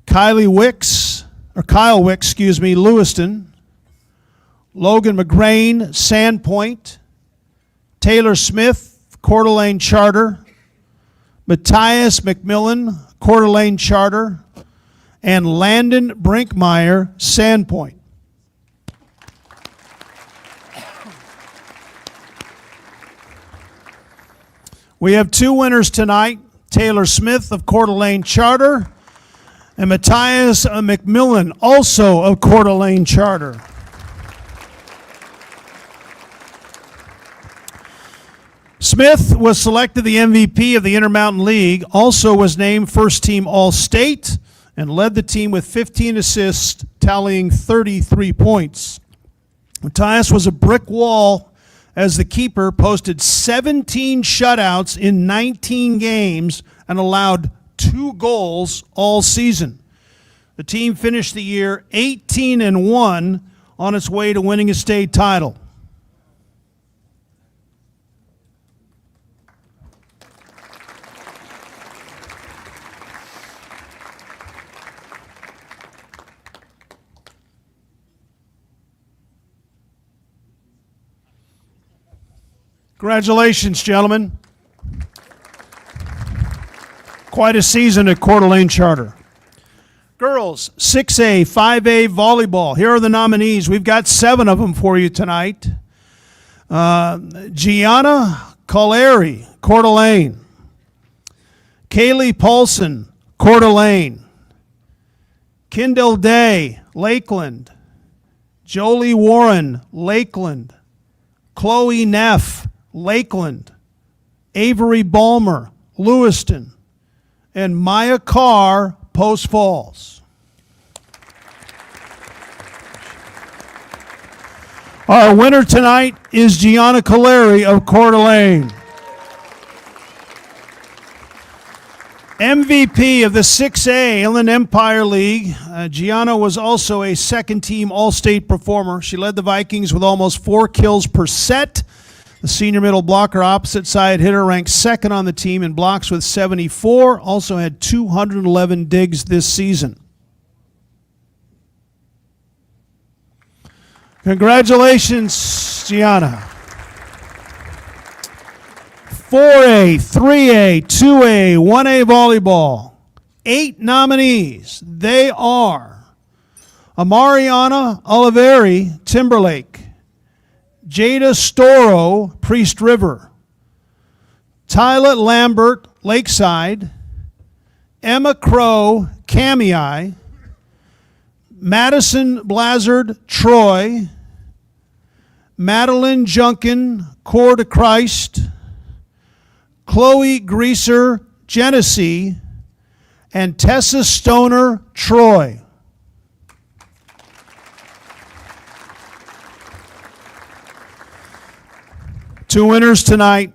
Speaker 10: Kyle Wicks, Lewiston. Logan McGrain, Sandpoint. Taylor Smith, Coeur d'Alene Charter. Matthias McMillan, Coeur d'Alene Charter. And Landon Brinkmeyer, Sandpoint. We have two winners tonight, Taylor Smith of Coeur d'Alene Charter and Matthias McMillan, also of Coeur d'Alene Charter. Smith was selected the MVP of the Intermountain League, also was named first team All-State, and led the team with 15 assists, tallying 33 points. Matthias was a brick wall as the keeper, posted 17 shutouts in 19 games and allowed 2 goals all season. The team finished the year 18-1 on its way to winning a state title. Congratulations, gentlemen. Quite a season at Coeur d'Alene Charter. Girls, 6A, 5A volleyball. Here are the nominees. We've got 7 of them for you tonight. Gianna Coleri, Coeur d'Alene. Kaylee Paulson, Coeur d'Alene. Kendall Day, Lakeland. Jolie Warren, Lakeland. Chloe Neff, Lakeland. Avery Balmer, Lewiston. And Maya Carr, Post Falls. Our winner tonight is Gianna Coleri of Coeur d'Alene. MVP of the 6A Inland Empire League, Gianna was also a second-team All-State performer. She led the Vikings with almost 4 kills per set. The senior middle blocker opposite side hitter ranked second on the team in blocks with 74, also had 211 digs this season. Congratulations, Gianna. 4A, 3A, 2A, 1A volleyball. 8 nominees. They are Amariana Oliveri, Timberlake. Jada Storo, Priest River. Tyler Lambert, Lakeside. Emma Crow, Kamei. Madison Blazard, Troy. Madeline Junkin, Coeur de Christ. Chloe Greaser, Genesee. And Tessa Stoner, Troy. Two winners tonight,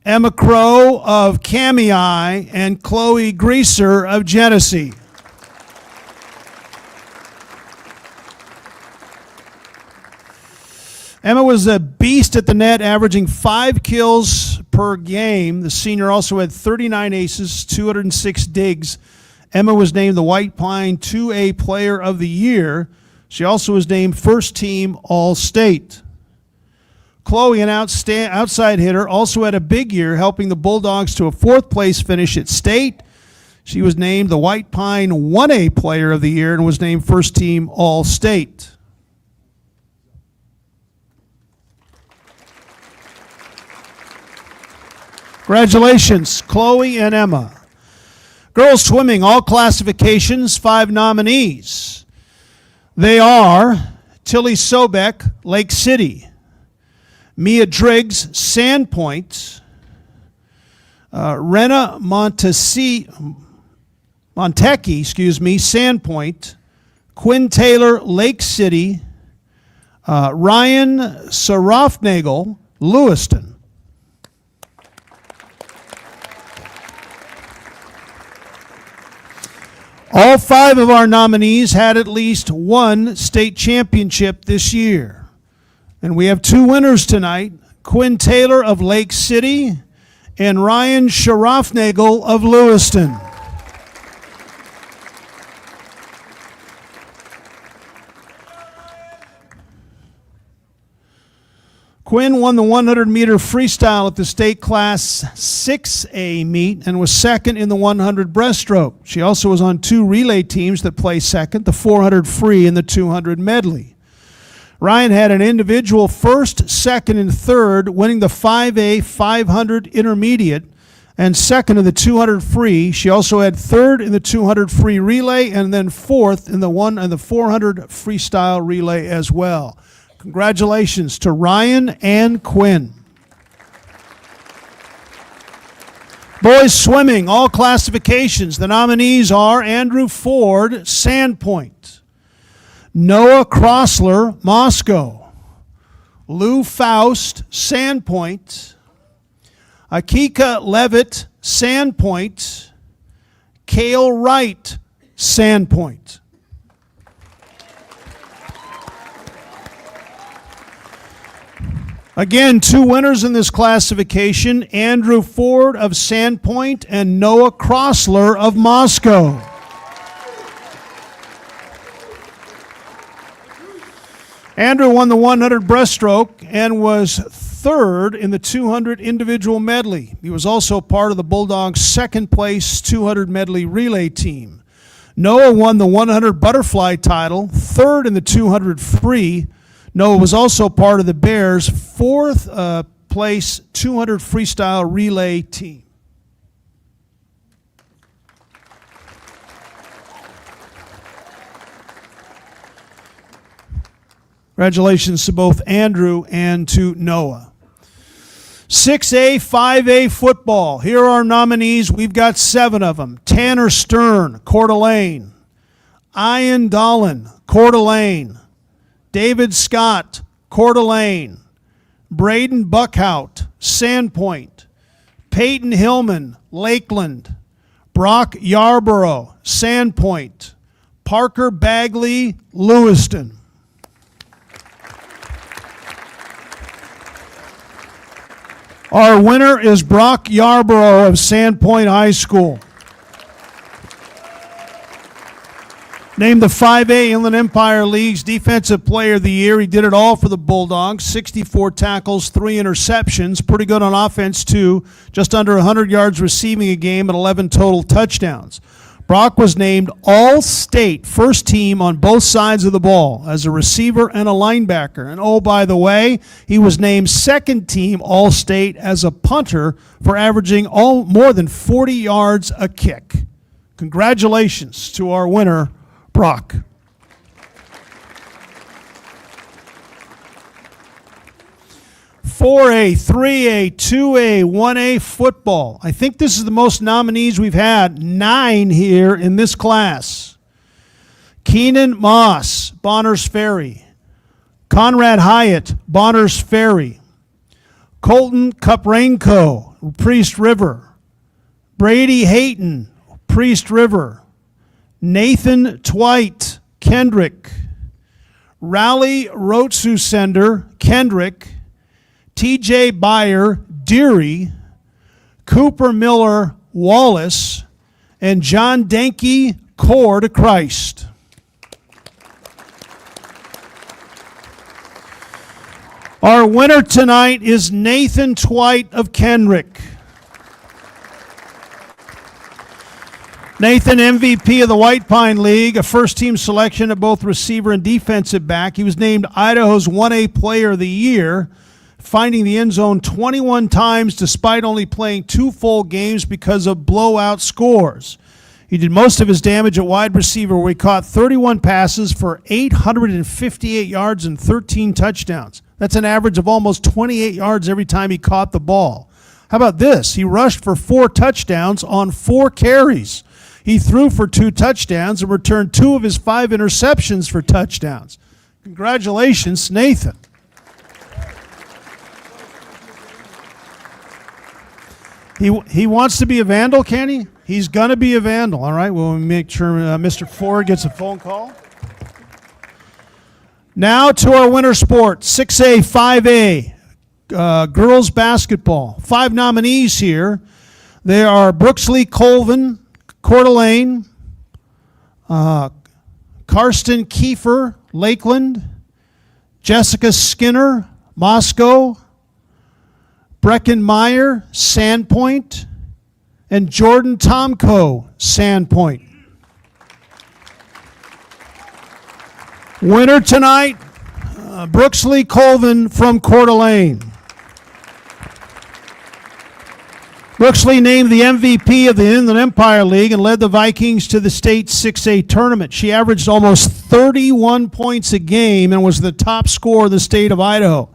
Speaker 10: Emma Crow of Kamei and Chloe Greaser of Genesee. Emma was a beast at the net, averaging 5 kills per game. The senior also had 39 aces, 206 digs. Emma was named the White Pine 2A Player of the Year. She also was named First Team All-State. Chloe, an outside hitter, also had a big year, helping the Bulldogs to a 4th place finish at state. She was named the White Pine 1A Player of the Year and was named First Team All-State. Congratulations, Chloe and Emma. Girls swimming, all classifications, 5 nominees. They are Tilly Sobek, Lake City. Mia Driggs, Sandpoint. Rena Montecchi, Sandpoint. Quinn Taylor, Lake City. Ryan Sarofnagel, Lewiston. All 5 of our nominees had at least one state championship this year. And we have 2 winners tonight, Quinn Taylor of Lake City and Ryan Sharafnagel of Lewiston. Quinn won the 100-meter freestyle at the state Class 6A meet and was second in the 100 breaststroke. She also was on 2 relay teams that placed second, the 400 free and the 200 medley. Ryan had an individual first, second, and third, winning the 5A 500 intermediate and second in the 200 free. She also had third in the 200 free relay and then fourth in the 400 freestyle relay as well. Congratulations to Ryan and Quinn. Boys swimming, all classifications. The nominees are Andrew Ford, Sandpoint; Noah Crossler, Moscow; Lou Faust, Sandpoint; Akika Levitt, Sandpoint; Cale Wright, Sandpoint. Again, 2 winners in this classification, Andrew Ford of Sandpoint and Noah Crossler of Moscow. Andrew won the 100 breaststroke and was third in the 200 individual medley. He was also part of the Bulldogs' second place 200 medley relay team. Noah won the 100 butterfly title, third in the 200 free. Noah was also part of the Bears' fourth place 200 freestyle relay team. Congratulations to both Andrew and to Noah. 6A, 5A football. Here are our nominees. We've got 7 of them. Tanner Stern, Coeur d'Alene; Ian Dolan, Coeur d'Alene; David Scott, Coeur d'Alene; Braden Buckhout, Sandpoint; Peyton Hillman, Lakeland; Brock Yarborough, Sandpoint; Parker Bagley, Lewiston. Our winner is Brock Yarborough of Sandpoint High School. Named the 5A Inland Empire League's Defensive Player of the Year. He did it all for the Bulldogs. 64 tackles, 3 interceptions. Pretty good on offense, too. Just under 100 yards receiving a game and 11 total touchdowns. Brock was named All-State first team on both sides of the ball as a receiver and a linebacker. And oh, by the way, he was named second team All-State as a punter for averaging more than 40 yards a kick. Congratulations to our winner, Brock. "4A, 3A, 2A, 1A football." I think this is the most nominees we've had, 9 here in this class. Keenan Moss, Bonners Ferry; Conrad Hyatt, Bonners Ferry; Colton Kuprenko, Priest River; Brady Hayton, Priest River; Nathan Twite, Kendrick; Raleigh Rotsusender, Kendrick; TJ Byer, Deary; Cooper Miller, Wallace; and John Denke, Coeur to Christ. Our winner tonight is Nathan Twite of Kendrick. Nathan, MVP of the White Pine League, a first-team selection of both receiver and defensive back. He was named Idaho's 1A Player of the Year, finding the end zone 21 times despite only playing 2 full games because of blowout scores. He did most of his damage at wide receiver, where he caught 31 passes for 858 yards and 13 touchdowns. That's an average of almost 28 yards every time he caught the ball. How about this? He rushed for 4 touchdowns on 4 carries. He threw for 2 touchdowns and returned 2 of his 5 interceptions for touchdowns. Congratulations, Nathan. He wants to be a Vandal, can he? He's going to be a Vandal. All right. We'll make sure Mr. Ford gets a phone call. Now to our winter sport, 6A, 5A, girls basketball. 5 nominees here. They are Brooksley Colvin, Coeur d'Alene, Karsten Kiefer, Lakeland, Jessica Skinner, Moscow, Brecken Meyer, Sandpoint, and Jordan Tomko, Sandpoint. Winner tonight, Brooksley Colvin from Coeur d'Alene. Brooksley named the MVP of the Inland Empire League and led the Vikings to the state 6A tournament. She averaged almost 31 points a game and was the top scorer in the state of Idaho.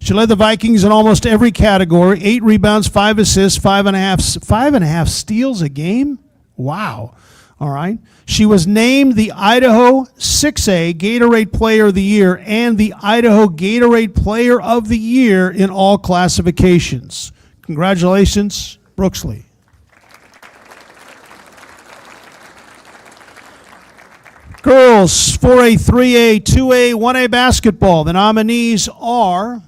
Speaker 10: She led the Vikings in almost every category, 8 rebounds, 5 assists, 5.5 steals a game. Wow. All right. She was named the Idaho 6A Gatorade Player of the Year and the Idaho Gatorade Player of the Year in all classifications. Congratulations, Brooksley. Girls 4A, 3A, 2A, 1A basketball. The nominees are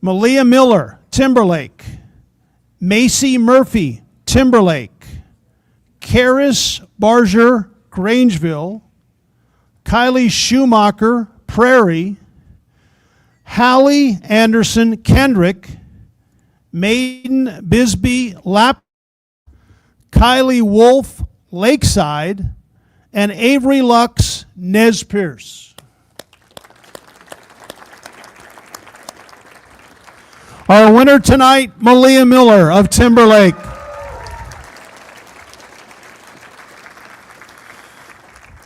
Speaker 10: Malia Miller, Timberlake, Macy Murphy, Timberlake, Karis Barger, Grangeville, Kylie Schumacher, Prairie, Hallie Anderson, Kendrick, Maiden Bisbee, Lap, Kylie Wolf, Lakeside, and Avery Lux, Nez Perce. Our winner tonight, Malia Miller of Timberlake.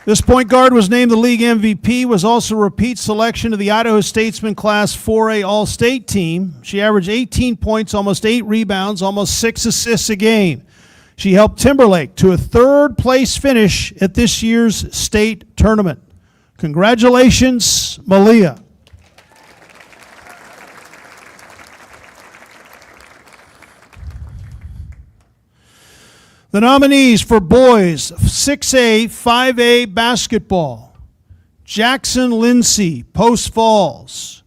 Speaker 10: This point guard was named the league MVP, was also a repeat selection of the Idaho Statesman Class 4A All-State team. She averaged 18 points, almost 8 rebounds, almost 6 assists a game. She helped Timberlake to a third-place finish at this year's state tournament. Congratulations, Malia. The nominees for boys 6A, 5A basketball: Jackson Lindsay, Post Falls;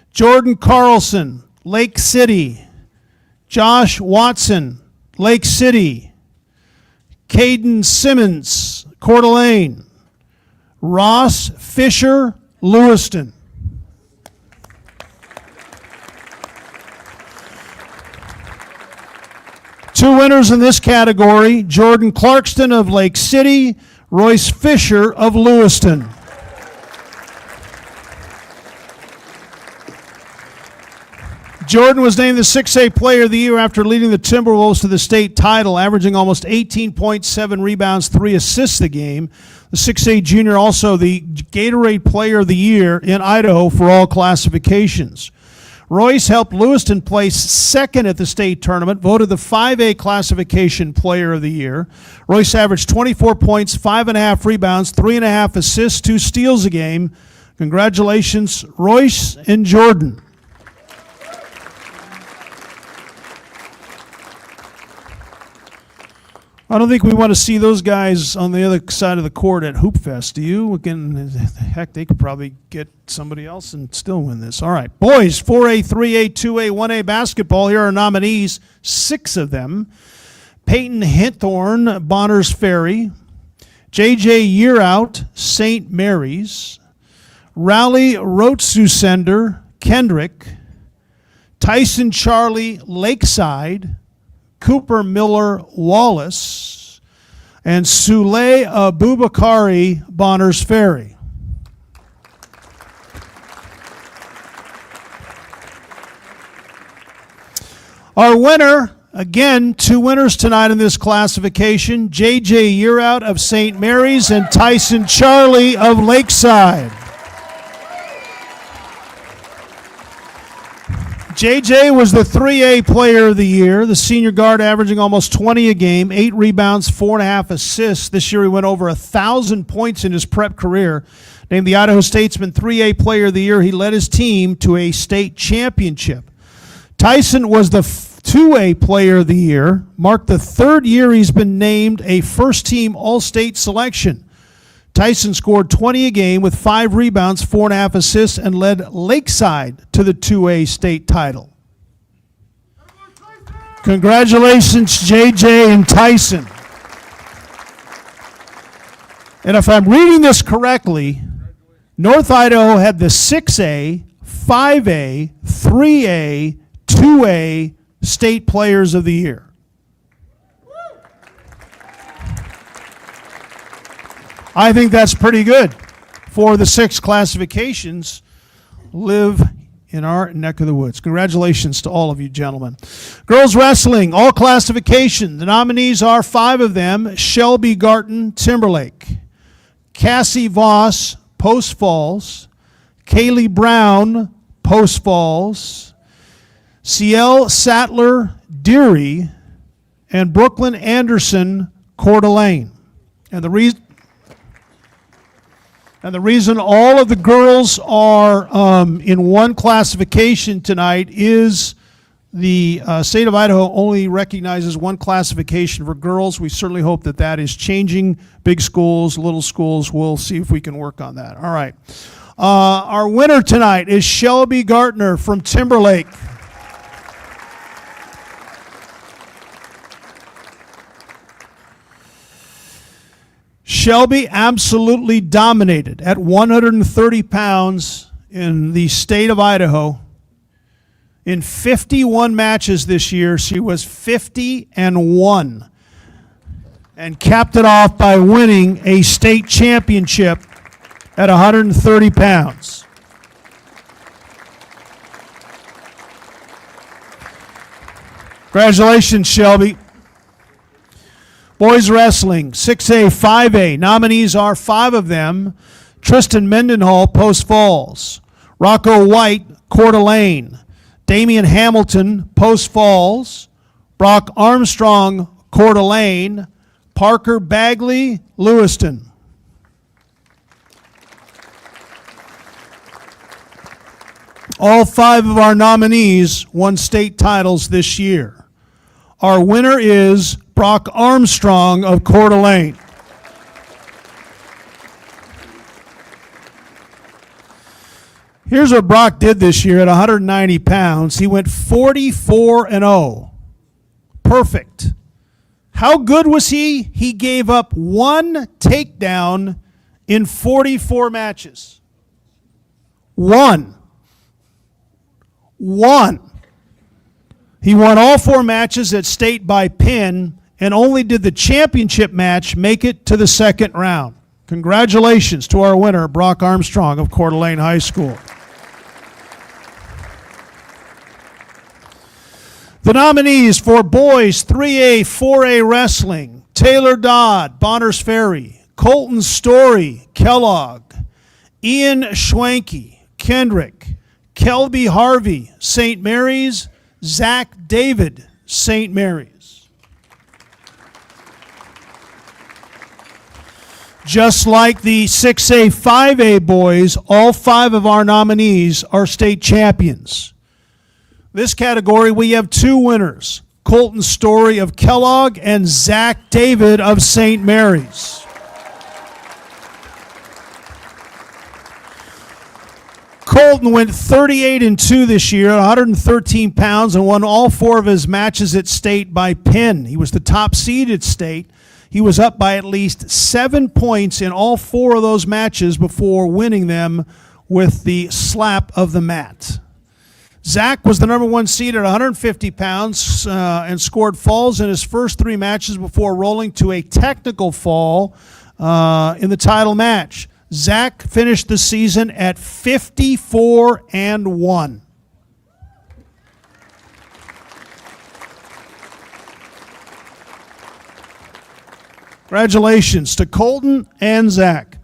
Speaker 10: Jordan Carlson, Lake City; Josh Watson, Lake City; Caden Simmons, Coeur d'Alene; Ross Fisher, Lewiston. Two winners in this category: Jordan Clarkston of Lake City, Royce Fisher of Lewiston. Jordan was named the 6A Player of the Year after leading the Timberwolves to the state title, averaging almost 18.7 rebounds, 3 assists a game. The 6A junior also the Gatorade Player of the Year in Idaho for all classifications. Royce helped Lewiston place second at the state tournament, voted the 5A classification Player of the Year. Royce averaged 24 points, 5.5 rebounds, 3.5 assists, 2 steals a game. Congratulations, Royce and Jordan. I don't think we want to see those guys on the other side of the court at Hoop Fest, do you? Again, heck, they could probably get somebody else and still win this. All right, boys, 4A, 3A, 2A, 1A basketball. Here are nominees, 6 of them. Peyton Hinthorn, Bonners Ferry; JJ Yearout, St. Mary's; Rowley Rotsusender, Kendrick; Tyson Charlie, Lakeside; Cooper Miller, Wallace; and Sule Abubakari, Bonners Ferry. Our winner, again, 2 winners tonight in this classification: J.J. Yearout of St. Mary's and Tyson Charlie of Lakeside. JJ was the 3A Player of the Year, the senior guard averaging almost 20 a game, 8 rebounds, 4.5 assists. This year he went over 1,000 points in his prep career. Named the Idaho Statesman 3A Player of the Year, he led his team to a state championship. Tyson was the 2A Player of the Year, marked the third year he's been named a first-team All-State selection. Tyson scored 20 a game with 5 rebounds, 4.5 assists, and led Lakeside to the 2A state title. Congratulations, JJ and Tyson. And if I'm reading this correctly, North Idaho had the 6A, 5A, 3A, 2A State Players of the Year. I think that's pretty good. 4 of the 6 classifications live in our neck of the woods. Congratulations to all of you gentlemen. Girls wrestling, all classifications. The nominees are 5 of them: Shelby Garton, Timberlake; Cassie Voss, Post Falls; Kaylee Brown, Post Falls; Ciel Sattler, Deary; and Brooklyn Anderson, Coeur d'Alene. And the reason all of the girls are in one classification tonight is the state of Idaho only recognizes one classification for girls. We certainly hope that that is changing. Big schools, little schools, we'll see if we can work on that. All right. Our winner tonight is Shelby Gartner from Timberlake. Shelby absolutely dominated at 130 pounds in the state of Idaho. In 51 matches this year, she was 50-1 and capped it off by winning a state championship at 130 pounds. Congratulations, Shelby. Boys wrestling, 6A, 5A. Nominees are 5 of them: Tristan Mendenhall, Post Falls; Rocco White, Coeur d'Alene; Damian Hamilton, Post Falls; Brock Armstrong, Coeur d'Alene; Parker Bagley, Lewiston. All 5 of our nominees won state titles this year. Our winner is Brock Armstrong of Coeur d'Alene. Here's what Brock did this year at 190 pounds. He went 44-0. Perfect. How good was he? He gave up 1 takedown in 44 matches. 1. He won all 4 matches at state by pin, and only did the championship match make it to the second round. Congratulations to our winner, Brock Armstrong of Coeur d'Alene High School. The nominees for boys 3A, 4A wrestling: Taylor Dodd, Bonners Ferry; Colton Story, Kellogg; Ian Schwanke, Kendrick; Kelby Harvey, St. Mary's; Zach David, St. Mary's. Just like the 6A, 5A boys, all 5 of our nominees are state champions. This category, we have 2 winners: Colton Story of Kellogg and Zach David of St. Mary's. Colton went 38-2 this year at 113 pounds and won all 4 of his matches at state by pin. He was the top seed at state. He was up by at least 7 points in all 4 of those matches before winning them with the slap of the mat. Zach was the number 1 seed at 150 pounds and scored falls in his first 3 matches before rolling to a technical fall in the title match. Zach finished the season at 54-1. Congratulations to Colton and Zach.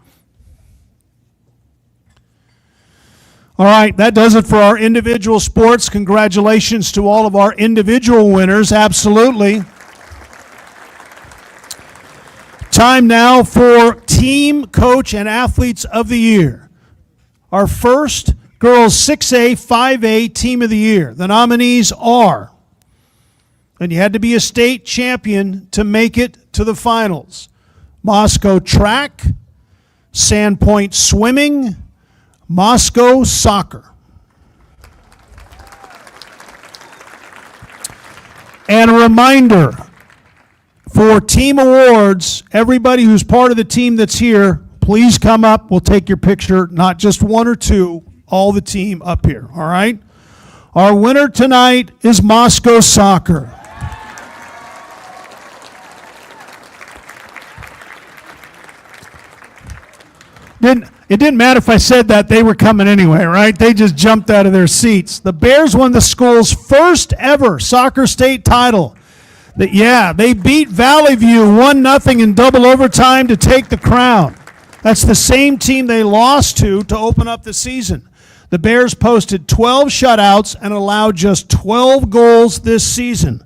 Speaker 10: All right, that does it for our individual sports. Congratulations to all of our individual winners, absolutely. Time now for Team, Coach, and Athletes of the Year. Our first girls 6A, 5A Team of the Year. The nominees are and you had to be a state champion to make it to the finals. Moscow track, Sandpoint swimming, Moscow soccer. And a reminder, for team awards, everybody who's part of the team that's here, please come up. We'll take your picture, not just one or two, all the team up here, all right? Our winner tonight is Moscow soccer. It didn't matter if I said that, they were coming anyway, right? They just jumped out of their seats. The Bears won the school's first ever soccer state title. They beat Valley View 1-0 in double overtime to take the crown. That's the same team they lost to open up the season. The Bears posted 12 shutouts and allowed just 12 goals this season.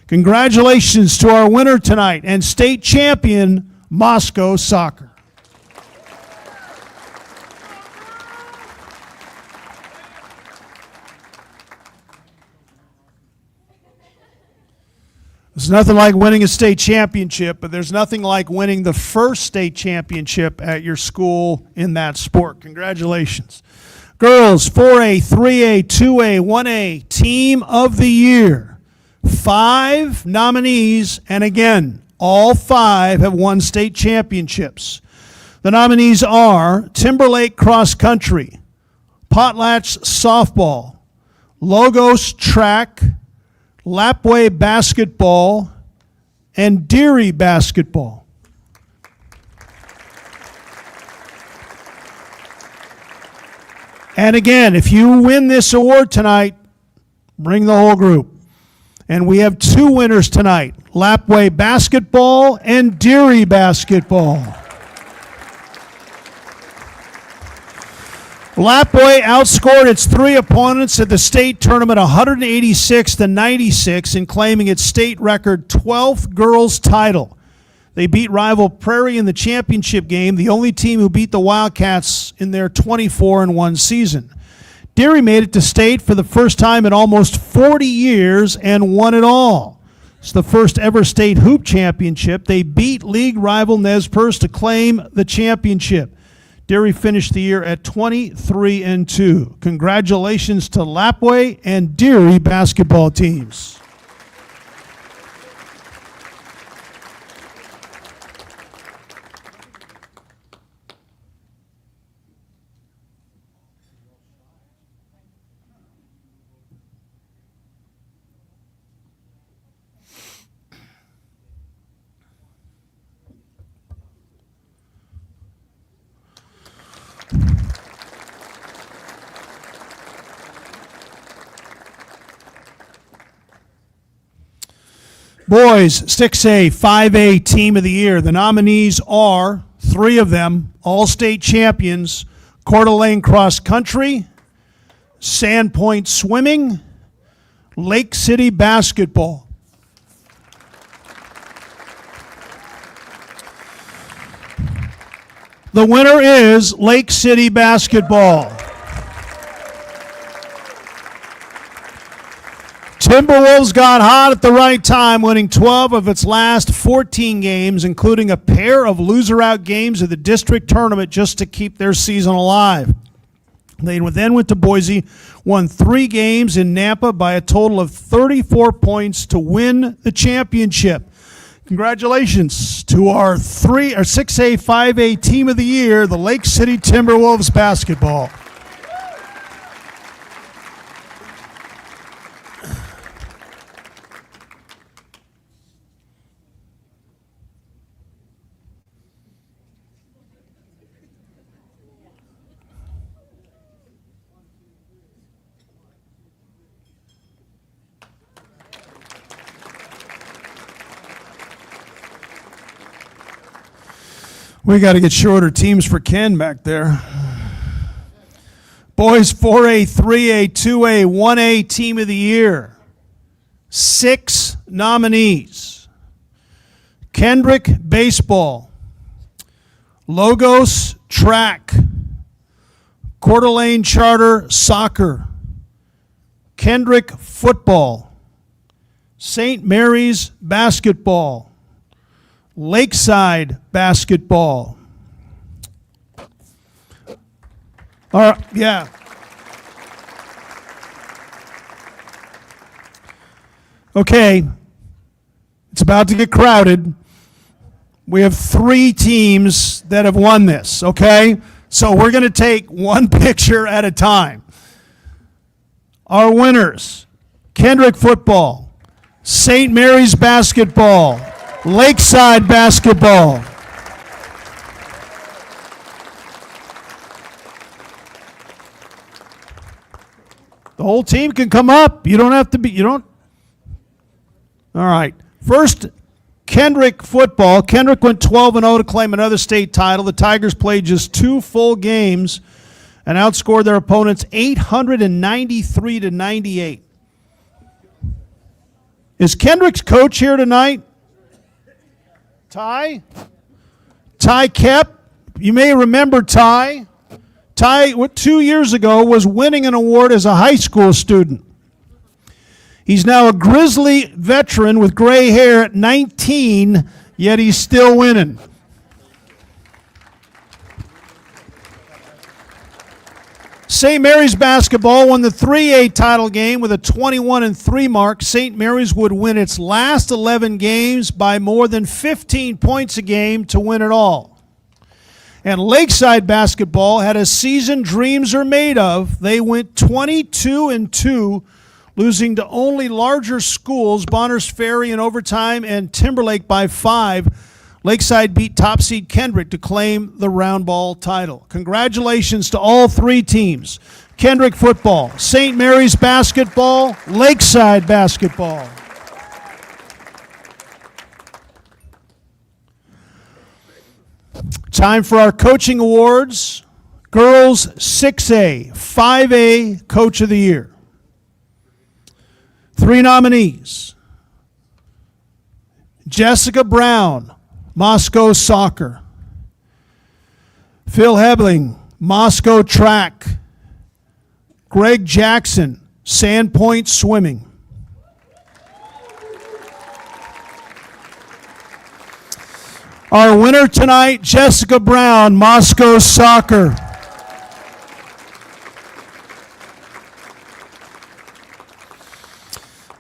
Speaker 10: Congratulations to our winner tonight and state champion, Moscow Soccer. There's nothing like winning a state championship, but there's nothing like winning the first state championship at your school in that sport. Congratulations. Girls, 4A, 3A, 2A, 1A, Team of the Year. 5 nominees, and again, all 5 have won state championships. The nominees are Timberlake Cross Country, Potlatch Softball, Logos Track, Lapway Basketball, and Deary Basketball. And again, if you win this award tonight, bring the whole group. And we have 2 winners tonight, Lapway Basketball and Deary Basketball. Lapway outscored its 3 opponents at the state tournament 186-96 in claiming its state record 12th girls title. They beat rival Prairie in the championship game, the only team who beat the Wildcats in their 24-1 season. Deary made it to state for the first time in almost 40 years and won it all. It's the first ever state hoop championship. They beat league rival Nez Perce to claim the championship. Deary finished the year at 23-2. Congratulations to Lapway and Deary basketball teams. Boys, 6A, 5A Team of the Year. The nominees are 3 of them, all-state champions, Coeur d'Alene Cross Country, Sandpoint Swimming, Lake City Basketball. The winner is Lake City Basketball. Timberwolves got hot at the right time, winning 12 of its last 14 games, including a pair of loser-out games of the district tournament just to keep their season alive. They then went to Boise, won 3 games in Nampa by a total of 34 points to win the championship. Congratulations to our 6A, 5A Team of the Year, the Lake City Timberwolves basketball. We got to get shorter teams for Ken back there. Boys, 4A, 3A, 2A, 1A Team of the Year. 6 nominees. Kendrick Baseball, Logos Track, Coeur d'Alene Charter Soccer, Kendrick Football, St. Mary's basketball. Lakeside basketball. All right, yeah. Okay, it's about to get crowded. We have 3 teams that have won this, okay? So we're going to take one picture at a time. Our winners, Kendrick football, St. Mary's basketball, Lakeside basketball. The whole team can come up. You don't have to be, you don't. All right. First, Kendrick football. Kendrick went 12-0 to claim another state title. The Tigers played just 2 full games and outscored their opponents 893-98. Is Kendrick's coach here tonight? Ty? Ty Kep? You may remember Ty. Ty, 2 years ago, was winning an award as a high school student. He's now a Grizzly veteran with gray hair at 19, yet he's still winning. St. Mary's basketball won the 3A title game with a 21-3 mark. St. Mary's would win its last 11 games by more than 15 points a game to win it all. And Lakeside basketball had a season dreams are made of. They went 22-2, losing to only larger schools, Bonners Ferry in overtime and Timberlake by 5. Lakeside beat top seed Kendrick to claim the round ball title. Congratulations to all 3 teams. Kendrick football, St. Mary's basketball, Lakeside basketball. Time for our coaching awards. Girls 6A, 5A Coach of the Year. 3 nominees. Jessica Brown, Moscow Soccer. Phil Hebling, Moscow Track. Greg Jackson, Sandpoint Swimming. Our winner tonight, Jessica Brown, Moscow Soccer.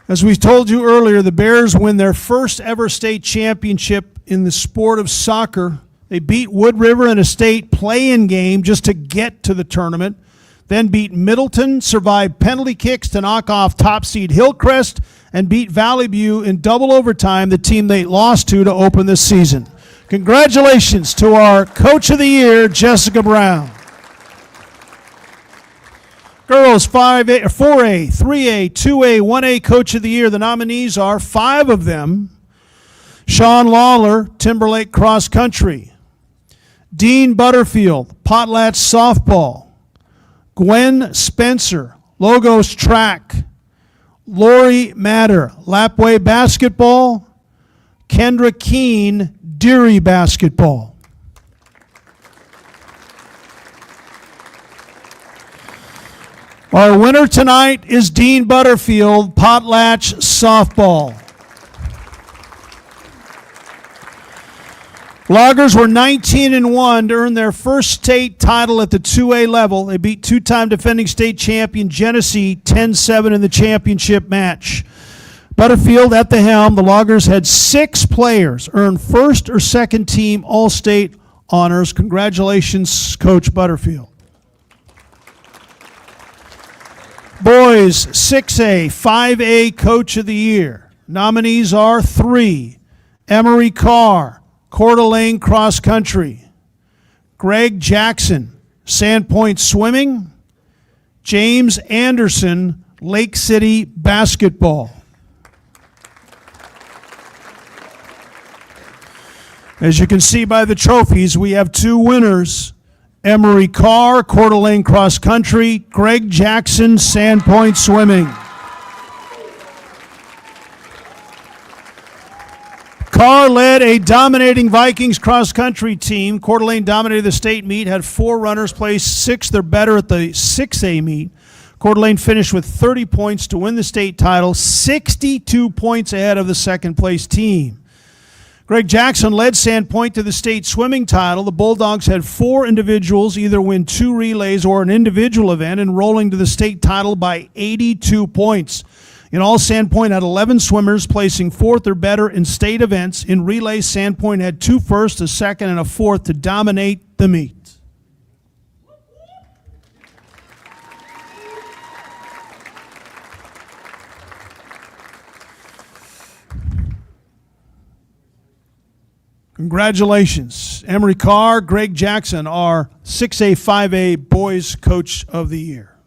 Speaker 10: As we told you earlier, the Bears win their first ever state championship in the sport of soccer. They beat Wood River in a state play-in game just to get to the tournament, then beat Middleton, survived penalty kicks to knock off top seed Hillcrest, and beat Valley View in double overtime, the team they lost to open this season. Congratulations to our Coach of the Year, Jessica Brown. Girls 5A, 4A, 3A, 2A, 1A Coach of the Year. The nominees are 5 of them. Sean Lawler, Timberlake Cross Country. Dean Butterfield, Potlatch Softball. Gwen Spencer, Logos Track. Lori Matter, Lapway Basketball. Kendra Keene, Deary Basketball. Our winner tonight is Dean Butterfield, Potlatch Softball. Loggers were 19-1 to earn their first state title at the 2A level. They beat 2-time defending state champion Genesee 10-7 in the championship match. Butterfield at the helm. The Loggers had 6 players earn first or second team All-State honors. Congratulations, Coach Butterfield. Boys 6A, 5A Coach of the Year. Nominees are 3. Emery Carr, Coeur d'Alene Cross Country. Greg Jackson, Sandpoint Swimming. James Anderson, Lake City Basketball. As you can see by the trophies, we have 2 winners. Emery Carr, Coeur d'Alene Cross Country. Greg Jackson, Sandpoint Swimming. Carr led a dominating Vikings cross country team. Coeur d'Alene dominated the state meet, had 4 runners place 6th or better at the 6A meet. Coeur d'Alene finished with 30 points to win the state title, 62 points ahead of the second place team. Greg Jackson led Sandpoint to the state swimming title. The Bulldogs had 4 individuals either win 2 relays or an individual event, enrolling to the state title by 82 points. In all, Sandpoint had 11 swimmers, placing 4th or better in state events. In relays, Sandpoint had 2 firsts, a second, and a 4th to dominate the meet. Congratulations. Emery Carr, Greg Jackson are 6A, 5A Boys Coach of the Year.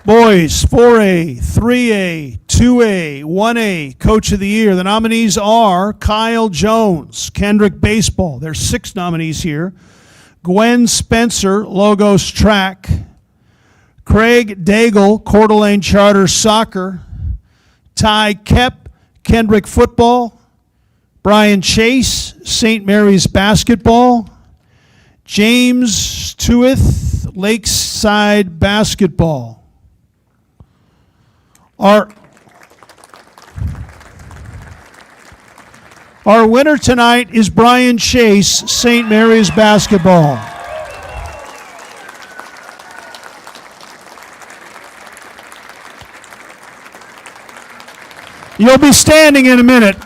Speaker 10: Boys, 4A, 3A, 2A, 1A Coach of the Year. The nominees are Kyle Jones, Kendrick Baseball. There's 6 nominees here. Gwen Spencer, Logos Track. Craig Daigle, Coeur d'Alene Charter Soccer. Ty Kep, Kendrick Football. Brian Chase, St. Mary's Basketball. James Tuith, Lakeside Basketball. Our winner tonight is Brian Chase, St. Mary's Basketball. You'll be standing in a minute.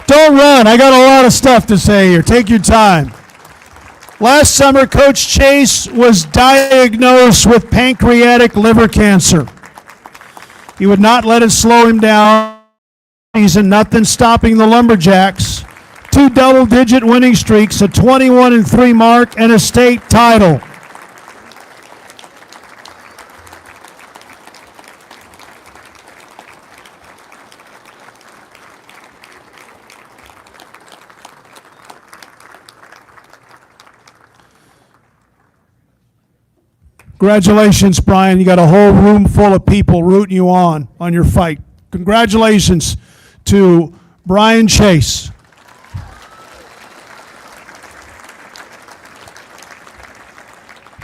Speaker 10: Don't run. I got a lot of stuff to say here. Take your time. Last summer, Coach Chase was diagnosed with pancreatic liver cancer. He would not let it slow him down. He's in nothing stopping the Lumberjacks. 2 double-digit winning streaks, a 21-3 mark, and a state title. Congratulations, Brian. You got a whole room full of people rooting you on your fight. Congratulations to Brian Chase.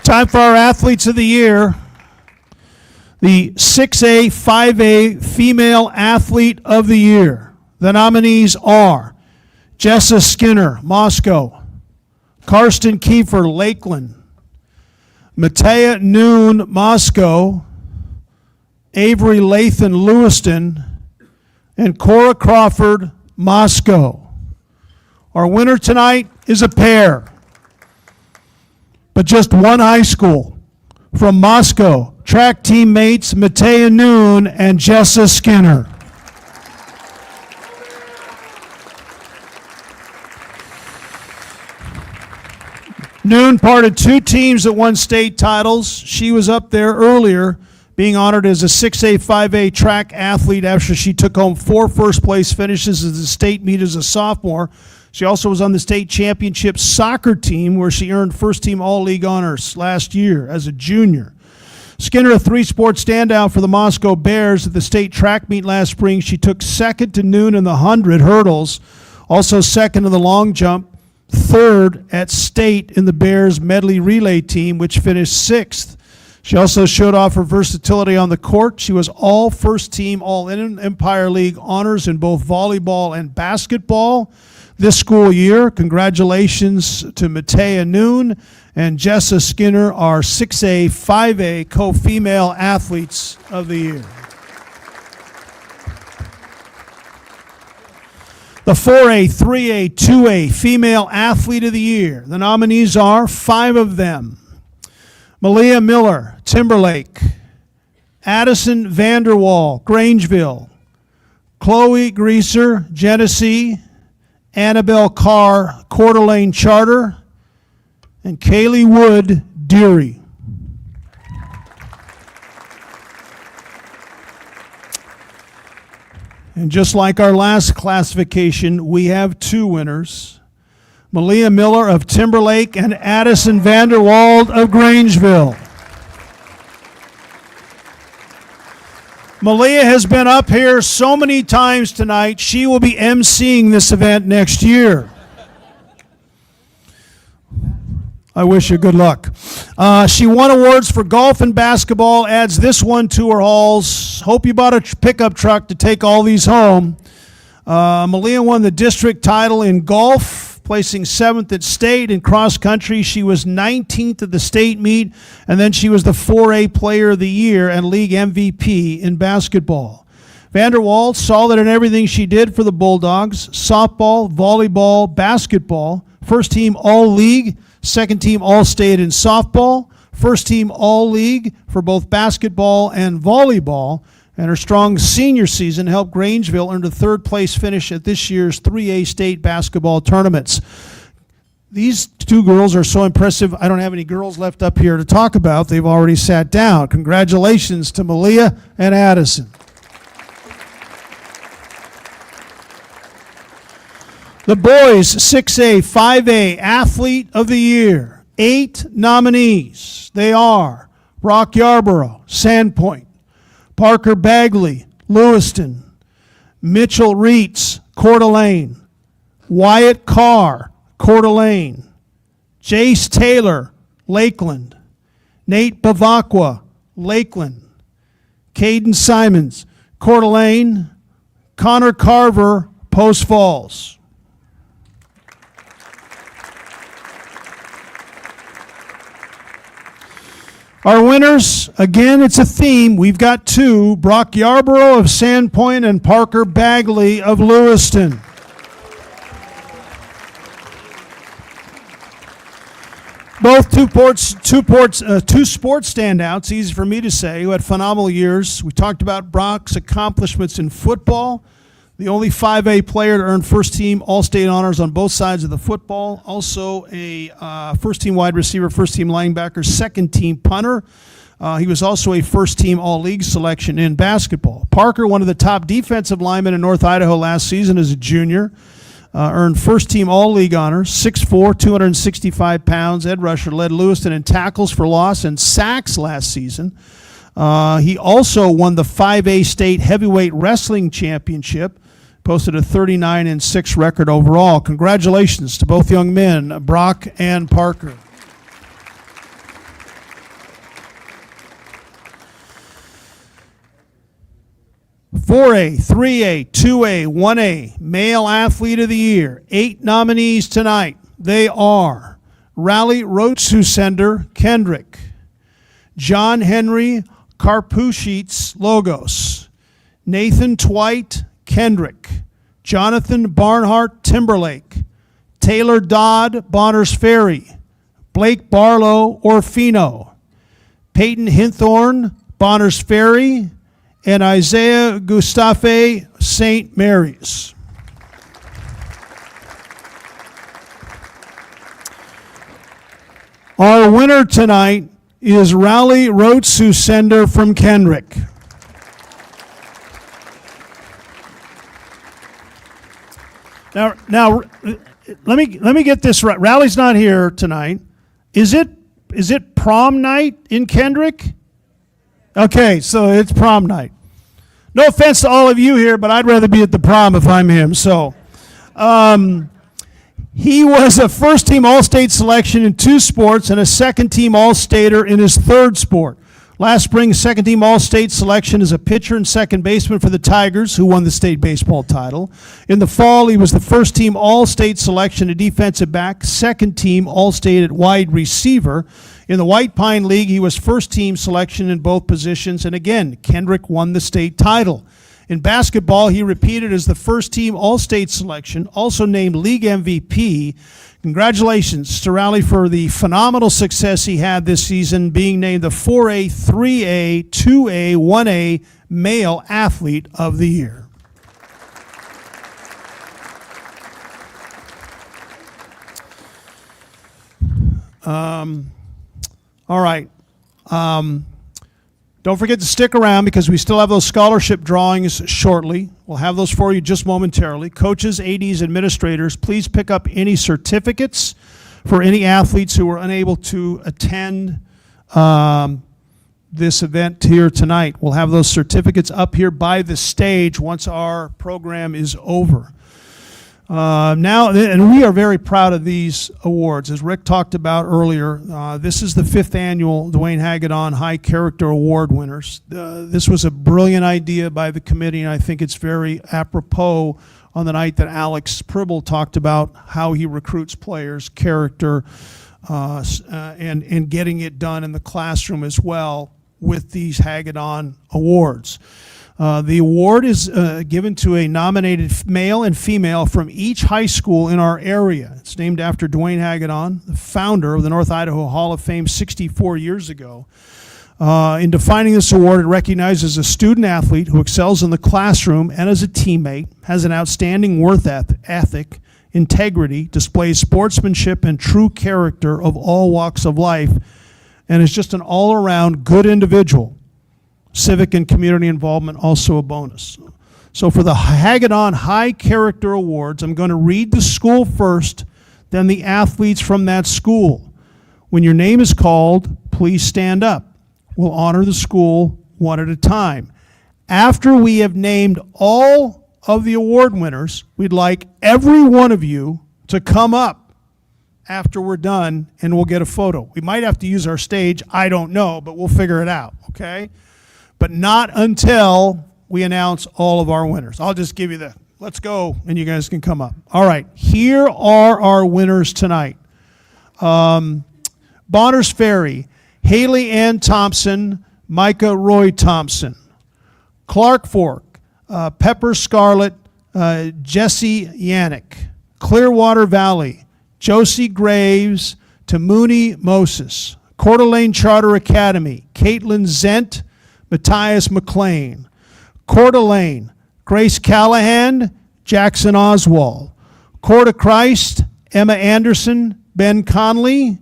Speaker 10: Time for our Athletes of the Year. The 6A, 5A Female Athlete of the Year. The nominees are Jessa Skinner, Moscow. Karsten Kiefer, Lakeland. Matea Noon, Moscow, Avery Lathan, Lewiston, and Cora Crawford, Moscow. Our winner tonight is a pair, but just one high school. From Moscow, track teammates Matea Noon and Jessa Skinner. Noon part of 2 teams that won state titles. She was up there earlier being honored as a 6A, 5A track athlete after she took home 4 first-place finishes at the state meet as a sophomore. She also was on the state championship soccer team where she earned first-team All-League honors last year as a junior. Skinner, a 3-sport standout for the Moscow Bears at the state track meet last spring. She took second to Noon in the 100 hurdles, also second in the long jump, 3rd at state in the Bears medley relay team, which finished 6th. She also showed off her versatility on the court. She was all first team, all Empire League honors in both volleyball and basketball this school year. Congratulations to Matea Noon and Jessa Skinner, our 6A, 5A co-female athletes of the year. The 4A, 3A, 2A Female Athlete of the Year. The nominees are 5 of them. Malia Miller, Timberlake. Addison Vanderwall, Grangeville. Chloe Greaser, Genesee. Annabelle Carr, Coeur d'Alene Charter. And Kaylee Wood, Deary. And just like our last classification, we have 2 winners. Malia Miller of Timberlake and Addison Vanderwald of Grangeville. Malia has been up here so many times tonight, she will be emceeing this event next year. I wish you good luck. She won awards for golf and basketball, adds this one to her halls. Hope you bought a pickup truck to take all these home. Malia won the district title in golf, placing 7th at state. In cross country, she was 19th at the state meet, and then she was the 4A Player of the Year and league MVP in basketball. Vanderwald, solid in everything she did for the Bulldogs: softball, volleyball, basketball, first team all-league, second team all-state in softball, first team all-league for both basketball and volleyball, and her strong senior season helped Grangeville earn a third-place finish at this year's 3A state basketball tournaments. These two girls are so impressive, I don't have any girls left up here to talk about. They've already sat down. Congratulations to Malia and Addison. The boys 6A, 5A Athlete of the Year. 8 nominees. They are Brock Yarborough, Sandpoint; Parker Bagley, Lewiston; Mitchell Reitz, Coeur d'Alene; Wyatt Carr, Coeur d'Alene; Jace Taylor, Lakeland; Nate Bavacqua, Lakeland; Caden Simons, Coeur d'Alene; Connor Carver, Post Falls. Our winners, again, it's a theme. We've got 2, Brock Yarborough of Sandpoint and Parker Bagley of Lewiston. Both two sports standouts, easy for me to say, who had phenomenal years. We talked about Brock's accomplishments in football, the only 5A player to earn first-team All-State honors on both sides of the football. Also a first-team wide receiver, first-team linebacker, second-team punter. He was also a first-team All-League selection in basketball. Parker, one of the top defensive linemen in North Idaho last season as a junior, earned first-team All-League honors, 6'4", 265 pounds. Ed Rusher led Lewiston in tackles for loss and sacks last season. He also won the 5A state heavyweight wrestling championship, posted a 39-6 record overall. Congratulations to both young men, Brock and Parker. "4A, 3A, 2A, 1A, Male Athlete of the Year." 8 nominees tonight. They are Raleigh Rotsusender, Kendrick; John Henry Karpushitz, Logos; Nathan Twite, Kendrick; Jonathan Barnhart, Timberlake; Taylor Dodd, Bonners Ferry; Blake Barlow, Orfino; Peyton Hinthorn, Bonners Ferry; and Isaiah Gustafe, St. Mary's. Our winner tonight is Raleigh Rotsusender from Kendrick. Now, let me get this right. Raleigh's not here tonight. Is it prom night in Kendrick? Okay, so it's prom night. No offense to all of you here, but I'd rather be at the prom if I'm him. So, he was a first-team All-State selection in 2 sports and a second-team All-Stater in his 3rd sport. Last spring, second-team All-State selection as a pitcher and second baseman for the Tigers, who won the state baseball title. In the fall, he was the first-team All-State selection at defensive back, second-team All-State at wide receiver. In the White Pine League, he was first-team selection in both positions, and again, Kendrick won the state title. In basketball, he repeated as the first-team All-State selection, also named league MVP. Congratulations to Raleigh for the phenomenal success he had this season, being named the 4A, 3A, 2A, 1A Male Athlete of the Year. All right. Don't forget to stick around because we still have those scholarship drawings shortly. We'll have those for you just momentarily. Coaches, ADs, administrators, please pick up any certificates for any athletes who were unable to attend this event here tonight. We'll have those certificates up here by the stage once our program is over. And we are very proud of these awards. As Rick talked about earlier, this is the 5th annual Dwayne Hagedorn High Character Award winners. This was a brilliant idea by the committee, and I think it's very apropos on the night that Alex Pribble talked about how he recruits players, character, and getting it done in the classroom as well with these Hagedorn Awards. The award is given to a nominated male and female from each high school in our area. It's named after Dwayne Hagedorn, the founder of the North Idaho Hall of Fame 64 years ago. In defining this award, it recognizes a student athlete who excels in the classroom and as a teammate, has an outstanding work ethic, integrity, displays sportsmanship and true character of all walks of life, and is just an all-around good individual. Civic and community involvement also a bonus. So for the Hagedorn High Character Awards, I'm going to read the school first, then the athletes from that school. When your name is called, please stand up. We'll honor the school one at a time. After we have named all of the award winners, we'd like every one of you to come up after we're done, and we'll get a photo. We might have to use our stage, I don't know, but we'll figure it out, okay? But not until we announce all of our winners. I'll just give you the, let's go, and you guys can come up. All right, here are our winners tonight. Bonners Ferry, Haley Ann Thompson, Micah Roy Thompson. Clark Fork, Pepper Scarlett, Jesse Yannick. Clearwater Valley, Josie Graves, Tamuni Moses. Coeur d'Alene Charter Academy, Caitlin Zent, Matthias McLean. Coeur d'Alene, Grace Callahan, Jackson Oswald. Coeur de Christ, Emma Anderson, Ben Conley.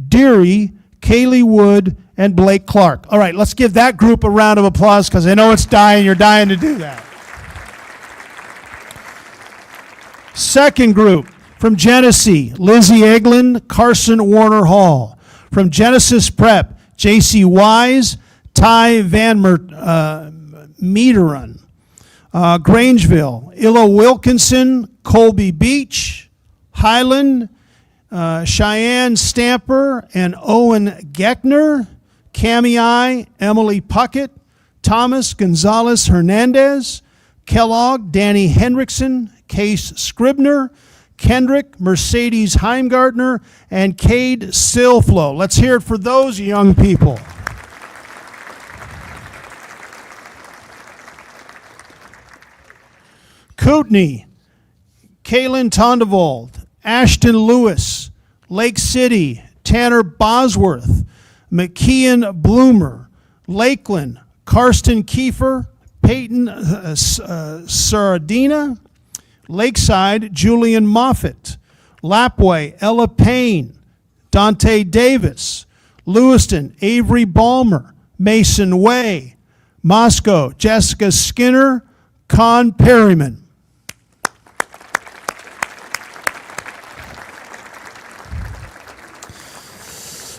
Speaker 10: Deary, Kaylee Wood, and Blake Clark. All right, let's give that group a round of applause because I know it's dying. You're dying to do that. Second group, from Genesee, Lizzie Eglin, Carson Warner Hall. From Genesis Prep, J.C. Wise, Ty Van Meteran. Grangeville, Illa Wilkinson, Colby Beach. Highland, Cheyenne Stamper and Owen Geckner. Cami, Emily Puckett. Thomas Gonzalez Hernandez. Kellogg, Danny Hendrickson. Case Scribner. Kendrick, Mercedes Heimgartner, and Cade Silflo. Let's hear it for those young people. Kootenai, Kaylin Tondevald, Ashton Lewis, Lake City, Tanner Bosworth, McKeon Bloomer, Lakeland, Karsten Kiefer, Peyton Saradina, Lakeside, Julian Moffitt, Lapway, Ella Payne, Dante Davis, Lewiston, Avery Balmer, Mason Way, Moscow, Jessica Skinner, Con Perryman.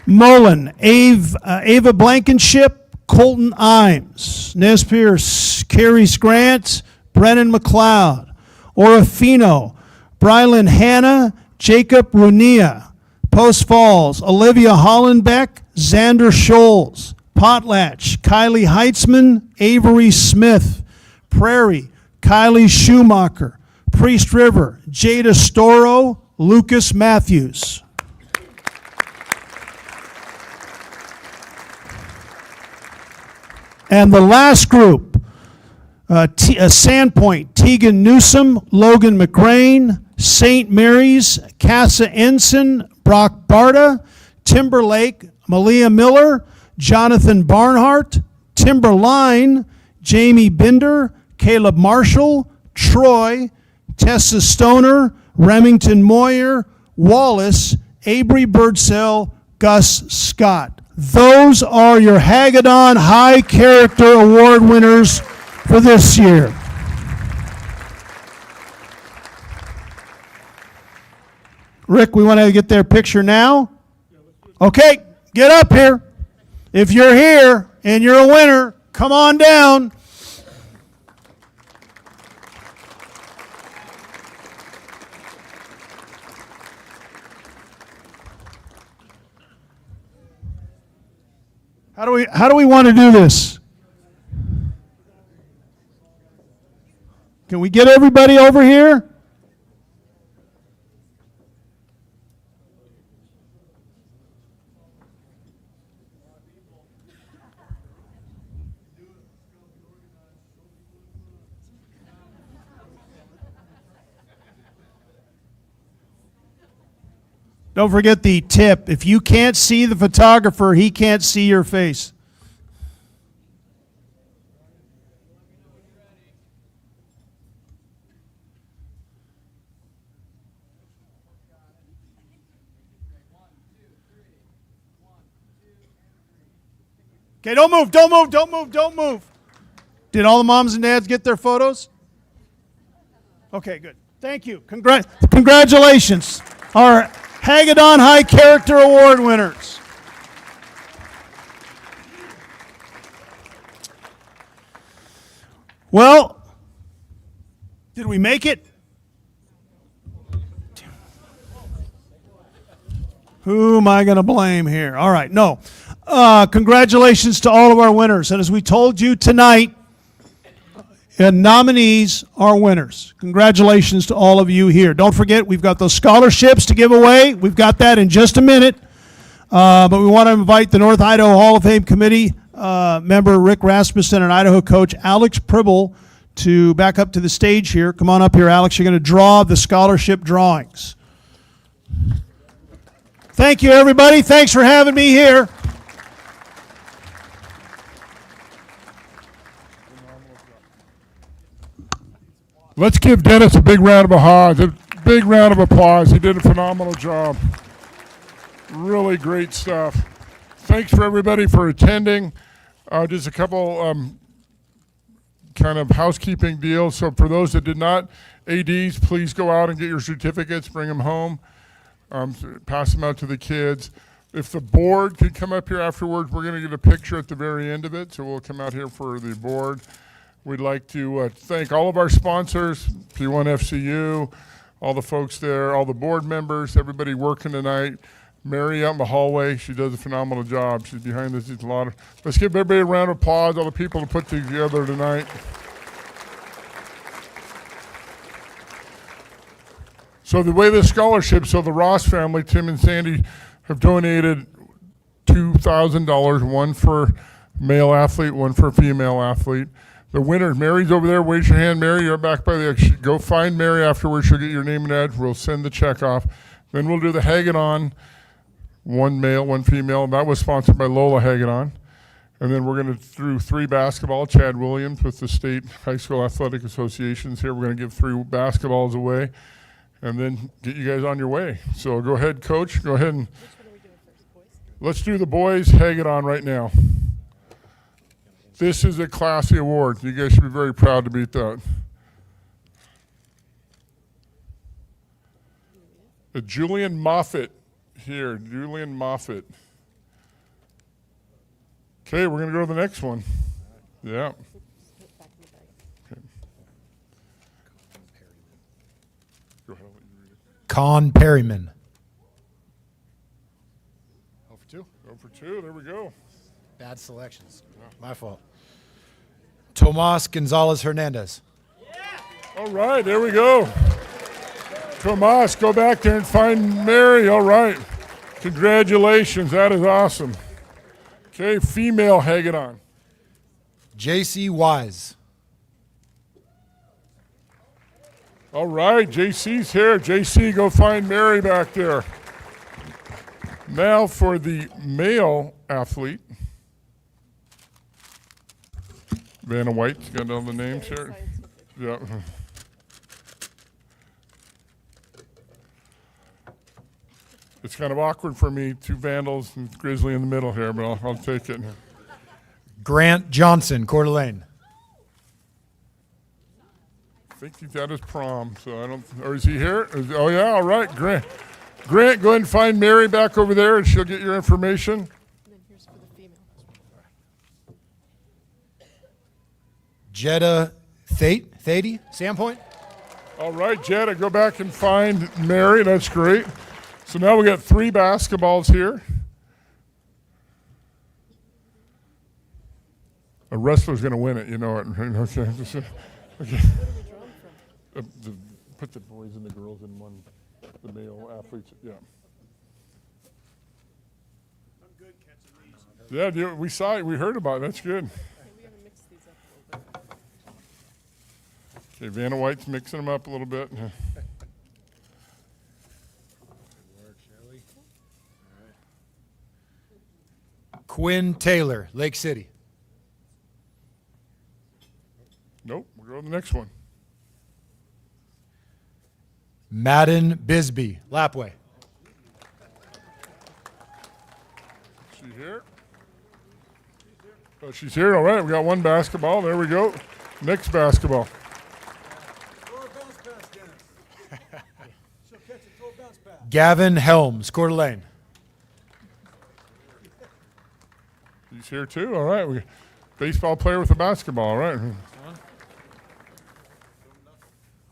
Speaker 10: Mullen, Ava Blankenship, Colton Imes. Nez Perce, Carrie Scrant, Brennan McLeod. Orofino, Brylan Hanna, Jacob Runia. Post Falls, Olivia Hollenbeck, Xander Scholes. Potlatch, Kylie Heitzman, Avery Smith. Prairie, Kylie Schumacher. Priest River, Jada Storo, Lucas Matthews. And the last group, Sandpoint, Tegan Newsom, Logan McRain, St. Mary's, Casa Ensign, Brock Barta, Timberlake, Malia Miller, Jonathan Barnhart, Timberline, Jamie Binder, Caleb Marshall, Troy, Tessa Stoner, Remington Moyer, Wallace, Avery Birdsell, Gus Scott. Those are your Hagedorn High Character Award winners for this year. Rick, we want to get their picture now? Okay, get up here. If you're here and you're a winner, come on down. How do we want to do this? Can we get everybody over here? Don't forget the tip. If you can't see the photographer, he can't see your face. Okay, don't move, don't move, don't move, don't move. Did all the moms and dads get their photos? Okay, good. Thank you. Congratulations. Our Hagedon High Character Award winners. Well, did we make it? Who am I going to blame here? All right, no. Congratulations to all of our winners. And as we told you tonight, nominees are winners. Congratulations to all of you here. Don't forget, we've got those scholarships to give away. We've got that in just a minute. But we want to invite the North Idaho Hall of Fame Committee member Rick Rasmussen and Idaho coach Alex Pribble to back up to the stage here. Come on up here, Alex. You're going to draw the scholarship drawings. Thank you, everybody. Thanks for having me here.
Speaker 1: Let's give Dennis a big round of applause. A big round of applause. He did a phenomenal job. Really great stuff. Thanks for everybody for attending. Just a couple kind of housekeeping deals. So for those that did not, ADs, please go out and get your certificates, bring them home, pass them out to the kids. If the board could come up here afterwards, we're going to get a picture at the very end of it. So we'll come out here for the board. We'd like to thank all of our sponsors, P1FCU, all the folks there, all the board members, everybody working tonight. Mary out in the hallway, she does a phenomenal job. She's behind this. Let's give everybody a round of applause, all the people to put together tonight. So the way the scholarship, so the Ross family, Tim and Sandy, have donated $2,000, one for male athlete, one for female athlete. The winner, Mary's over there. Raise your hand, Mary. You're back by the exit. Go find Mary afterwards. She'll get your name and address. We'll send the check off. Then we'll do the Hagedon, one male, one female. That was sponsored by Lola Hagedon. And then we're going to do 3 basketball. Chad Williams with the State High School Athletic Associations here. We're going to give 3 basketballs away and then get you guys on your way. So go ahead, Coach. Go ahead and let's do the boys Hagedon right now. This is a classy award. You guys should be very proud to beat that. Julian Moffitt here. Julian Moffitt. Okay, we're going to go to the next one. Yeah. Okay. Go ahead, I'll let you read it.
Speaker 9: Con Perryman.
Speaker 1: 0 for 2. 0 for 2. There we go.
Speaker 9: Bad selections. My fault. Tomas Gonzalez Hernandez.
Speaker 1: All right, there we go. Tomas, go back there and find Mary. All right. Congratulations. That is awesome. Okay, female Hagedon.
Speaker 9: JC Wise.
Speaker 1: All right, JC's here. JC, go find Mary back there. Now for the male athlete. Vanna White's got all the names here. Yeah. It's kind of awkward for me, 2 Vandals and Grizzly in the middle here, but I'll take it.
Speaker 9: Grant Johnson, Coeur d'Alene.
Speaker 1: I think he's at his prom, so I don't, or is he here? Oh yeah, all right, Grant. Grant, go ahead and find Mary back over there and she'll get your information.
Speaker 11: And then here's for the female.
Speaker 9: Jetta Thady, Sandpoint.
Speaker 1: All right, Jetta, go back and find Mary. That's great. So now we got 3 basketballs here. A wrestler's going to win it, you know it. Okay. Okay. Put the boys and the girls in one, the male athletes, yeah. Yeah, we saw it, we heard about it, that's good.
Speaker 11: We haven't mixed these up a little bit.
Speaker 1: Okay, Vanna White's mixing them up a little bit.
Speaker 9: Quinn Taylor, Lake City.
Speaker 1: Nope, we'll go to the next one.
Speaker 9: Madden Bisbee, Lapway.
Speaker 1: She here? Oh, she's here, all right, we got one basketball, there we go. Next basketball.
Speaker 9: Gavin Helms, Coeur d'Alene.
Speaker 1: He's here too, all right. We baseball player with a basketball, all right.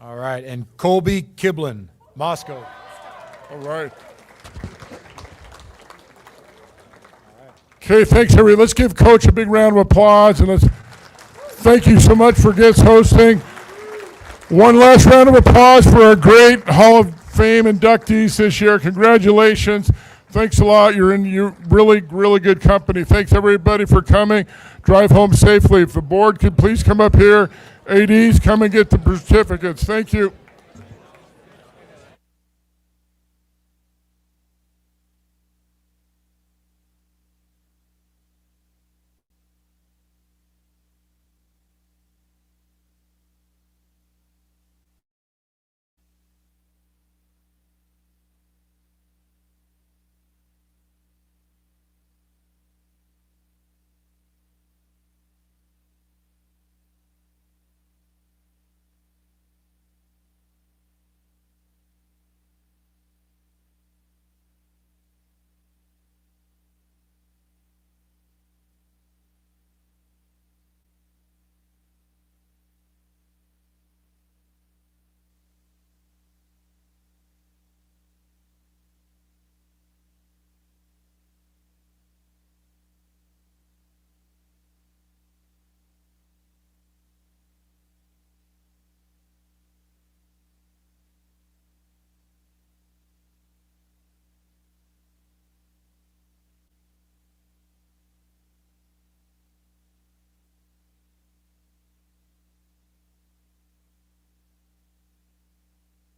Speaker 9: All right, and Colby Kiblin, Moscow.
Speaker 1: All right. Okay, thanks everybody. Let's give Coach a big round of applause, and let's thank you so much for guest hosting. One last round of applause for our great Hall of Fame inductees this year. Congratulations. Thanks a lot. You're really, really good company. Thanks everybody for coming. Drive home safely. If the board could please come up here. ADs, come and get the certificates. Thank you.